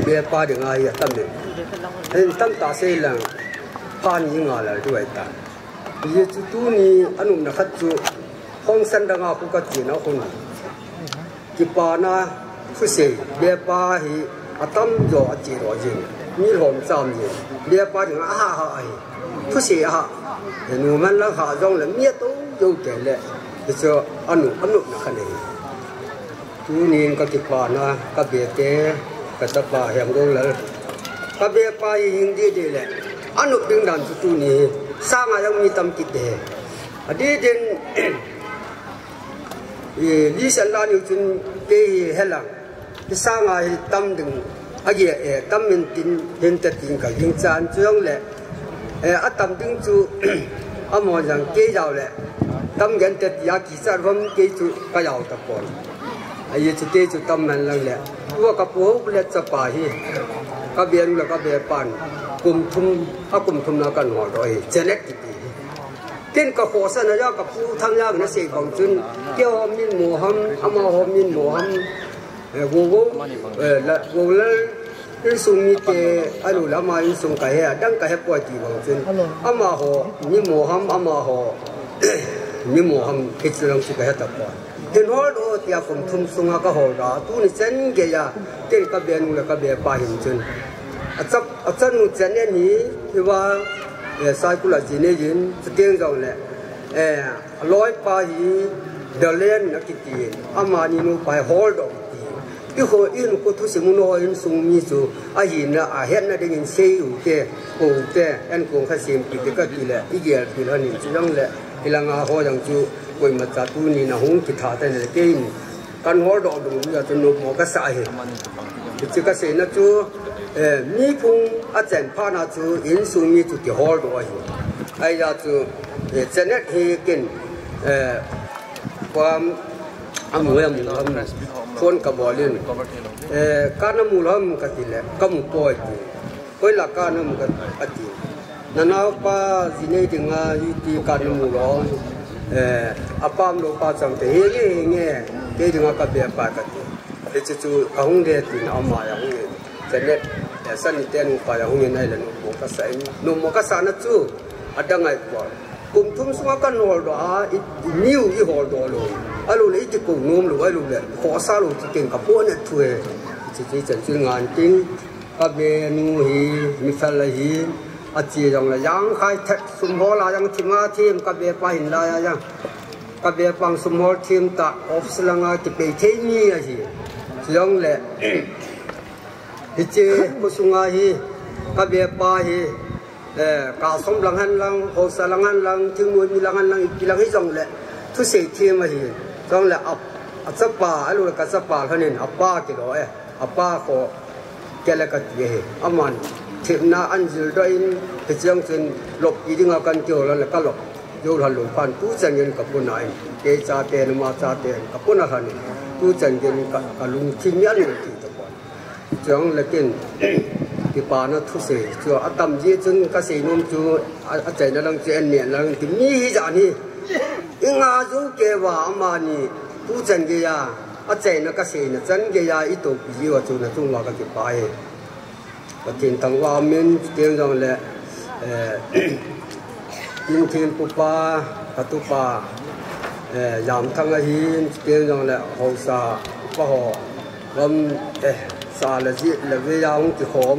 เบียปลาเดี๋ยวไงตั้มหนึ่งเห็นตั้มตาเสียหลังผ่านยิงอะไรด้วยตาเยจุดนี้อนุนักจุห้องสันดังอาคุกจีนเอาคนกิปานาผู้เสียเบียปาฮีอาตั้มจ่อจีรอจินมีหอมจามยินเบียปาถึงอาหาไอผู้เสียฮะเห็นมันแล้วหาจงแล้วเมียตู้อยู่แก่เลยจะเจออนุนักเลยทุนี้ก็กิปานาก็เบียเตะก็ตะปาแหมกงเลยก็เบียปายิงดีเลยอนุดึงดันทุนี้สร้างอะไรมีตั้มกิดเดอดีเด่นลิสันลานิวจุนเกยเฮลังที่สร้างไอ้ตั้มดึงไอ้เหี้ยตั้มมันตินเห็นแต่ตินกับยิงจานจ้องแหละไอ้ตั้มดึงจูอ้ามอยังเกยยาวแหละตั้มเห็นแต่ยากิจารวมเกยจูก็ยาวตะปอนไอ้ยี่จุเกยจูตั้มมันลังแหละตัวกับพวกเล็ดจะป่าฮีกับเบียร์แล้วกับเบียร์ปันกลุ่มทุมนักกันหัวดอยเจเน็ตติเก่งกับโคสันนะยากับผู้ทำยากนะเสกของจุนเกี่ยวมินหมูฮัมอามาฮมินหมูฮัมละอินสุมีเตอนุละมาอินสุงกะเฮดังกะเฮปวยตีของจุนอามาฮมิหมูฮัมอามาฮมิหมูฮัมคิดลังสุกะเฮตะปอนเดินฮอดโอเตียฝุมทุมสุงากะฮอดาตูนี่เซนเกยาเก่งกับเบียนุละกับเบียปาหินจุนอาจันนุเจเนนี้ที่ว่าสายกุลาจีเนยินสเตียงจังเลยร้อยปาฮีเดลนนักกีฬาอามานีนูไปฮอลด์ที่เขาอินก็ทุสิมุนอินสุมีสูอาหินนะอาเห็นนะได้ยินเสียงเตะโอ้เตะอันคงข้าเสียงปีเด็กก็ดีแหละอีเกียร์ปีละนี่จังเลยอีหลังอาหัวยังจูป่วยมาจากตัวนี้นะหงกิดขาแต่เนี่ยเก่งกันฮอลด์ดูอย่าจะนุกหมอกระสายจิกระเสนจูมีพุงอาจารย์พานาจูอินสุมีจูที่ฮอลด์ด้วยไอ้ยาจูเจเน็ตเฮกินความอมวย ทวนกระบอกเล่นการน้ำมูลมันก็ติแหละก็มุปอยติก็หลักการน้ำมันก็ตินั่นเอาป้าสิเนติงาอยู่ที่การน้ำมูลอาปามโลป้าจังเตเงี้ยเดี๋ยวงากับเบียป้าก็ติเดี๋ยวจู่ๆเขาหงเดียตินเอามาอย่างนี้จะเล็ดแต่สันนิษฐานไปอย่างนี้นั่นแหละนุ่มโมกัสไอนุ่มโมกัสนั่นจู่ada ngai kuat kum thum sunga kan hol do a new I hol do lo alu le ti ko ngom lo alu le kho sa lo ti ken ka po ne thue chi chen chi ngan ting ka be nu hi mi sal la hi a chi jong la yang khai that sum ho la yang thima thim ka be pa hin la ya yang ka be pang sum ho thim ta of slanga ti pe the ni a hi jong le hi che ko sunga hi ka be pa hiกาสมหลังหันหลังโหสหลังหันหลังถึงมวยมีหลังหันหลังอีกหลังให้จงแหละทุเสียเทียมมาทีจงแหละอับสปาไอ้ลูกกับสปาเขาเนี่ยอับป้ากี่ดอกอับป้าก็แกละกันเยอะอามันเทียมนาอันจิลด้วยที่จังจนหลบอีดึงเอากันเกี่ยวแล้วก็หลบโยนหันหลงพันตู้จังเงินกับปุ่นไหนเกจ่าเตนมาจ่าเตนกับปุ่นอะไรนี่ตู้จังเงินกับลุงทิ้งยันอยู่ที่ตะวันจังเลยกินที่ป่านั้นทุเสียชัวอาตมยี่จนกษัตริย์นุ่มชัวอาจารย์นั่งเจนเนี่ยนั่งที่มีจานี่ยังอาจูเกว่าอามานี่ผู้จันเกียอาจารย์นักเกษตรจันเกียอีตัวปีว่าจูนจุงว่ากันที่ป่าเองก็ทิ้งทั้งว่ามินเตียงจังเลยทิ้งทิ้งปุปาตัตุปายามทั้งหินเตียงจังเลยหงสาปะหอลมสาละจีละเวียงที่หอม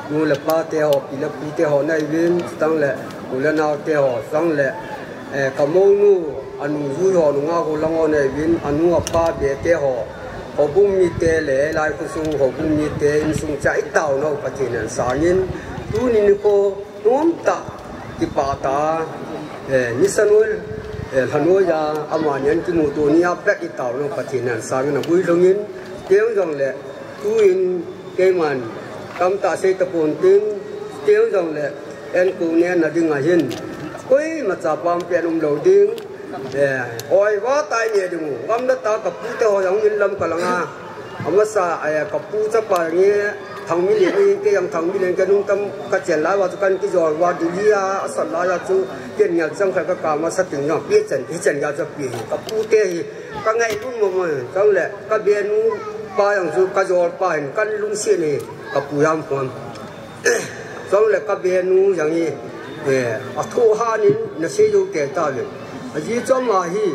นูละป้าเตหอปีละปูเตหอในวินตั้งแหละนูละนาวเตหอตั้งแหละกำมงนูอนุยูหอนุงากุลังในวินอนุป้าเบียเตหอหอบุ้งมีเตเล่ลายกุสุงหอบุ้งมีเตอินสุงใจเต่าเนาะปะจีนันสายินตูนินโคนุ่มตาที่ป่าตานิสนุลฮันโนยาอามายันที่มูตัวนี้อับแปะเต่าเนาะปะจีนันสายินบุยลงยินเตียงจังแหละtu in keman kam ta se ta pon tin teu jong le en ku ne na ding a hin koi ma cha pam pe num lo ding oi wa tai ne ding kam da ta ka pu te ho yang in lam ka langa amasa aya ka pu cha pa nge thang mi le ke yang thang mi le ka nung tam ka chen la wa kan ki jor wa di ya asal la ya chu ken nya jang kha ka ma sa ting no pi chen ya cha pi ka pu te ka ngai lun mo mo jong le ka be nuป้าอย่างสุกจอดป้าเห็นกันลุงเสียนี่กับปุยามความสองเลยกับเบนูอย่างนี้อัฐหานินน่าเสียอยู่แก่ตาเลยยี่จอมมาฮี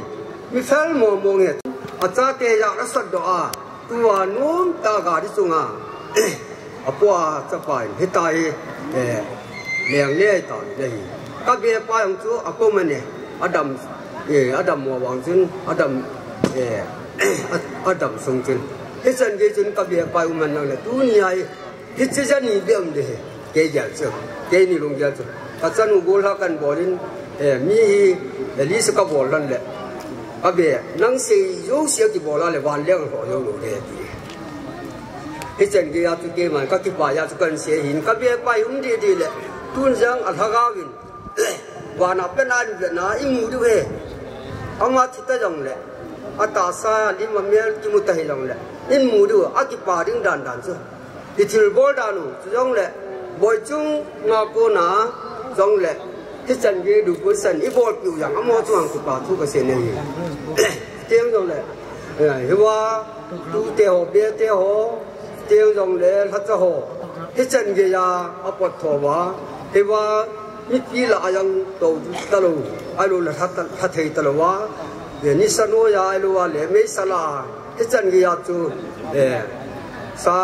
มีแฟนมองเนี่ยอาจารย์เตยากสัตว์ดอาตัวนุ่มตากาดิสุงาปัวจะไปให้ตายเลี้ยงเลี้ยตายเลยกับเบป้าอย่างสุปัวมันเนี่ยอดัมมัววางจนอดัมทรงจนฮิจันเกจนกับเบียไปอุมันนั่งเลยตัวนี้ไอ้ฮิจจันนี่เบี้ยมเดะเกยจัลส์เกยนี่ลงจัลส์กัจจันอุโกลหากันบอลินมีลิสกับอลลันเลยกับเบียนั่งเสียยูเสียที่บอลเลยวันเลี้ยงหัวยูโรเดดีฮิจันเกยตุเกมันกับที่ป่ายาตุกันเสียหินกับเบียไปดีเลยทุนจังอัลฮากาวินวันอัปเป็นอะไรเนี่ยนะอิมูดูเฮอามาทิตาจังเลยอาตาซาลิมเมียที่มุตหิจังเลยอินมูดูอากิปาดิ้งดันซูดิทิลบอลดานุจังเลยบอยจุงงาโกนาจังเลยที่จันเกดูกุศลอีบอลผิวอย่างอโมจุงกิปาทุกเสนีเตียงจังเลยเฮ้ยว่าตูเตหอเบียเตหอเตียงจังเลยฮัจจะหอที่จันเกยาอปทวาเฮ้ยว่ามิตรละยังโตตลอดไอ้ลูกทัดเทตลอดว่านิสโนยาไอ้ลูกเลยไม่สลาที่จันกียาจูซา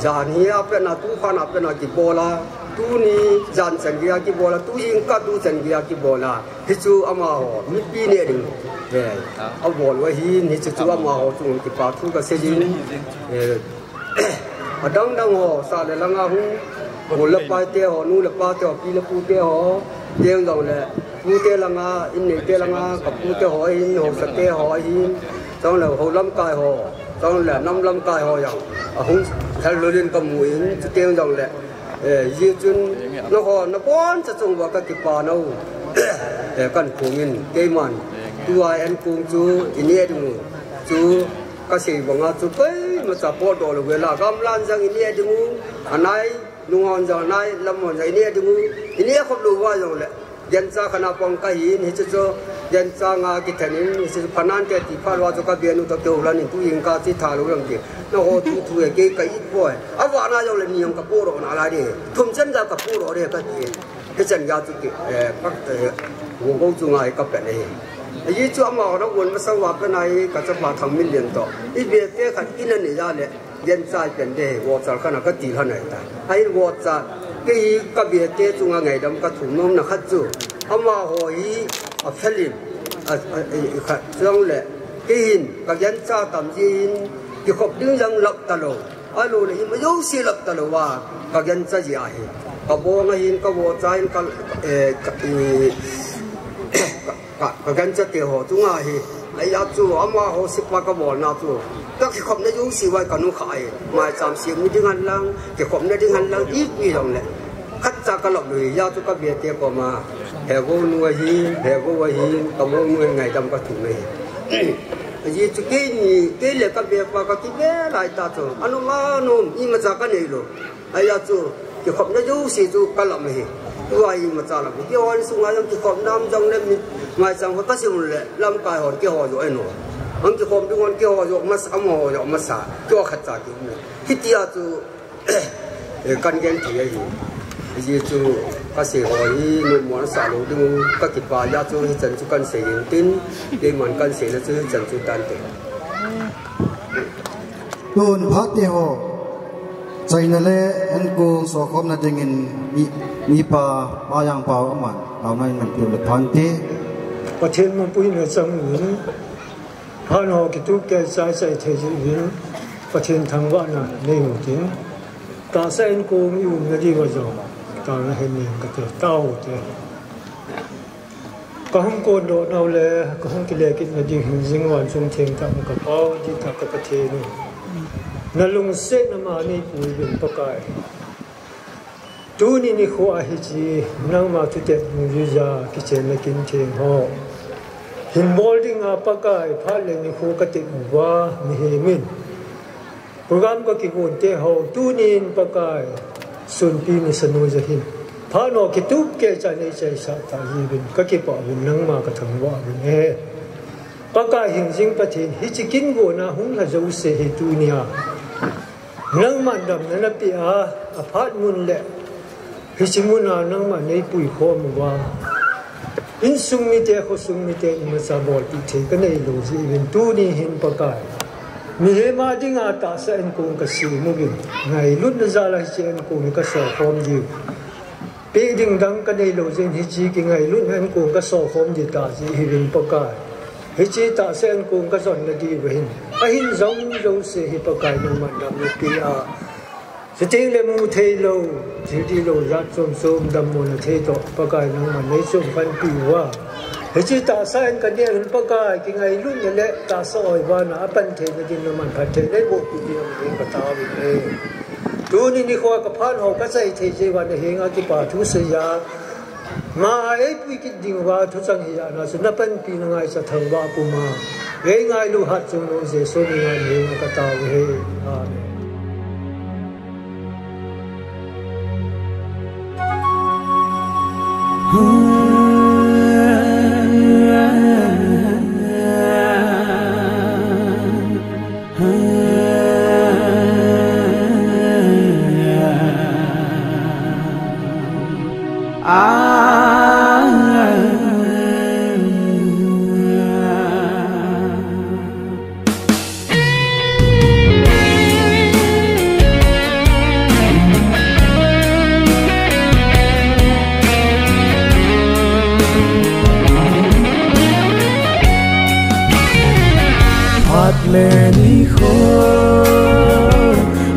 จานเฮียเป็นนาตูฟานาเป็นนากิโบลาตูนี้จานจันกียากิโบลาตูยิงกัดตูจันกียากิโบลาฮิจูอามาโหมิปีเนี่ยดึงเอาบอลไว้หินฮิจูอามาโหจุงกิปาทุกเสียงดังโหซาเลลังอาหูโหละปาเตหอนูละปาเตหอปีละปูเตหอเดียงดังเลยปูเตลังอาอินเนเตลังอากับปูเตหอหินโหสเตหอหินจังเลยโหลำกายหอจังเลยน้ำลำกายหออย่างหงทะลุลินกับมวยจะเตียงจังเลยยืดจนนครนปอนจะจงว่ากับกิปานากันคงเงินเกมันตัวแอนคงจูอินเนียดูจู cái gì bằng à chụp cái mà chụp bộ đồ là về là gam lan sang ini đi ngu anh ấy nung hòn giờ này làm hòn giờ ini đi ngu ini không đủ vào rồi lệ dân sa khana pong cái gì này cho dân sa ngà cái thằng này sẽ phanan cái thì pha vào cho cái biển nó kêu là những tu yên cái thì thả luôn kì nó hồ tu cái ít boy à vợ na rồi là nhiều cái bộ đồ nào lại đi thùng chân ra cái bộ đồ đi cái chân ra chút kì các vùng công chúng ai cấp cái này ý chỗ mà nó muốn mà sao vào cái này cái chấp vào thằng mình liền đó ý về cái cái in này ra lệ dân sa biển đề vợ sa khana cái tiền này hay vợ sa cái việc cái chúng ngày đâm cái thùng nôm là khát chú, ama hỏi phim, trong lệ cái hình các dân cha tạm gì cái khop đứng dân lập tàu, alo này mà dấu xí lập tàu và các dân cha gì ai, các bố ngay hình các bố cha hình các dân cha tiêu họ chúng ai ai ya chú ama họ xếp vào các bố nào chú các cái khop này dấu xí vậy cả nó khai mà chạm xí mới đứng hành lang cái khop này đứng hành lang ít gì rồi lệ khát cha cái lộc lười giao cho các việc kia của mà hè cô nuôi hi cầm ông nuôi ngày trong các thủ này vì cái là các việc và các cái bé lại ta cho anh mà nó nhưng mà cha cái này rồi ai ya cho cái khổng nó du sĩ cho cái lộc này tôi mà cha là cái họ xuống ai cái khổng nam trong này mà trong cái gì một làm cái họ cái họ rồi anh nó cái khổng đúng cái họ rồi mà sao mà rồi mà sao cho khát cha cái này khi tia cho căn gen thì gì vì chú các sĩ hỏi người muốn xả lũ đừng các kỹ bà gia chú chân chú cần sĩ hiện tin để muốn cần sĩ là chú chân chú tan tiền tuần phát tiền hồ chạy nè lẽ anh cô số không là tình hình mi pa ba yang pa mà tao này mình tìm được phán thế và thêm một buổi nữa trong những phán họ cái tu cái sai sai thế gì những và thêm thằng vợ là nên một tiếng ta sẽ anh cô yêu người đi vào rồi ta là hình như cái gì tao thế có không cô độ nào lệ có không cái lệ cái gì hình sinh hoạt trong thiên thang cái bao gì thằng cái thế này nó lung sẽ nó mà này bùi biển bạc cái tu ni ni khoa hi chi nang ma tu te mu ra cái chuyện là kinh thiên ho hình molding à bạc cái phát lên ni khu cái tiền và ni mình program có cái nguồn te ho tu ni bạc cái xuân pi ni sanu ra hin phá nó cái tu cái trái này trái sa ta hi bin cái bảo bin nang ma cái thằng wa bin he bác cái hình sinh phát triển hi chỉ kinh của na hung là dấu sẽ hi tu ni à nang ma đầm na pi à phát mun lệ hi chỉ mun na nang ma nei pui kho mu wa in sung mi te kho sung mi te ma sa bol pi the cái này lo ji bin tu ni hin bác cái mi he ma ding a ta sa en kong ka si mu bin ngai lut na za la chi en kong ka so khom ji pe ding dang ka nei lo jen hi chi ki ngai lut en kong ka so khom ji ta ji hi bin pa ka hi chi ta sa en kong ka zon na di hin a hin zong zong se hi pa kai no man dam pi a se ting le mu thei lo ji di lo ya som som dam mo na thei to pa kai no man nei som kan pi wa he chi ta sa en kan dia hin pa ka ki ngai lu ne le ta sa oi ba na pan the na din no man pha the le bo pi di no ka ta bi le tu ni ni kho ka phan ho ka sai the je ba ne he nga ki pa thu se ya ma ai pi ki ding wa thu chang hi ya na su na pan pi na ngai sa thang ba pu ma ge ngai lu hat chung no se so ni nga ne ka ta bi he amen Many khô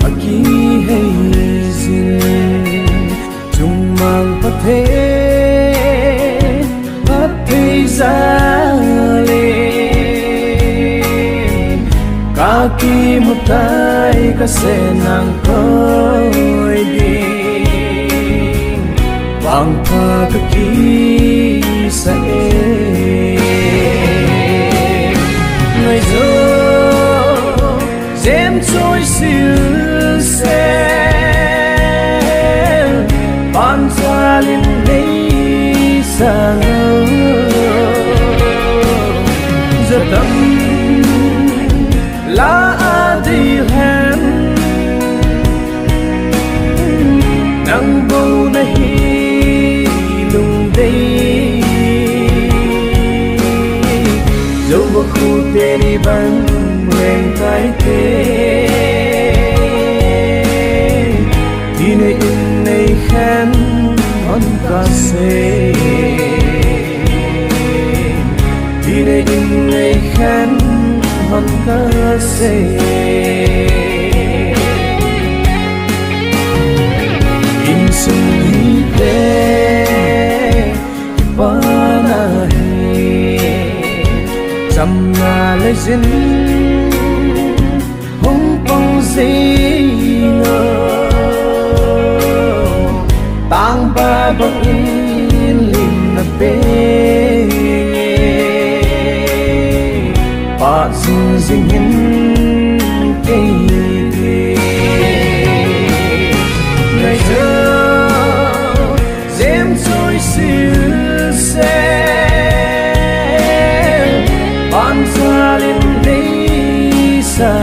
aki hay zin chung mang phát thế ra lên cả kỳ một tay cả sẽ nàng coi đi vang pha cả kỳ sẽ người dối cả xe đi đây in ngày khen hòn cả xe in sung hi te bana hi chăm na lấy zin hong pong zin tang ba bang in lim na pe pa zin zin hin ke ngày xưa dêm trôi siêu xe ban xa lên đây xa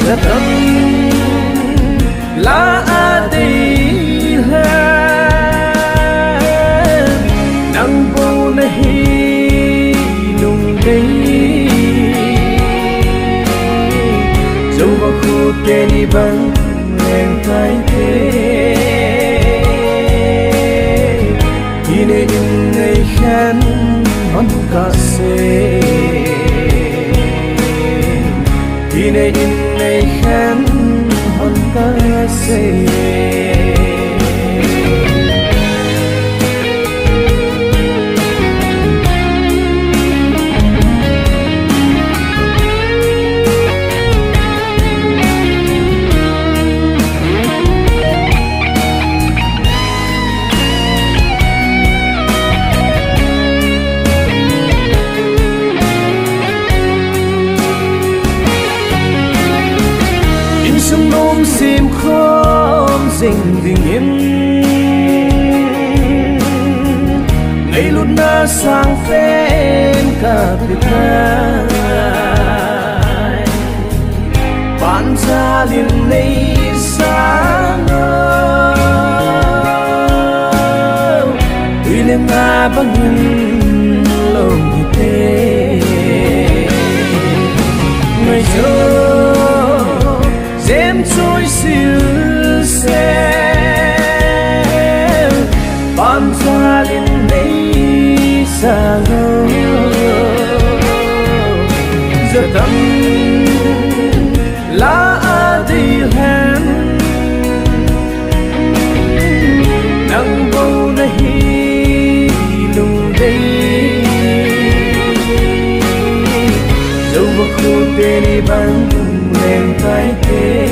rất âm lá đi hết nắng vô này nung đây dẫu vào khu tên đi bằng lên tay thế thì nên những ngày khen hòn cả xe thì nên những ngày khen hòn cả xe sim khom dình dình yên ngày lúc na sang phen cả Việt Nam bạn ra liền lấy sáng tuy lên na bằng nhìn lòng như thế ngày xưa dêm trôi siêu xe ban ra lên đây xa ngơ giờ tâm lá đi hẹn nắng bầu này lùng đây dẫu vào khu tên đi bằng lên tay thế